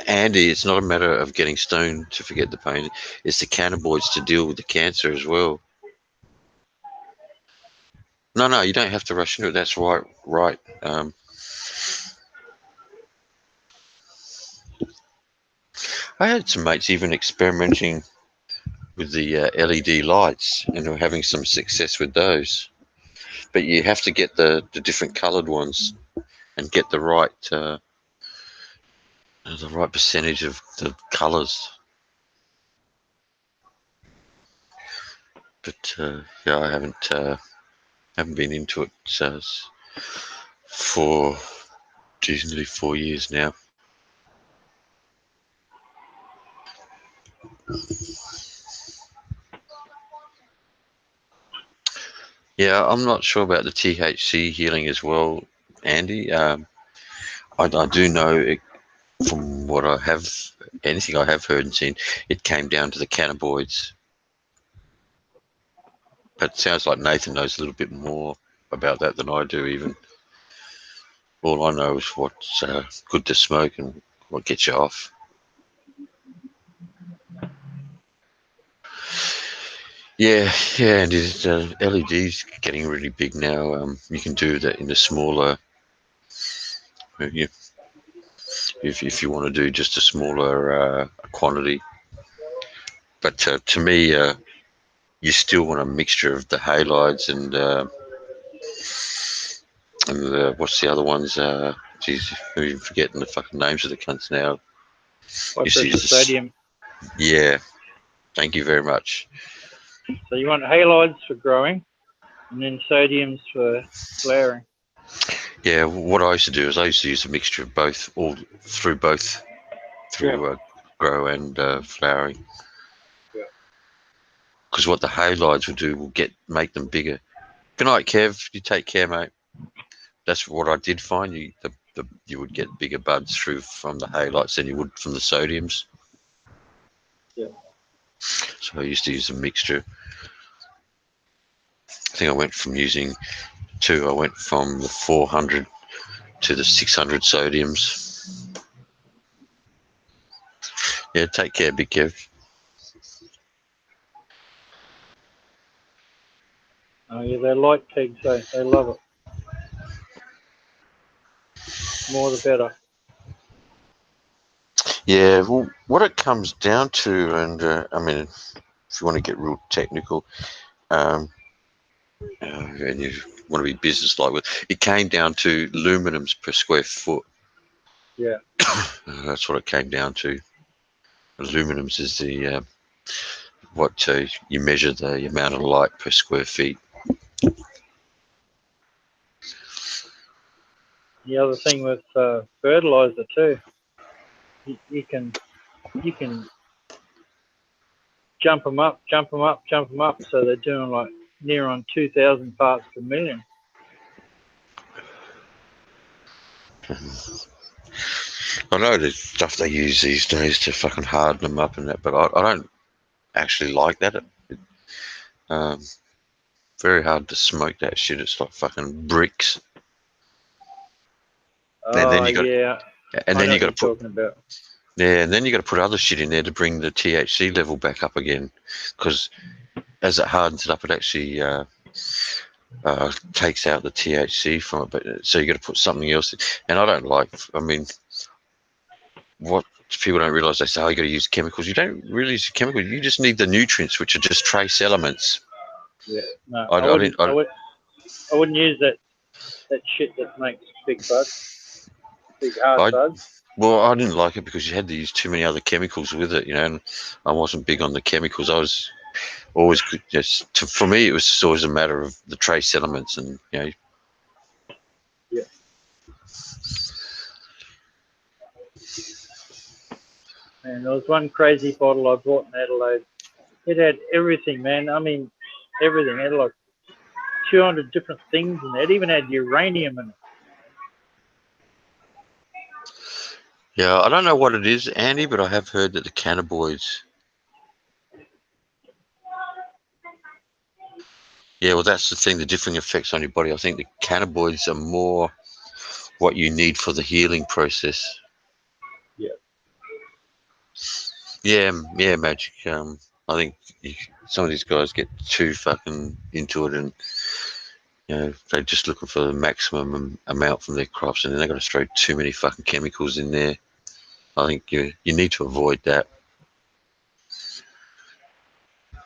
Andy, it's not a matter of getting stoned to forget the pain. It's the cannabinoids to deal with the cancer as well. No, you don't have to rush into it. That's right. I had some mates even experimenting with the LED lights, and were having some success with those. But you have to get the different coloured ones and get the right percentage of the colours. But yeah, I haven't been into it for nearly 4 years now. Yeah, I'm not sure about the THC healing as well, Andy. I do know it, from what anything I have heard and seen, it came down to the cannabinoids. But it sounds like Nathan knows a little bit more about that than I do even. All I know is what's good to smoke and what gets you off. Yeah, and LED's getting really big now. You can do that in a smaller, if you want to do just a smaller quantity. But to me, you still want a mixture of the halides and what's the other ones? Geez, I'm even forgetting the fucking names of the cunts now. High pressure sodium. Yeah, thank you very much. So you want halides for growing, and then sodiums for flowering. Yeah, what I used to do is I used to use a mixture of both, through grow and flowering. Yeah. Because what the halides will do will make them bigger. Good night, Kev. You take care, mate. That's what I did find. You would get bigger buds from the halides than you would from the sodiums. Yeah. So I used to use a mixture. I think I went from using I went from the 400 to the 600 sodiums. Yeah, take care, Big Kev. Oh yeah, they like pigs, so they love it. More the better. Yeah, well, what it comes down to, and I mean, if you want to get real technical, and you want to be business-like with, it came down to luminums per square foot. Yeah. That's what it came down to. Luminums is the what you measure the amount of light per square feet. The other thing with fertilizer too, you can jump them up, so they're doing like near on 2,000 parts per million. I know the stuff they use these days to fucking harden them up and that, but I don't actually like that. Very hard to smoke that shit. It's like fucking bricks. And then you got, yeah. and then you got to put, talking about. yeah, and then you got to put other shit in there to bring the THC level back up again, because as it hardens it up, it actually takes out the THC from it, but so you got to put something else in. And I don't like, I mean, what people don't realize, they say, oh, you got to use chemicals. You don't really use chemicals. You just need the nutrients, which are just trace elements. Yeah, no, I wouldn't use that shit that makes big buds, big hard buds. Well, I didn't like it because you had to use too many other chemicals with it, you know, and I wasn't big on the chemicals. I was always for me, it was just always a matter of the trace elements, and you know. Yeah. And there was one crazy bottle I bought in Adelaide. It had everything, man. I mean, everything. It had like 200 different things in it. It even had uranium in it. Yeah, I don't know what it is, Andy, but I have heard that the cannabinoids. Yeah, well, that's the thing, the differing effects on your body. I think the cannabinoids are more what you need for the healing process. Yeah. Yeah, Magic. I think some of these guys get too fucking into it, and you know, they're just looking for the maximum amount from their crops, and then they're going to throw too many fucking chemicals in there. I think you need to avoid that.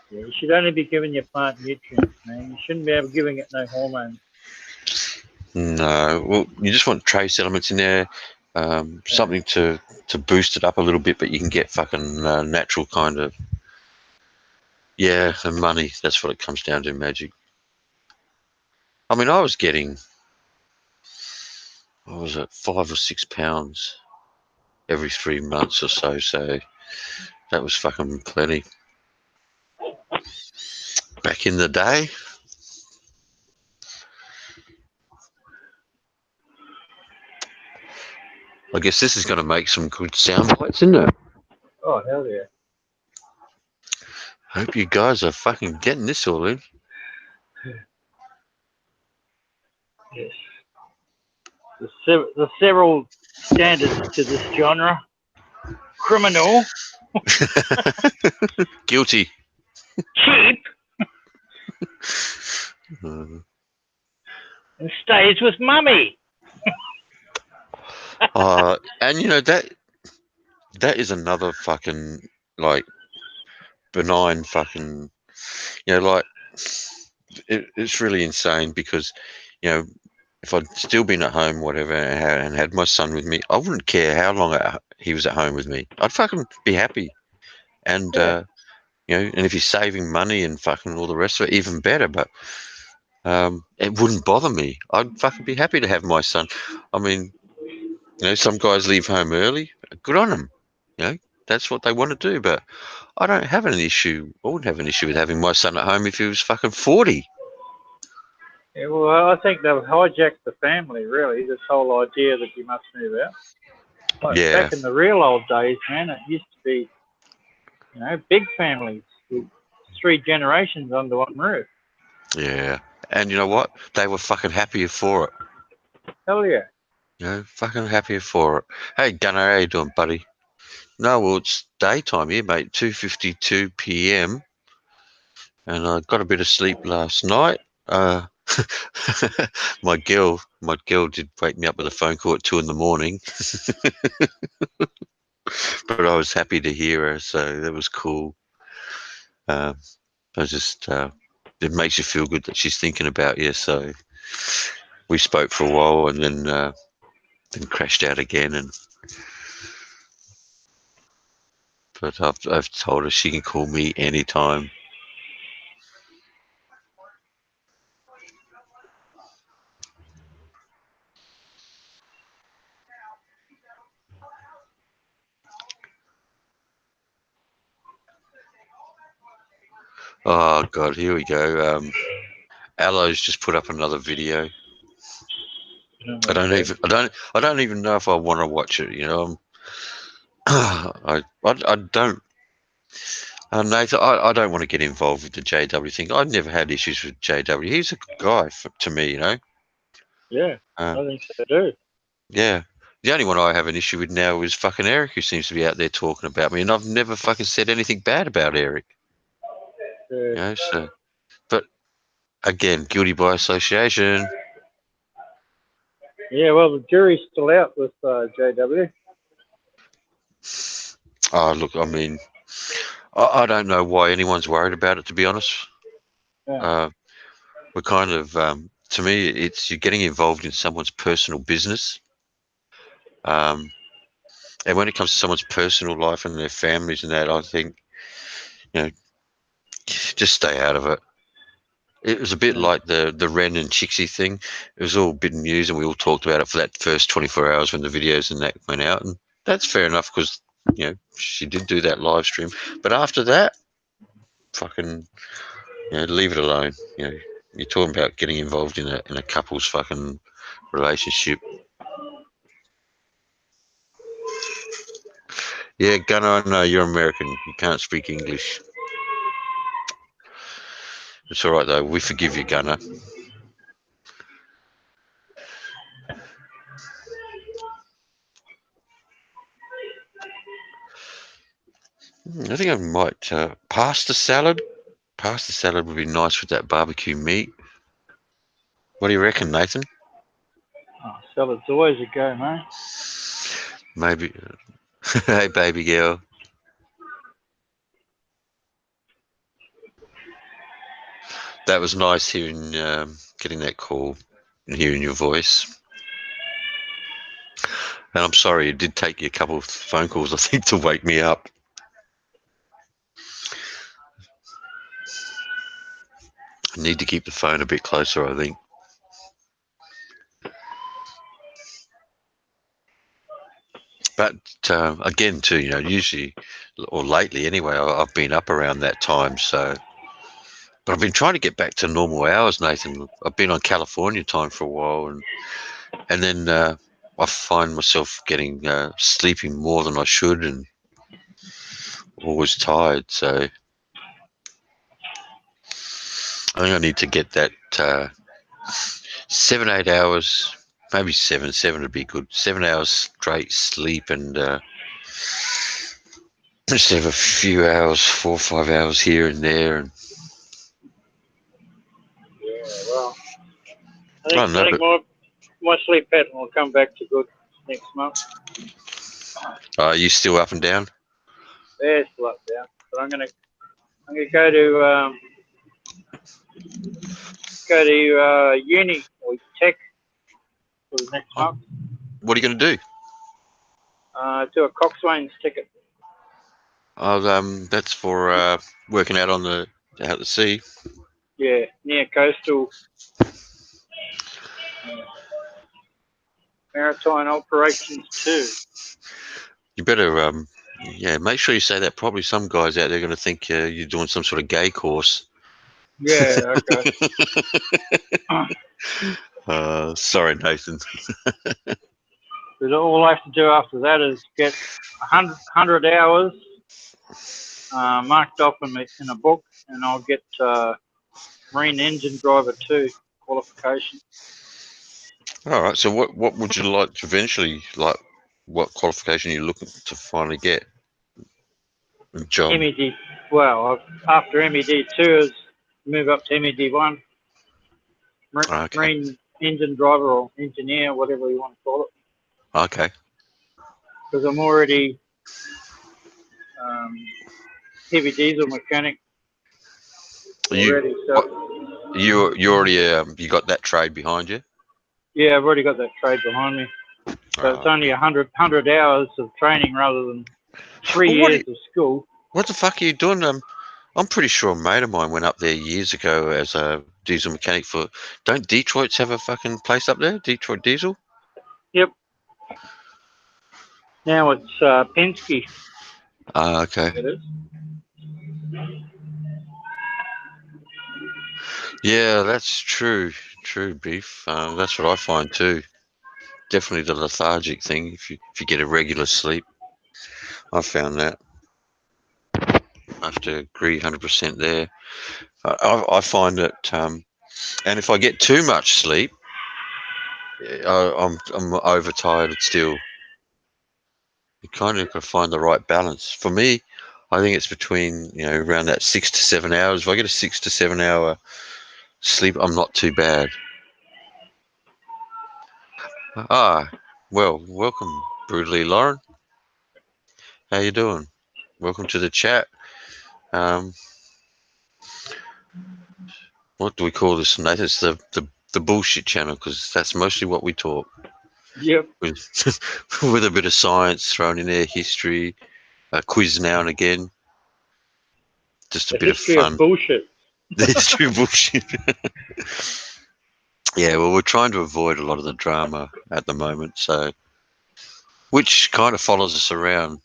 Yeah, you should only be giving your plant nutrients, man. You shouldn't be giving it no hormones. No, well, you just want trace elements in there, something to boost it up a little bit, but you can get fucking natural kind of, and money. That's what it comes down to, Magic. I mean, I was getting, what was it, 5 or 6 pounds every 3 months or so, so that was fucking plenty. Back in the day. I guess this is going to make some good sound bites, isn't it? Oh, hell yeah. Hope you guys are fucking getting this all in. Yes. There's several standards to this genre. Criminal. Guilty. Cheap. And stays with mummy. And you know, that is another fucking, like, benign fucking, you know, like, it's really insane because, you know, if I'd still been at home, whatever, and had my son with me, I wouldn't care how long he was at home with me. I'd fucking be happy. And, you know, and if he's saving money and fucking all the rest of it, even better. But it wouldn't bother me. I'd fucking be happy to have my son. I mean, you know, some guys leave home early. Good on them. You know, that's what they want to do. But I don't have an issue. I wouldn't have an issue with having my son at home if he was fucking 40. Yeah, well, I think they've hijacked the family, really, this whole idea that you must move out. Like, back in the real old days, man, it used to be, you know, big families with 3 generations under one roof. Yeah. And you know what? They were fucking happier for it. Hell yeah. You know, fucking happier for it. Hey, Gunnar, how you doing, buddy? No, well, it's daytime here, mate. 2:52 p.m. And I got a bit of sleep last night. My girl did wake me up with a phone call at 2 in the morning. But I was happy to hear her, so that was cool. I just, it makes you feel good that she's thinking about you. So we spoke for a while and then crashed out again. But I've told her she can call me anytime. Oh God, here we go. Aloe's just put up another video. I don't even know if I want to watch it. You know, I don't. Nathan, I don't want to get involved with the JW thing. I've never had issues with JW. He's a good guy to me, you know. Yeah, I think so too. Yeah. The only one I have an issue with now is fucking Eric, who seems to be out there talking about me, and I've never fucking said anything bad about Eric. Yeah. You know, so, but Again, guilty by association. Yeah, well, the jury's still out with JW. Oh, look, I mean, I don't know why anyone's worried about it, to be honest. Yeah. We're kind of, to me, it's you're getting involved in someone's personal business. And when it comes to someone's personal life and their families and that, I think, just stay out of it. It was a bit like the Ren and Chixie thing. It was all a bit news, and we all talked about it for that first 24 hours when the videos and that went out. And that's fair enough because, she did do that live stream. But after that, fucking, leave it alone. You're talking about getting involved in a couple's fucking relationship. Yeah, Gunnar, I know you're American. You can't speak English. It's all right, though. We forgive you, Gunnar. I think I might pasta salad. Pasta salad would be nice with that barbecue meat. What do you reckon, Nathan? Oh, salad's always a go, mate. Maybe. Hey, baby girl. That was nice hearing, getting that call and hearing your voice. And I'm sorry, it did take you a couple of phone calls, I think, to wake me up. I need to keep the phone a bit closer, I think. But again, too, usually, or lately anyway, I've been up around that time. So, but I've been trying to get back to normal hours, Nathan. I've been on California time for a while, and then I find myself getting sleeping more than I should, and always tired. So, I think I need to get that 7-8 hours, maybe seven would be good. 7 hours straight sleep, and instead of a few hours, 4 or 5 hours here and there. And Yeah, well, I I don't know, think my sleep pattern will come back to good next month. are you still up and down? Yeah, still up down. But I'm gonna go to uni or tech for the next month. What are you going to do? Do a Coxswain's ticket. Oh, that's for working out out at the sea. Yeah, near coastal maritime operations too. You better, make sure you say that properly. Some guys out there are going to think you're doing some sort of gay course. Yeah, okay. Sorry, Nathan. Because all I have to do after that is get 100 hours marked off in a book, and I'll get Marine Engine Driver 2 qualification. All right. So, what would you like to eventually like? What qualification are you looking to finally get? Job. MED. Well, after MED 2 is move up to MED 1. Okay. Marine Engine Driver or Engineer, whatever you want to call it. Okay. Because I'm already heavy diesel mechanic already. You already you got that trade behind you? Yeah, I've already got that trade behind me. So it's only 100 hours of training rather than 3 years of school. What the fuck are you doing? I'm pretty sure a mate of mine went up there years ago as a diesel mechanic for. Don't Detroit's have a fucking place up there? Detroit Diesel? Yep. Now it's Penske. Okay. It is. Yeah, that's true. True, Beef. That's what I find too. Definitely the lethargic thing. If you get a regular sleep, I found that. I have to agree 100% there. I find that, and if I get too much sleep, I'm overtired still. You kind of got to find the right balance. For me, I think it's between around that 6 to 7 hours. If I get a 6 to 7 hour Sleep. I'm not too bad. Well, welcome, Brutally Lauren. How you doing? Welcome to the chat. Um, what do we call this, Nathan? It's the bullshit channel, because that's mostly what we talk. Yep. With a bit of science thrown in there, history, a quiz now and again. Just a bit of fun. Bullshit. The history of bullshit. Yeah, well, we're trying to avoid a lot of the drama at the moment, so which kind of follows us around.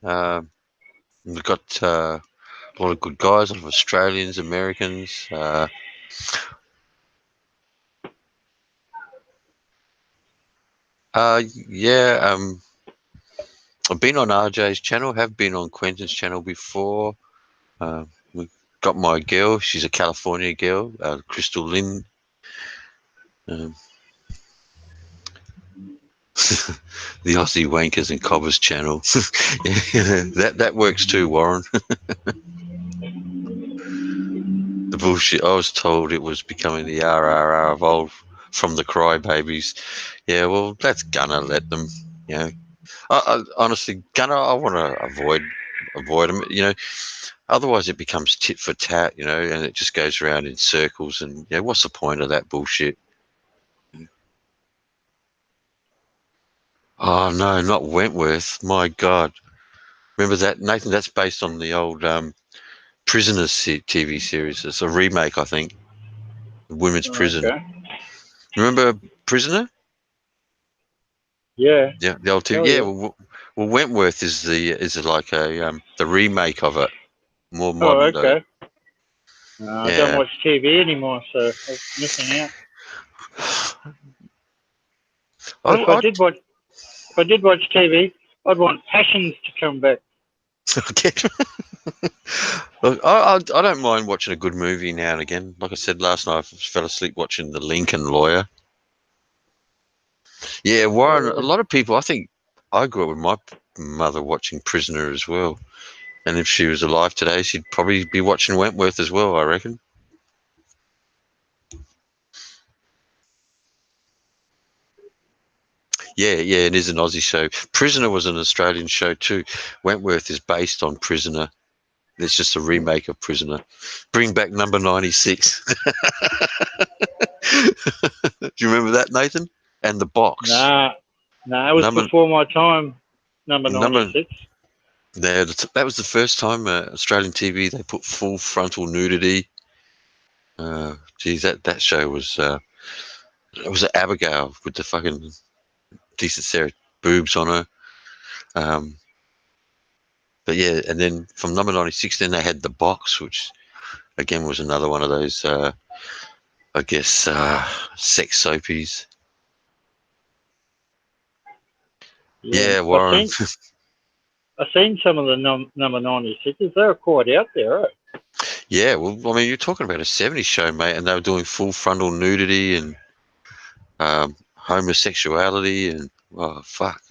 We've got a lot of good guys, a lot of Australians, Americans. Yeah, I've been on RJ's channel, have been on Quentin's channel before. We've got my girl, she's a California girl, Crystal Lynn. The Aussie Wankers and Cobbers channel. Yeah, that works too, Warren. The bullshit. I was told it was becoming the RRR of old from the crybabies. Yeah, well, that's gonna let them. You know, honestly, gonna. I want to avoid them. You know, otherwise it becomes tit for tat. You know, and it just goes around in circles. And yeah, what's the point of that bullshit? Oh no, not Wentworth. My God, remember that, Nathan? That's based on the old Prisoners TV series. It's a remake, I think. Women's Prison. Okay. Remember Prisoner? Yeah. Yeah, the old TV. Oh, Yeah, yeah. well, Wentworth is like a the remake of it, more Oh, modern day. okay. I Yeah. don't watch TV anymore, so I was missing out. If I did watch TV, I'd want Passions to come back. Look, I don't mind watching a good movie now and again. Like I said last night, I fell asleep watching The Lincoln Lawyer. Yeah, Warren. A lot of people. I think I grew up with my mother watching Prisoner as well. And if she was alive today, she'd probably be watching Wentworth as well, I reckon. Yeah, it is an Aussie show. Prisoner was an Australian show too. Wentworth is based on Prisoner. It's just a remake of Prisoner. Bring back number 96. Do you remember that, Nathan? And The Box. Nah, it was before my time. Number 96. That was the first time Australian TV they put full frontal nudity. Geez, that show was it was Abigail with the fucking decent Sarah boobs on her. But yeah, and then from number 96, then they had The Box, which again was another one of those, I guess, sex soapies. Yeah, Warren. I've seen some of the number 96s. They were quite out there, right? Yeah, well, I mean, you're talking about a 70s show, mate, and they were doing full frontal nudity and homosexuality, and oh fuck,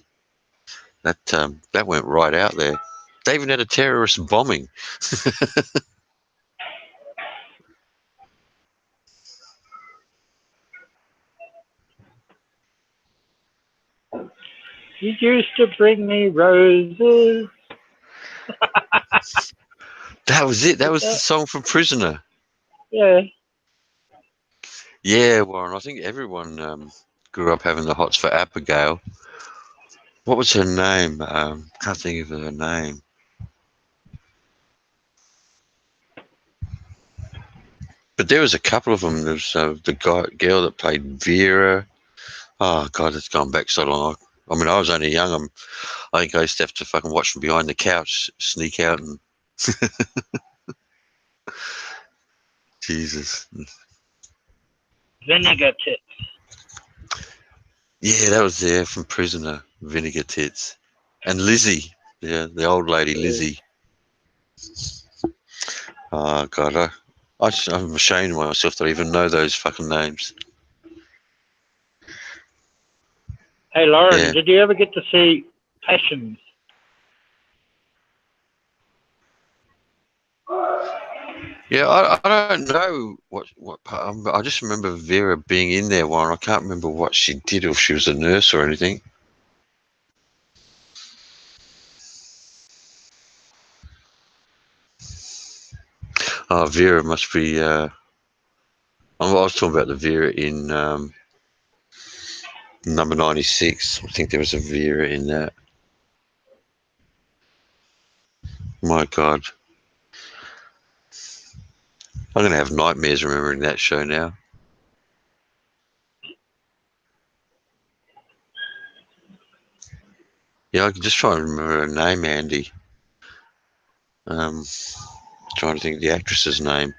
that went right out there. They even had a terrorist bombing. You used to bring me roses. That was it. That was the song from Prisoner. Yeah. Yeah, Warren. I think everyone grew up having the hots for Abigail. What was her name? Can't think of her name. But there was a couple of them. There's the girl that played Vera. Oh God, it's gone back so long. I mean, I was only young. I think I used to have to fucking watch from behind the couch, sneak out, and Jesus. Vinegar Tits. Yeah, that was there from Prisoner. Vinegar Tits, and Lizzie. Yeah, the old lady Lizzie. Oh God, I'm ashamed of myself that I even know those fucking names. Hey, Lauren, Did you ever get to see Passions? Yeah, I don't know what part. I just remember Vera being in there one. I can't remember what she did, or if she was a nurse or anything. Oh, Vera must be. I was talking about the Vera in number 96. I think there was a Vera in that. My God, I'm gonna have nightmares remembering that show now. Yeah, I can just try and remember her name, Andy. Trying to think of the actress's name.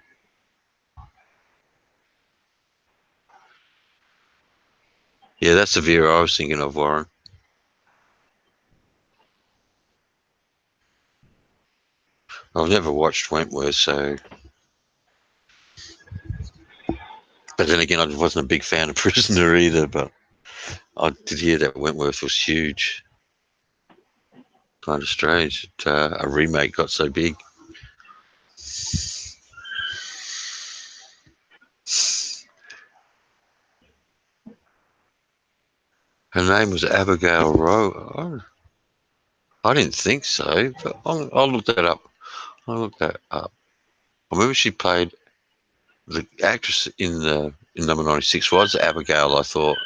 Yeah, that's the Vera I was thinking of, Warren. I've never watched Wentworth, so. But then again, I wasn't a big fan of Prisoner either, but I did hear that Wentworth was huge. Kind of strange that a remake got so big. Her name was Abigail Rowe. I didn't think so, but I'll look that up. I'll look that up. I remember she played the actress in number 96 was Abigail, I thought,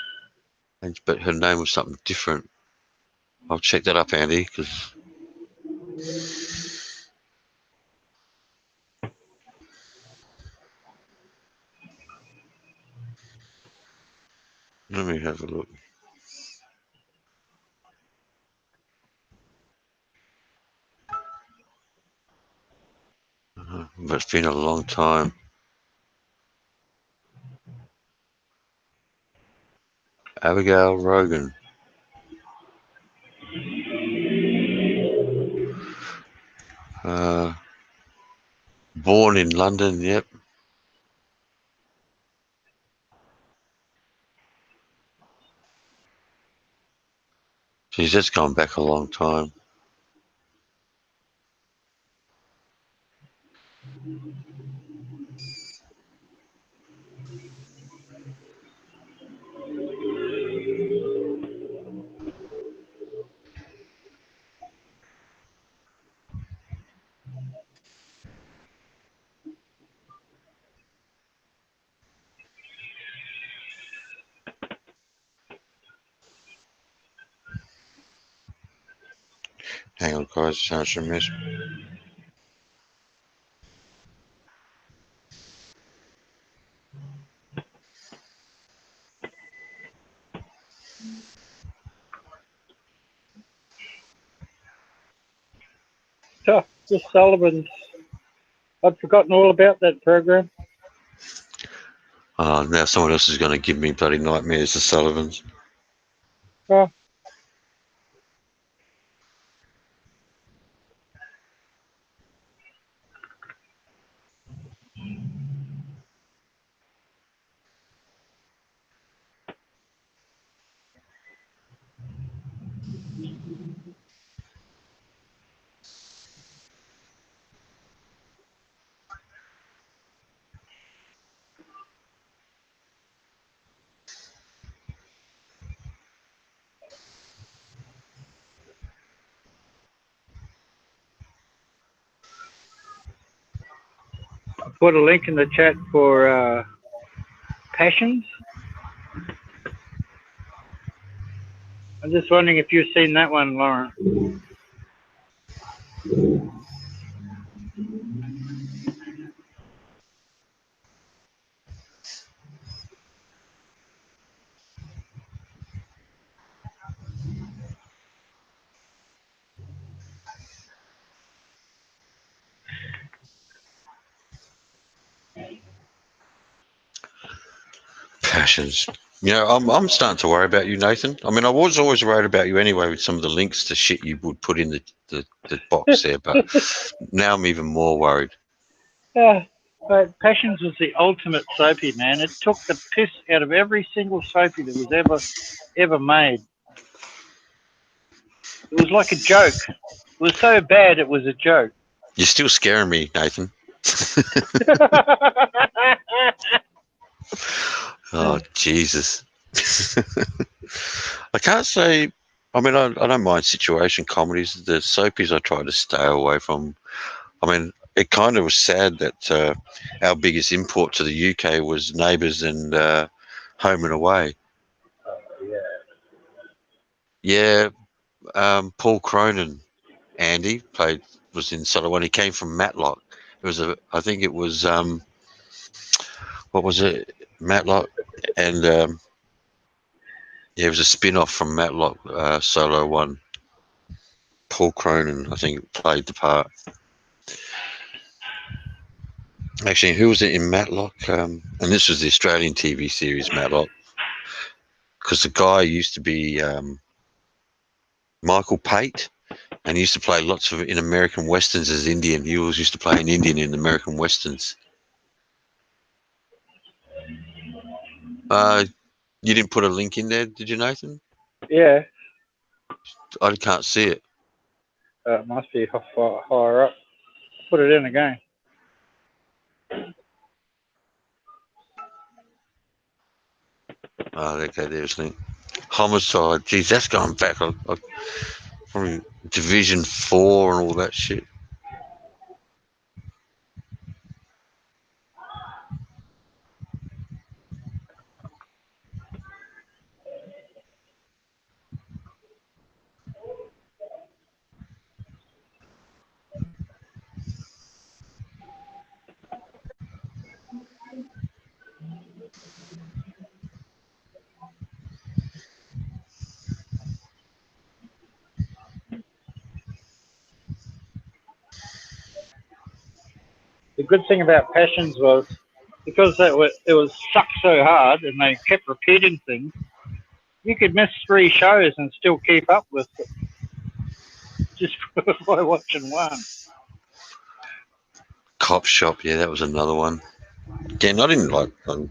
but her name was something different. I'll check that up, Andy, because let me have a look. But it's been a long time. Abigail Rogan. Born in London, yep. She's just gone back a long time. Hang on, guys, chance a miss. Oh, the Sullivans. I'd forgotten all about that program. Now someone else is going to give me bloody nightmares, the Sullivans. Oh. I put a link in the chat for Passions. I'm just wondering if you've seen that one, Lauren. Passions. You know, I'm starting to worry about you, Nathan. I mean, I was always worried about you anyway with some of the links to shit you would put in the box there, but now I'm even more worried. Yeah, but Passions was the ultimate soapy, man. It took the piss out of every single soapy that was ever made. It was like a joke. It was so bad it was a joke. You're still scaring me, Nathan. Oh, Jesus. I can't say. I mean, I don't mind situation comedies. The soapies I try to stay away from. I mean, it kind of was sad that our biggest import to the UK was Neighbours and Home and Away. Yeah, Paul Cronin, Andy was in sort of when he came from Matlock. It was I think it was what was it, Matlock, and yeah, it was a spin-off from Matlock Solo One. Paul Cronin, I think, played the part. Actually, who was it in Matlock? And this was the Australian TV series Matlock, because the guy used to be Michael Pate, and he used to play lots of in American westerns as Indian. He always used to play an Indian in American westerns. You didn't put a link in there, did you, Nathan? Yeah, I can't see it. it must be higher up. Put it in again. Oh, okay, there's link. Homicide. Geez, that's going back. From Division 4 and all that shit. The good thing about Passions was because it was sucked so hard and they kept repeating things. You could miss 3 shows and still keep up with it just by watching one. Cop Shop, yeah, that was another one. Again, I didn't like. What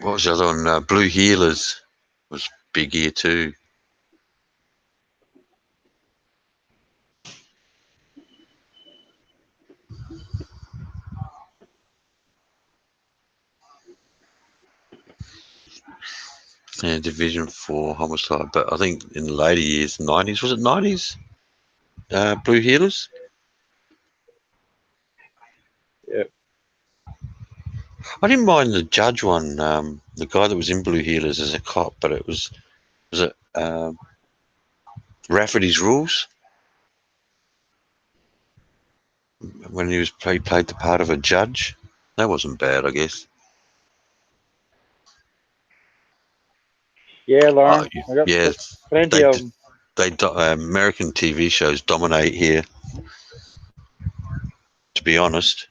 was the other one? Blue Healers was big here too. Yeah, Division 4 Homicide, but I think in the later years, 90s, was it 90s? Blue Healers? Yeah. I didn't mind the judge one, the guy that was in Blue Healers as a cop, but was it Rafferty's Rules? When he played the part of a judge? That wasn't bad, I guess. Yeah, Lauren. I got yeah, plenty of them. American TV shows dominate here, to be honest.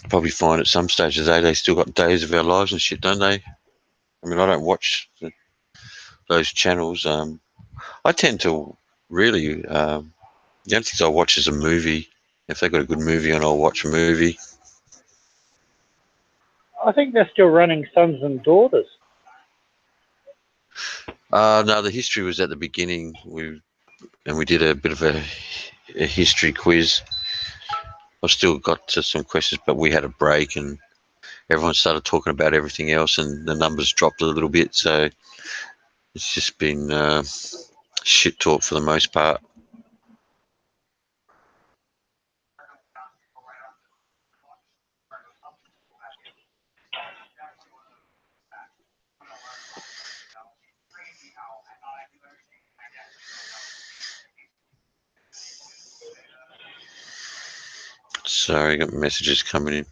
Probably find at some stage today they still got Days of Our Lives and shit, don't they? I mean, I don't watch those channels. I tend to really, the only things I watch is a movie. If they've got a good movie on, I'll watch a movie. I think they're still running Sons and Daughters. No, the history was at the beginning. We did a bit of a history quiz. I've still got some questions, but we had a break and everyone started talking about everything else, and the numbers dropped a little bit. So it's just been shit talk for the most part. Sorry, I got messages coming in.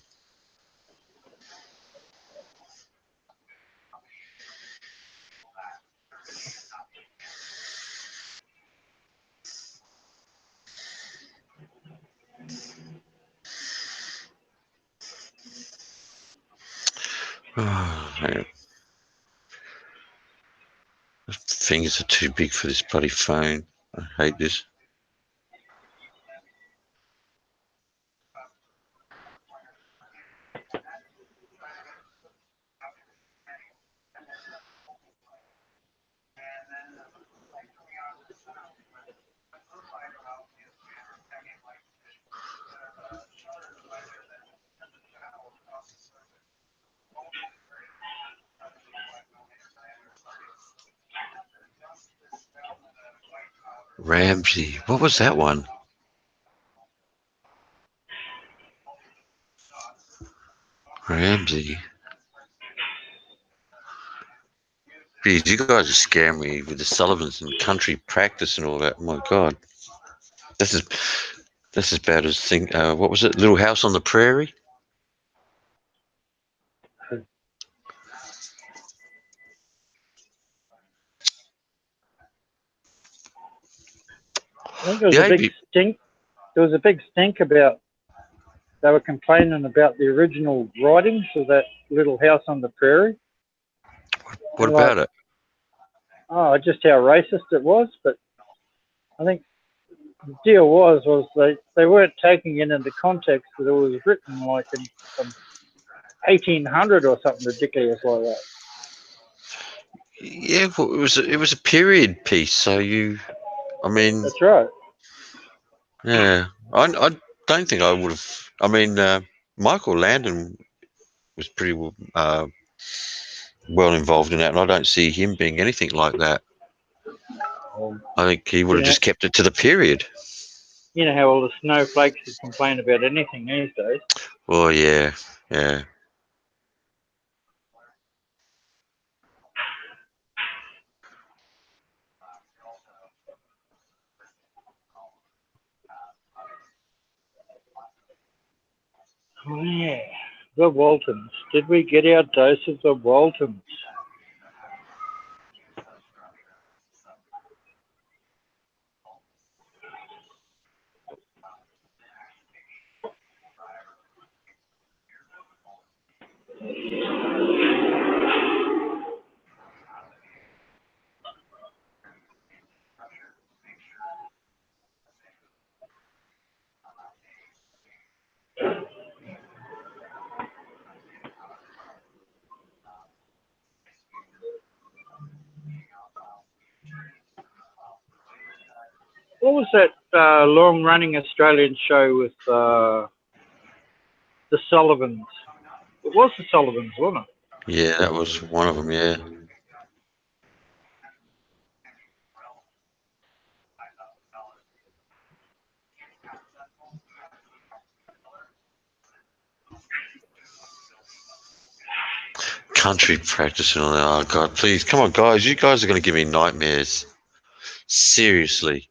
Oh, hang on. The fingers are too big for this bloody phone. I hate this. Ramsey. What was that one? Ramsey. Geez, you guys are scaring me with the Sullivans and country practice and all that. My God, this is as bad as thing. What was it? Little House on the Prairie. I think there was a big stink. There was a big stink about. They were complaining about the original writings of that Little House on the Prairie. What about it? Oh, just how racist it was. But I think the deal was they weren't taking it into context that it was written like in some 1800 or something ridiculous like that. Yeah, well, it was a period piece. So I mean, that's right. Yeah, I don't think I would have. I mean, Michael Landon was pretty well involved in that, and I don't see him being anything like that. I think he would have just kept it to the period. You know how all the snowflakes would complain about anything these days. Well, yeah, yeah. Oh, yeah. The Waltons. Did we get our doses of Waltons? What was that long-running Australian show with the Sullivans? It was the Sullivans, wasn't it? Yeah, that was one of them, yeah. Country practice and all that. Oh, God, please, come on, guys. You guys are going to give me nightmares. Seriously.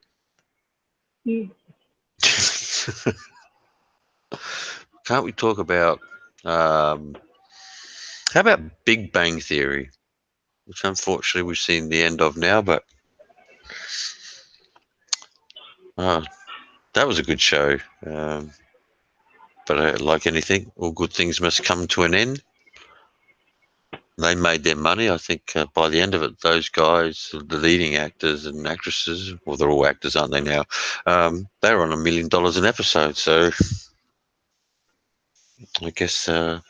Can't we talk about, how about Big Bang Theory? Which unfortunately we've seen the end of now, but that was a good show. But like anything, all good things must come to an end. They made their money. I think by the end of it, those guys, the leading actors and actresses, well, they're all actors, aren't they now? They were on $1 million an episode. So I guess, and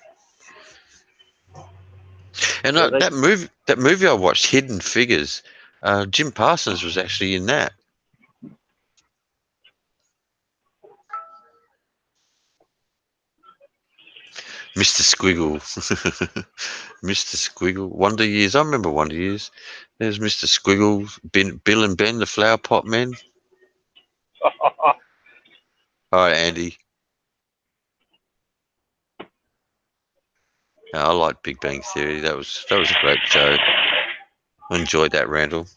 that movie I watched, Hidden Figures, Jim Parsons was actually in that. Mr. Squiggle. Mr. Squiggle. Wonder Years. I remember Wonder Years. There's Mr. Squiggle, Bill and Ben, the Flower Pot Men. All right, Andy. I like Big Bang Theory. That was a great show. I enjoyed that, Randall.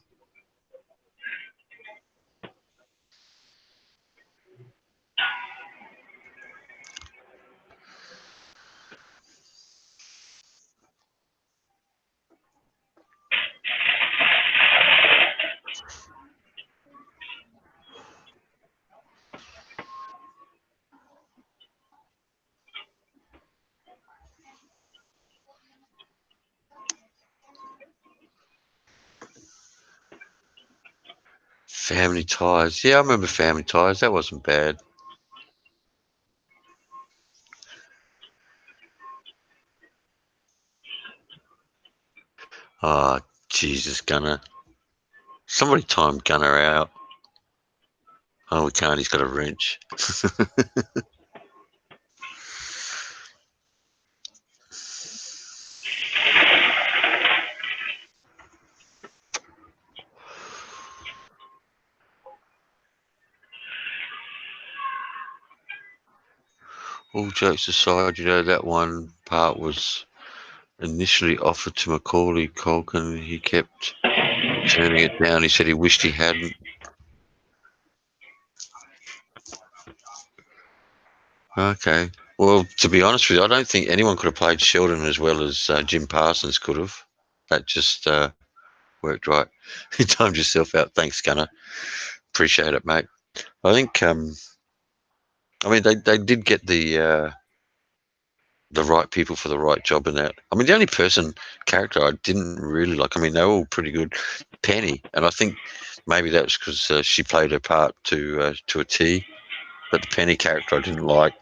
Family Ties. Yeah, I remember Family Ties. That wasn't bad. Oh, Jesus, Gunner. Somebody time Gunner out. Oh, we can't. He's got a wrench. all jokes aside, that one part was initially offered to Macaulay Culkin. He kept turning it down. He said he wished he hadn't. Okay. Well, to be honest with you, I don't think anyone could have played Sheldon as well as Jim Parsons could have. That just worked right. You timed yourself out. Thanks, Gunnar. Appreciate it, mate. I think, I mean, they did get the right people for the right job in that. I mean, the only character I didn't really like, I mean, they were all pretty good. Penny, and I think maybe that was because she played her part to a T. But the Penny character I didn't like.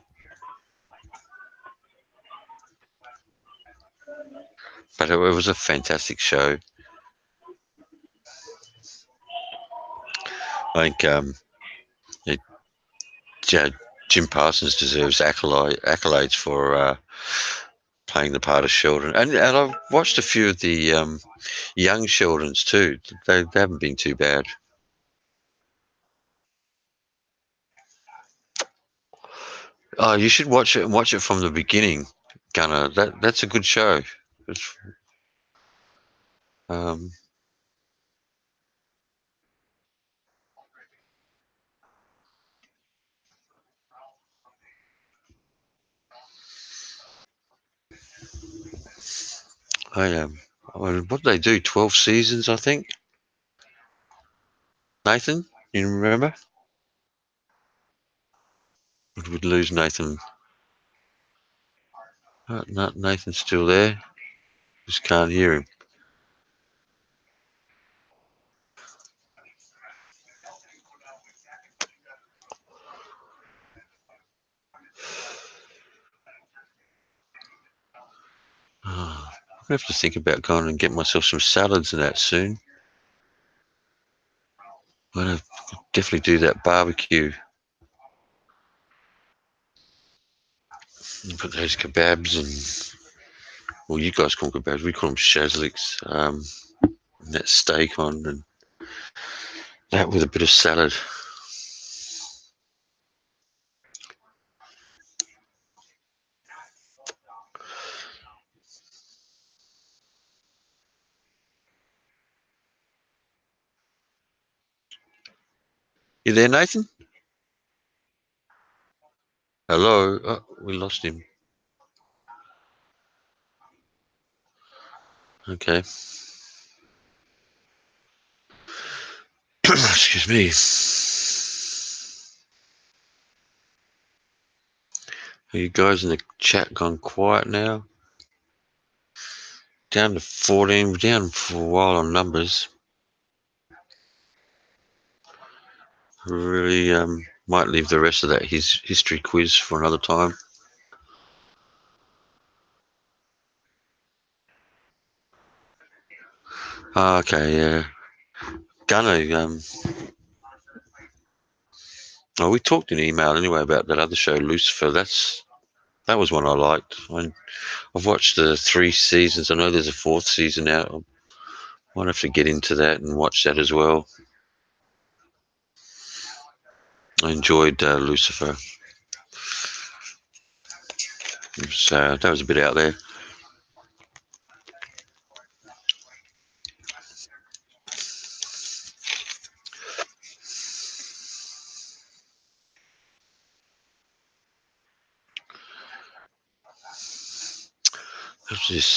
But it was a fantastic show. I think Jim Parsons deserves accolades for playing the part of Sheldon. And I've watched a few of the young Sheldons too. They haven't been too bad. Oh, you should watch it and watch it from the beginning, Gunnar. That's a good show. It's, um, what did they do? 12 seasons, I think. Nathan, you remember? We'd lose Nathan. No, Nathan's still there. Just can't hear him. Oh, I'm going to have to think about going and get myself some salads and that soon. I'm going to definitely do that barbecue. And put those kebabs and, well, you guys call them kebabs. We call them shazliks. And that steak on and that with a bit of salad. You there, Nathan? Hello? Oh, we lost him. Okay. Excuse me. Are you guys in the chat gone quiet now? Down to 14. We're down for a while on numbers. Really might leave the rest of that history quiz for another time. Okay, yeah. Gunnar, we talked in email anyway about that other show, Lucifer. That was one I liked. I've watched the 3 seasons. I know there's a 4th season out. I might have to get into that and watch that as well. I enjoyed Lucifer. So that was a bit out there.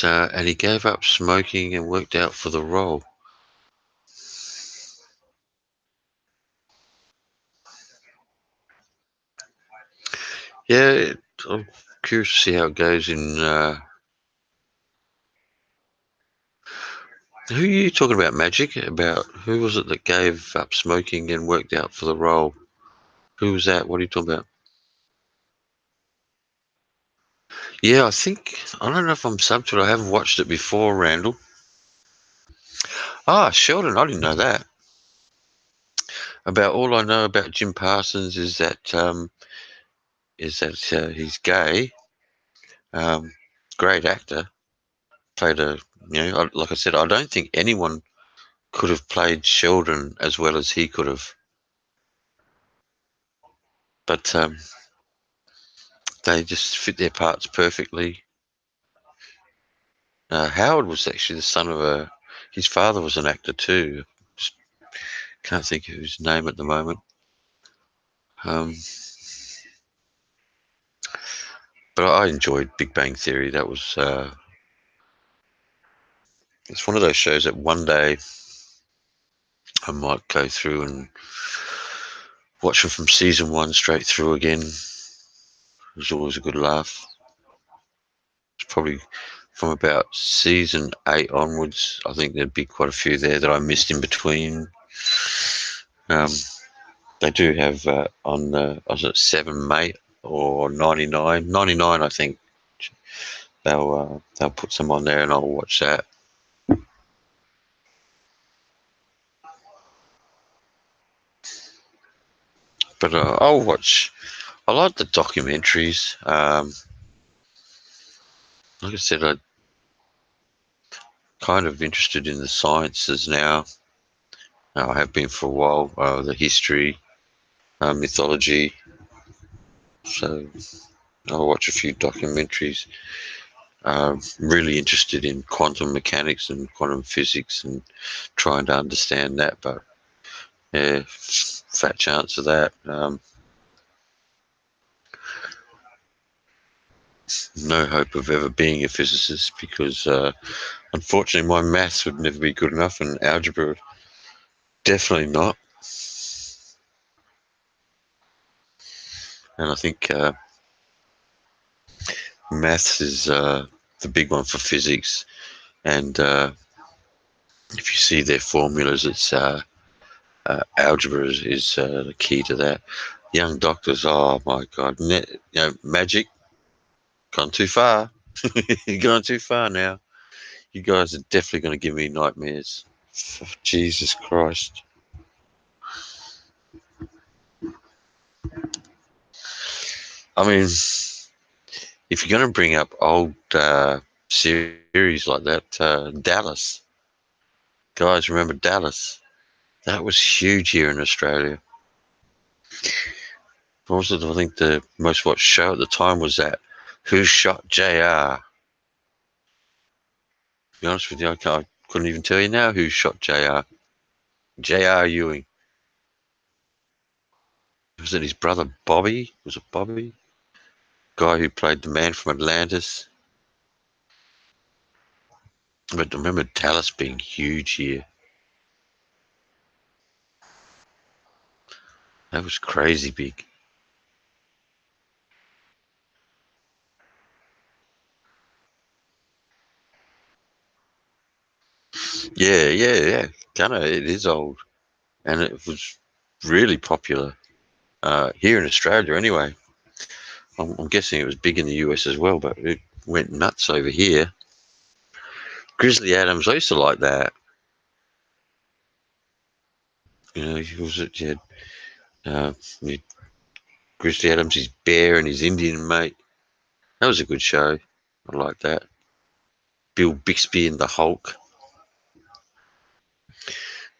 And he gave up smoking and worked out for the role. Yeah, I'm curious to see how it goes in. Who are you talking about, Magic? About who was it that gave up smoking and worked out for the role? Who was that? What are you talking about? Yeah, I don't know if I'm subbed to it. I haven't watched it before, Randall. Sheldon, I didn't know that. All I know about Jim Parsons is that he's gay. Great actor. Played like I said, I don't think anyone could have played Sheldon as well as he could have. But They just fit their parts perfectly. Howard was actually the son of his father was an actor too. Just can't think of his name at the moment. But I enjoyed Big Bang Theory. That was it's one of those shows that one day I might go through and watch them from season 1 straight through again. It was always a good laugh. It's probably from about season 8 onwards. I think there'd be quite a few there that I missed in between. They do have on was it 7 Mate or 99? 99, I think. They'll put some on there and I'll watch that. But I'll watch. I like the documentaries. Like I said, I'm kind of interested in the sciences now. I have been for a while. The history, mythology. So I'll watch a few documentaries. Really interested in quantum mechanics and quantum physics and trying to understand that. But yeah, fat chance of that. No hope of ever being a physicist because unfortunately my maths would never be good enough and algebra definitely not. And I think maths is the big one for physics. And if you see their formulas, it's algebra is the key to that. Young doctors, oh my God, magic, gone too far. You're going too far now. You guys are definitely going to give me nightmares. Jesus Christ. I mean, if you're going to bring up old series like that, Dallas. Guys, remember Dallas? That was huge here in Australia. Also, I think the most watched show at the time was that Who Shot JR? To be honest with you, I couldn't even tell you now who shot JR. JR Ewing. Was it his brother Bobby? Was it Bobby? Guy who played the man from Atlantis. But I remember Dallas being huge here. That was crazy big. Yeah. Gunner, it is old. And it was really popular here in Australia anyway. I'm guessing it was big in the US as well, but it went nuts over here. Grizzly Adams, I used to like that. You know, he was Grizzly Adams, his bear and his Indian mate. That was a good show. I like that. Bill Bixby and the Hulk.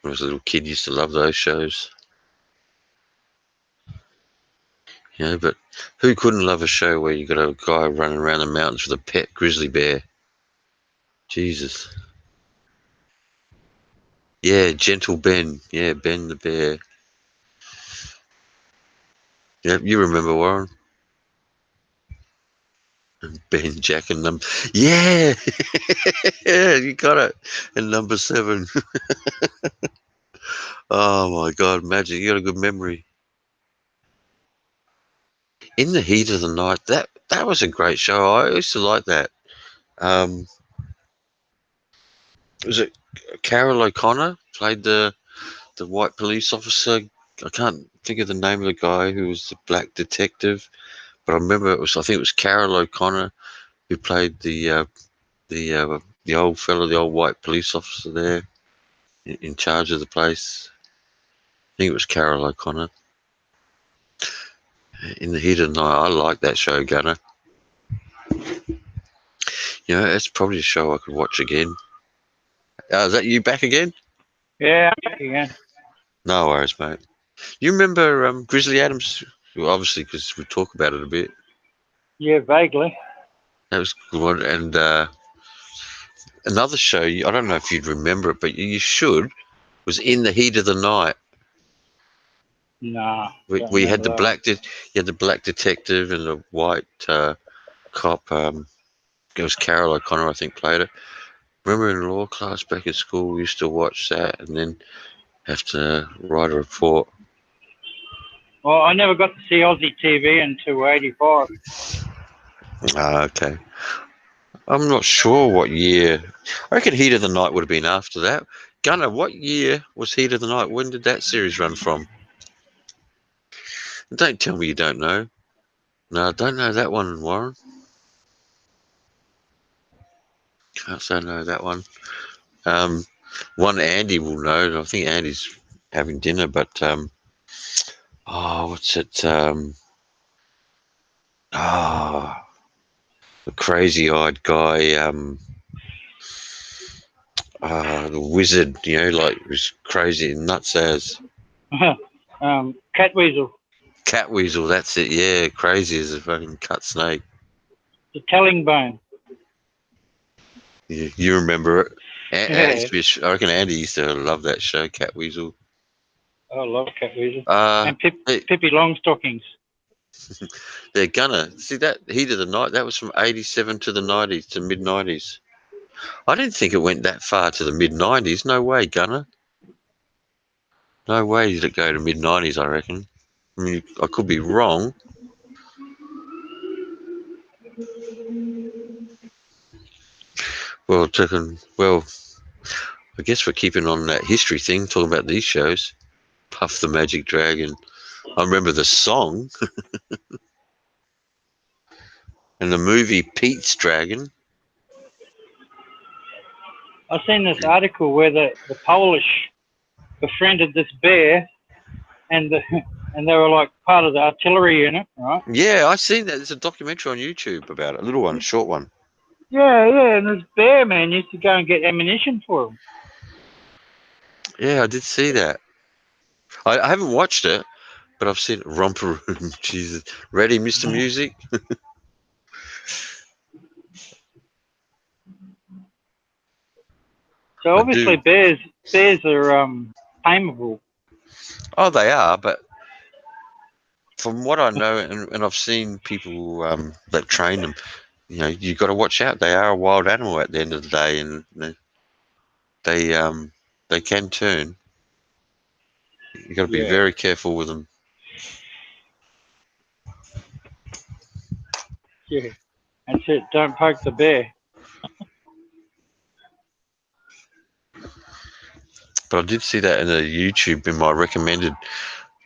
When I was a little kid, used to love those shows. You know, but who couldn't love a show where you got a guy running around the mountains with a pet grizzly bear? Jesus. Yeah, Gentle Ben. Yeah, Ben the bear. Yeah, you remember Warren? And Ben, Jack, and them. Yeah, yeah, you got it. And number 7. Oh my God, imagine you got a good memory. In the Heat of the Night, that was a great show. I used to like that. Was it Carol O'Connor played the white police officer? I can't think of the name of the guy who was the black detective, but I remember I think it was Carol O'Connor who played the old fellow, the old white police officer there in charge of the place. I think it was Carol O'Connor. In the Heat of the Night, I like that show, Gunner. You know, it's probably a show I could watch again. Is that you back again? Yeah, I'm back again. No worries, mate. You remember Grizzly Adams? Well, obviously, because we talk about it a bit. Yeah, vaguely. That was a good one. And another show, I don't know if you'd remember it, but you should, was In the Heat of the Night. Nah. We had the black detective and the white cop. It was Carol O'Connor, I think, played it. Remember in law class back in school, we used to watch that and then have to write a report. Well, I never got to see Aussie TV until 85. Ah, okay. I'm not sure what year. I reckon Heat of the Night would have been after that. Gunnar, what year was Heat of the Night? When did that series run from? Don't tell me you don't know. No, I don't know that one, Warren. Can't say no that one. One Andy will know. I think Andy's having dinner, but what's it? The crazy-eyed guy, the wizard. Like was crazy and nuts as Catweasel. Catweasel. That's it. Yeah, crazy as a fucking cut snake. The Telling Bone. You remember it? Yeah. I reckon Andy used to love that show, Catweasel. I love Catweasel. And Pippi Longstockings. They're gonna see that Heat of the Night. That was from '87 to the '90s to mid '90s. I didn't think it went that far to the mid '90s. No way, Gunner. No way did it go to mid '90s. I reckon. I mean, I could be wrong. Well, I guess we're keeping on that history thing, talking about these shows. Puff the Magic Dragon. I remember the song. And the movie Pete's Dragon. I've seen this article where the Polish befriended this bear, and they were like part of the artillery unit, right? Yeah, I've seen that. There's a documentary on YouTube about it. A little one, a short one. Yeah, and this bear man used to go and get ammunition for him. Yeah, I did see that. I haven't watched it, but I've seen Romper Room. Jesus. Ready, Mr. Music? So obviously bears are tameable. Oh, they are, but from what I know, and I've seen people that train them, you've got to watch out. They are a wild animal at the end of the day, and they can turn. You've got to be very careful with them. Yeah, that's it. Don't poke the bear. But I did see that in a YouTube in my recommended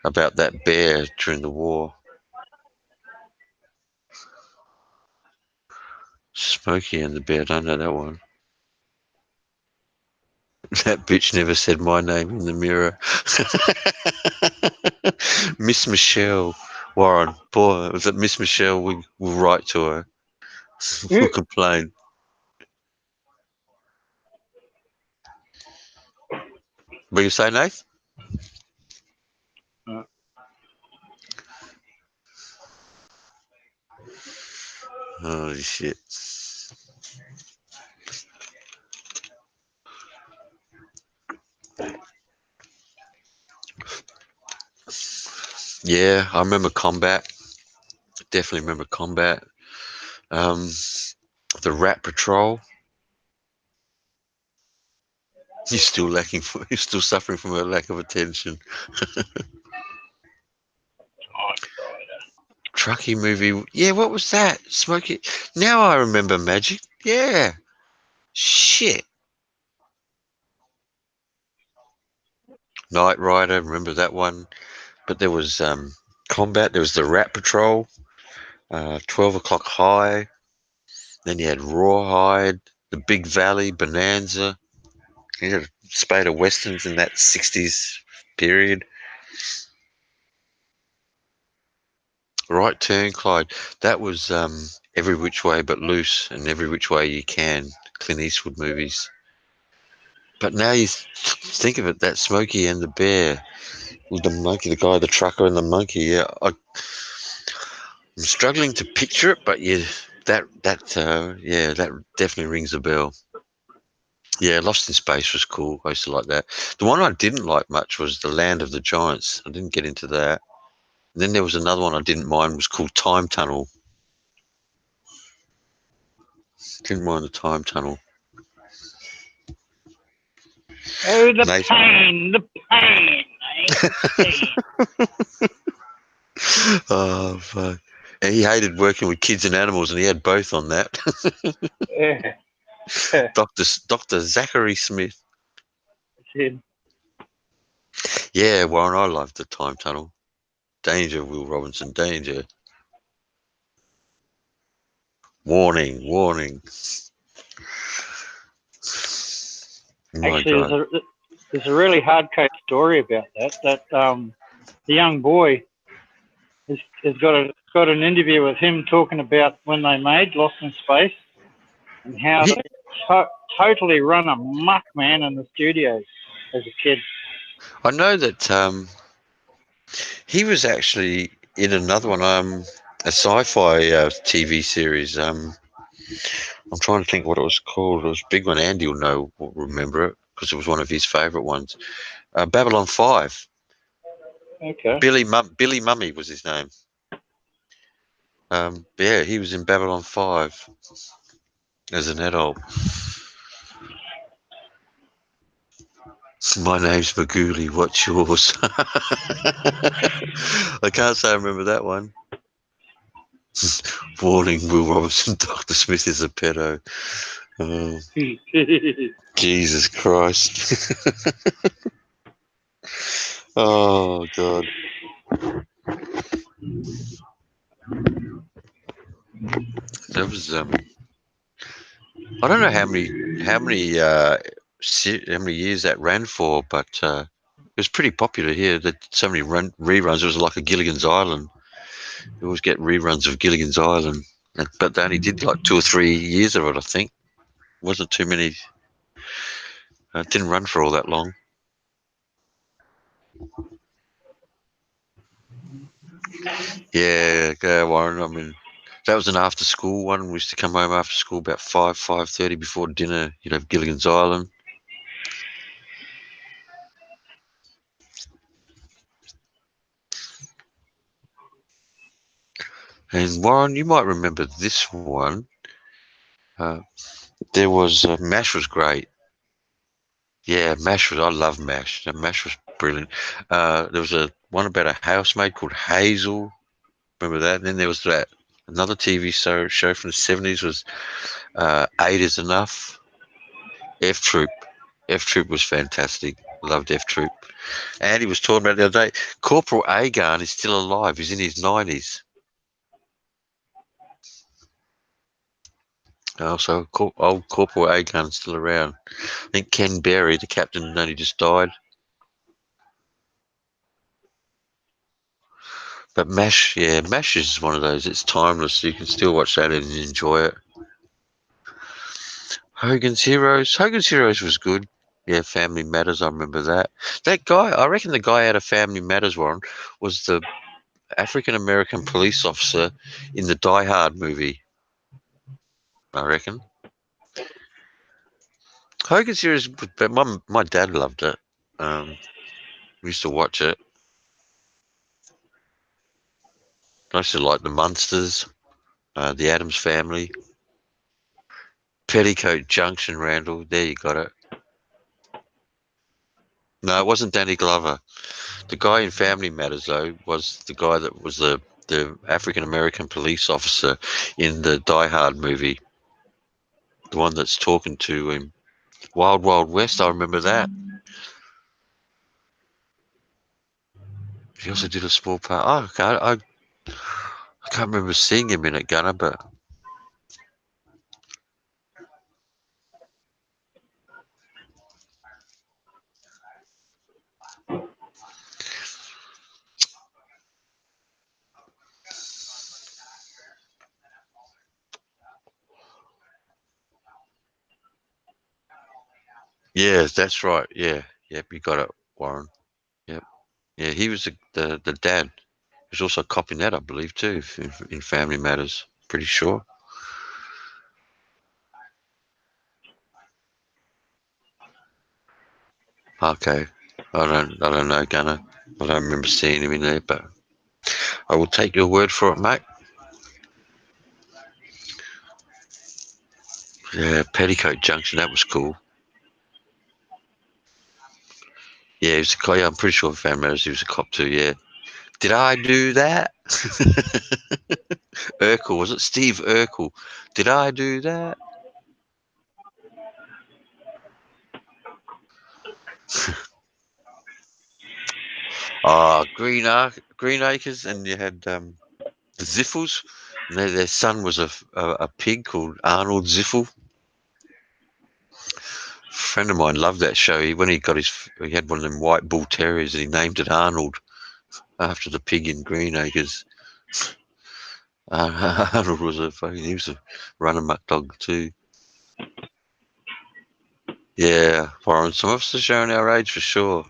about that bear during the war. Smokey and the Bear, I don't know that one. That bitch never said my name in the mirror. Miss Michelle, Warren, boy, was it Miss Michelle? We'll write to her. We'll complain. What you say, Nath? Holy shit. Yeah, I remember Combat. Definitely remember Combat. The Rat Patrol. You're still suffering from a lack of attention. Truckee movie. Yeah, what was that? Smokey. Now I remember Magic. Yeah. Shit. Knight Rider, remember that one? But there was Combat. There was the Rat Patrol. 12 O'Clock High. Then you had Rawhide, The Big Valley, Bonanza. You had a spate of westerns in that 60s period. Right Turn, Clyde. That was Every Which Way But Loose and Every Which Way You Can, Clint Eastwood movies. But now you think of it, that Smokey and the Bear, with the monkey, the guy, the trucker and the monkey. Yeah, I'm struggling to picture it, but yeah, that definitely rings a bell. Yeah, Lost in Space was cool. I used to like that. The one I didn't like much was The Land of the Giants. I didn't get into that. And then there was another one I didn't mind, was called Time Tunnel. Didn't mind the Time Tunnel. Oh, the Nathan. pain, the pain, the pain. Oh, fuck. And he hated working with kids and animals, and he had both on that. Yeah. Dr. Zachary Smith. Shit. Yeah, Warren, I loved the Time Tunnel. Danger, Will Robinson, danger. Warning, warning. My Actually, God. there's a really hard case story about that. The young boy has got an interview with him talking about when they made Lost in Space and how He, they totally run amok, man, in the studios as a kid. I know that he was actually in another one, a sci-fi TV series. I'm trying to think what it was called. It was a big one. Andy will remember it because it was one of his favourite ones. Babylon 5. Okay. Billy Mummy was his name. Yeah, he was in Babylon 5 as an adult. My name's Magooly, what's yours? I can't say I remember that one. Warning, Will Robinson, Dr. Smith is a pedo. Oh, Jesus Christ. Oh, God. That was, I don't know how many years that ran for, but it was pretty popular here. That so many reruns. It was like a Gilligan's Island. You always get reruns of Gilligan's Island, but they only did like 2 or 3 years of it. I think wasn't too many. It didn't run for all that long. Yeah, Warren. I mean, that was an after-school one. We used to come home after school about 5:30 before dinner. You'd have Gilligan's Island. And Warren, you might remember this one. Uh, there was MASH was great. Yeah, MASH was. I love MASH. MASH was brilliant. There was a one about a housemaid called Hazel. Remember that? And then there was that another TV show from the 70s was Eight is Enough. F Troop. F Troop was fantastic. Loved F Troop. And he was talking about the other day. Corporal Agarn is still alive. He's in his 90s. So old Corporal Agarn's still around. I think Ken Berry, the captain, only just died. But MASH, yeah, MASH is one of those. It's timeless. You can still watch that and enjoy it. Hogan's Heroes. Hogan's Heroes was good. Yeah, Family Matters. I remember that. That guy, I reckon the guy out of Family Matters, Warren, was the African American police officer in the Die Hard movie. I reckon. Hogan's Heroes, but my dad loved it. We used to watch it. I used to like the Munsters, the Addams Family, Petticoat Junction, Randall. There you got it. No, it wasn't Danny Glover. The guy in Family Matters, though, was the guy that was the African American police officer in the Die Hard movie. The one that's talking to him. Wild Wild West, I remember that. He also did a small part. Oh, okay, I can't remember seeing him in it, Gunner, but yeah, that's right. Yeah, yep, you got it, Warren. Yep, yeah, he was the dad There's also a cop in that, I believe, too, in Family Matters. Pretty sure. Okay. I don't know, Gunner. I don't remember seeing him in there, but I will take your word for it, mate. Yeah, Petticoat Junction, that was cool. Yeah, he was a cop. Yeah, I'm pretty sure Family Matters, he was a cop too, yeah. Did I do that? Urkel, was it Steve Urkel? Did I do that? Green Acres, and you had the Ziffels, and their son was a pig called Arnold Ziffel. A friend of mine loved that show. When he had one of them white bull terriers, and he named it Arnold after the pig in Green Acres. Arnold was he was a run amok dog too. Yeah, Warren, some of us are showing our age for sure.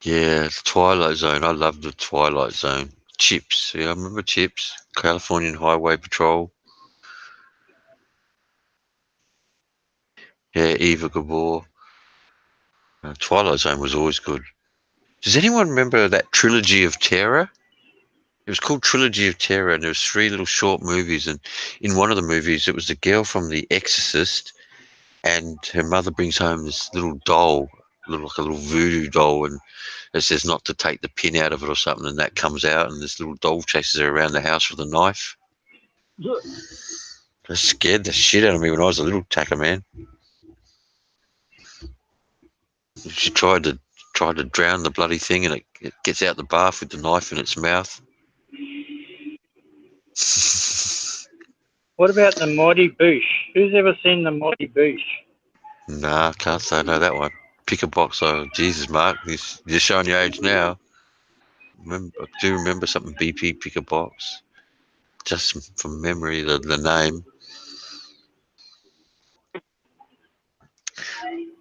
Yeah, the Twilight Zone. I loved the Twilight Zone. Chips. Yeah, I remember Chips. Californian Highway Patrol. Yeah, Eva Gabor. Twilight Zone was always good. Does anyone remember that Trilogy of Terror? It was called Trilogy of Terror, and there was 3 little short movies. And in one of the movies, it was the girl from The Exorcist, and her mother brings home this little doll, like a little voodoo doll, and it says not to take the pin out of it or something, and that comes out, and this little doll chases her around the house with a knife. That scared the shit out of me when I was a little tacker man. She tried to drown the bloody thing, and it gets out the bath with the knife in its mouth. What about the Mighty Boosh? Who's ever seen the Mighty Boosh? Nah, can't say I know that one. Pick a box. Oh, Jesus, Mark, you're showing your age now. I do remember something BP Pick a Box, just from memory, the name.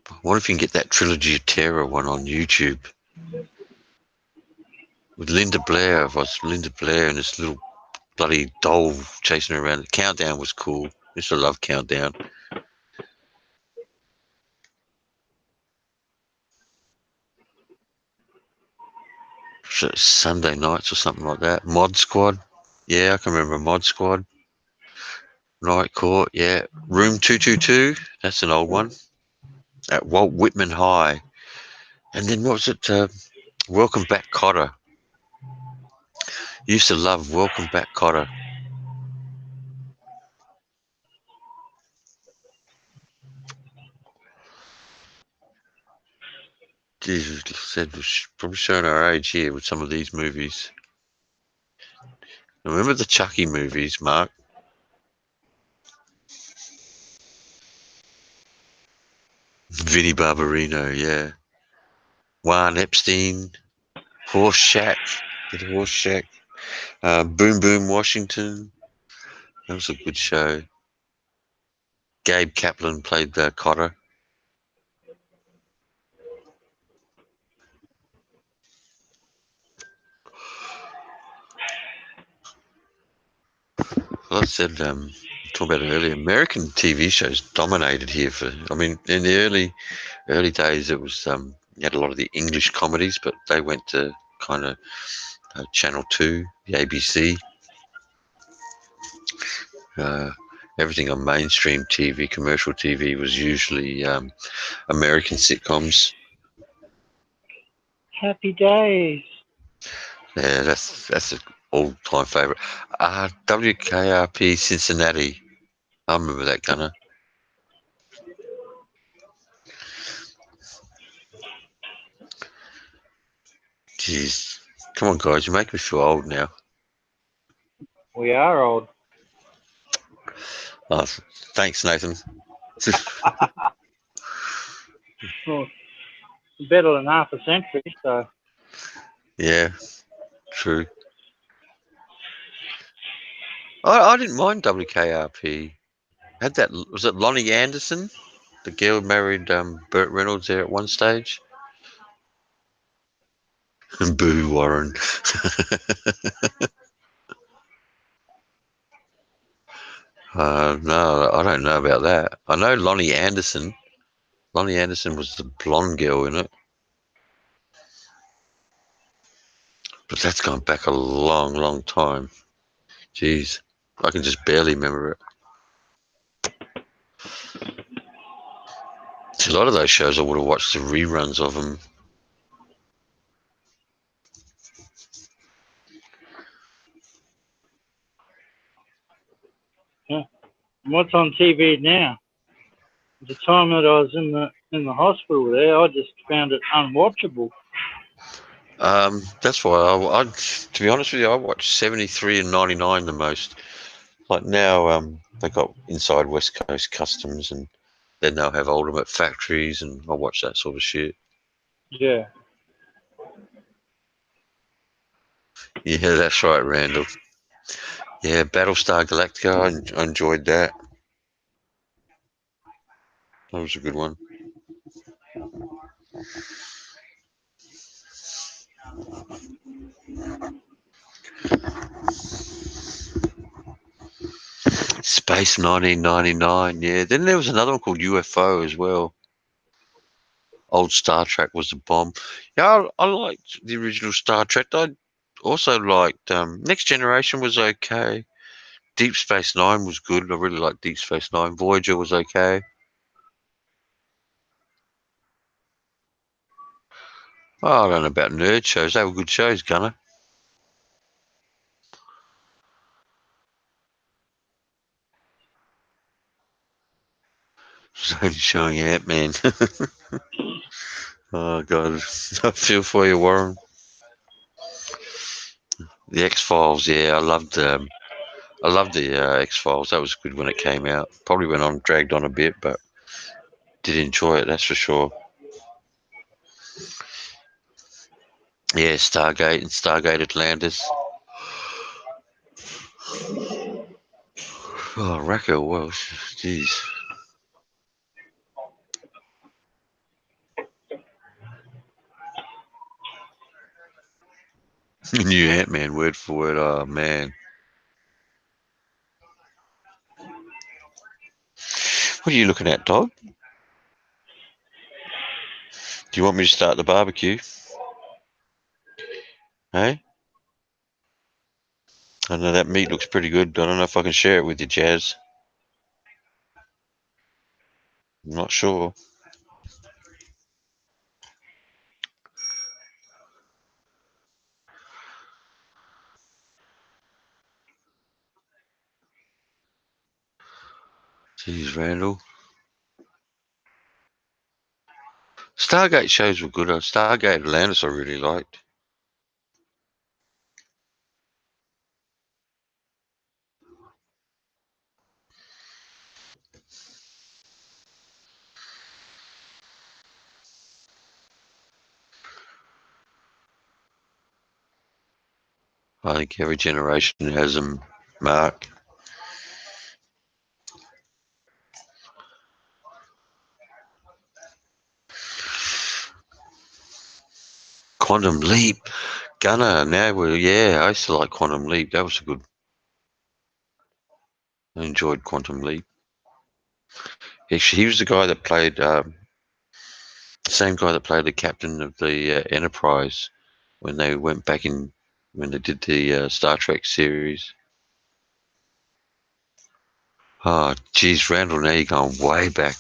I wonder if you can get that Trilogy of Terror one on YouTube. With Linda Blair, Linda Blair and this little bloody doll chasing her around. The Countdown was cool. I used to love Countdown. Sunday nights or something like that. Mod Squad. Yeah, I can remember Mod Squad. Night Court. Yeah. Room 222. That's an old one. At Walt Whitman High. And then what was it? Welcome Back, Kotter. Used to love Welcome Back, Kotter. Jesus, said we're probably showing our age here with some of these movies. Remember the Chucky movies, Mark? Vinnie Barbarino, yeah. Juan Epstein, Horse Shack, did Horse Shack. Boom Boom Washington, that was a good show. Gabe Kaplan played the Cotter. Well, I said, talking about it earlier, American TV shows dominated here in the early days, it was, you had a lot of the English comedies, but they went to kind of Channel 2, the ABC. Everything on mainstream TV, commercial TV, was usually American sitcoms. Happy Days. Yeah, that's an all-time favourite. WKRP Cincinnati. I remember that, Gunner. Jeez. Come on, guys. You make me feel old now. We are old. Oh, thanks, Nathan. Well, better than half a century, so. Yeah, true. I didn't mind WKRP. Had that, was it Lonnie Anderson? The girl married Burt Reynolds there at one stage. Boo, Warren. No, I don't know about that. I know Lonnie Anderson. Lonnie Anderson was the blonde girl in it. But that's gone back a long, long time. Jeez. I can just barely remember it. A lot of those shows I would have watched the reruns of them. What's on TV now? At the time that I was in the hospital there, I just found it unwatchable. That's why to be honest with you, I watch 73 and 99 the most. Like now, they got Inside West Coast Customs, and then they'll have Ultimate Factories, and I watch that sort of shit. Yeah. Yeah, that's right, Randall. Yeah, Battlestar Galactica, I enjoyed that. That was a good one. Space 1999, yeah. Then there was another one called UFO as well. Old Star Trek was the bomb. Yeah, I liked the original Star Trek. I also liked Next Generation was okay. Deep Space Nine was good. I really liked Deep Space Nine. Voyager was okay. Oh, I don't know about nerd shows. They were good shows, Gunner. It's only showing Ant-Man. Oh, God. I feel for you, Warren. The X-Files, yeah. I loved the X-Files. That was good when it came out. Probably went on, dragged on a bit, but did enjoy it, that's for sure. Yeah, Stargate and Stargate Atlantis. Oh, Racco Welsh. Jeez. New Ant-Man, word for word. Oh, man. What are you looking at, dog? Do you want me to start the barbecue? Hey? I know that meat looks pretty good. I don't know if I can share it with you, Jazz. I'm not sure. Jeez, Randall. Stargate shows were good. Stargate Atlantis I really liked. I think every generation has them, Mark. Quantum Leap. Gunner, now I used to like Quantum Leap. That was a good. I enjoyed Quantum Leap. Actually, he was the guy that played, the same guy that played the captain of the Enterprise when they went back in, when they did the Star Trek series. Oh, geez, Randall, now you're going way back.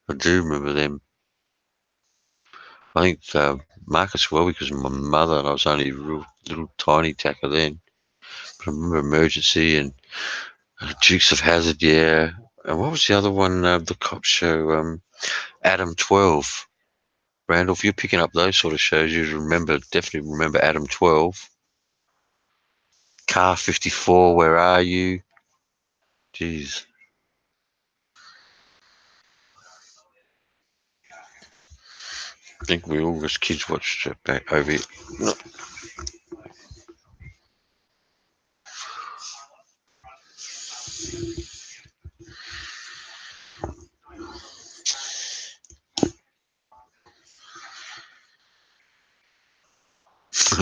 I do remember them. I think Marcus Welby was my mother, and I was only a real little tiny tacker then. But I remember Emergency and Dukes of Hazzard, yeah. And what was the other one? The cop show, Adam 12. Randall, if you're picking up those sort of shows, you definitely remember Adam 12. Car 54, Where Are You? Jeez. I think we all as kids watched it back over it.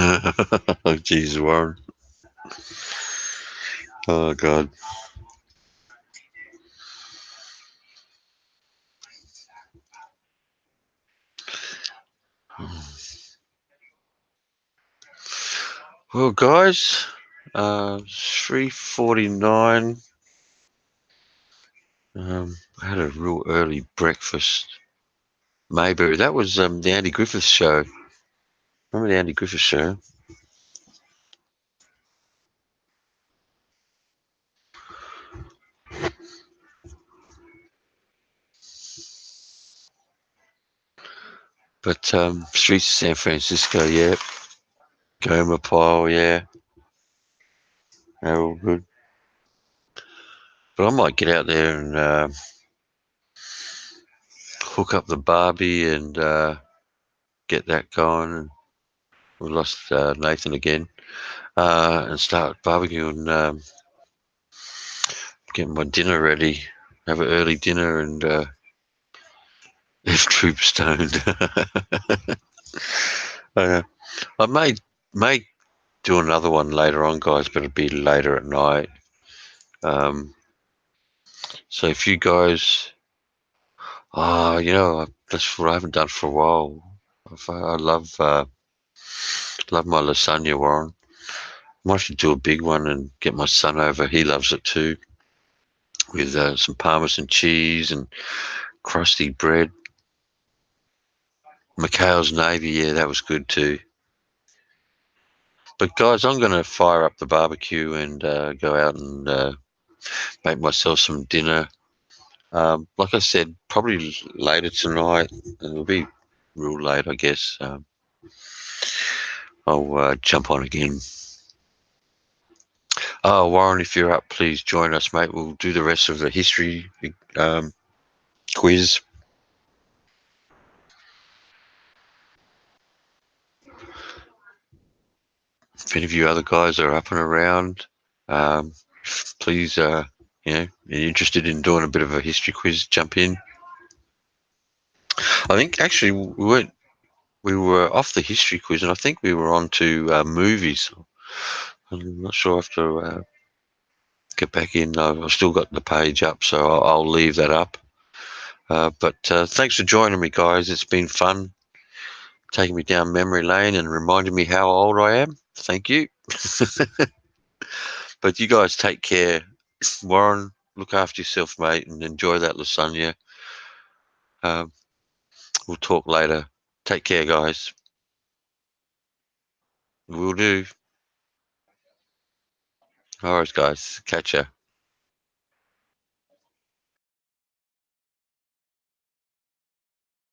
Oh, Jesus, Warren. Oh, God. Well, guys, 3:49. I had a real early breakfast. Mayberry. That was the Andy Griffith Show. Remember the Andy Griffith Show? But streets of San Francisco, yeah. Goma Pile, yeah. They're all good. But I might get out there and hook up the Barbie and get that going. And we lost Nathan again. And start barbecuing, getting my dinner ready. Have an early dinner and if Troop stoned. I may do another one later on, guys, but it'll be later at night. So if you guys, that's what I haven't done for a while. I love my lasagna, Warren. Might should do a big one and get my son over. He loves it too, with some Parmesan cheese and crusty bread. McHale's Navy, yeah, that was good too. But guys, I'm going to fire up the barbecue and go out and make myself some dinner. Like I said, probably later tonight. It'll be real late, I guess. I'll jump on again. Oh, Warren, if you're up, please join us, mate. We'll do the rest of the history quiz. If any of you other guys are up and around, please, you're interested in doing a bit of a history quiz, jump in. I think actually we were off the history quiz, and I think we were on to movies. I'm not sure. I have to get back in. I've still got the page up, so I'll leave that up. But thanks for joining me, guys. It's been fun taking me down memory lane and reminding me how old I am. Thank you. But you guys take care. Warren, look after yourself, mate, and enjoy that lasagna. We'll talk later. Take care, guys. Will do. All right, guys. Catch ya.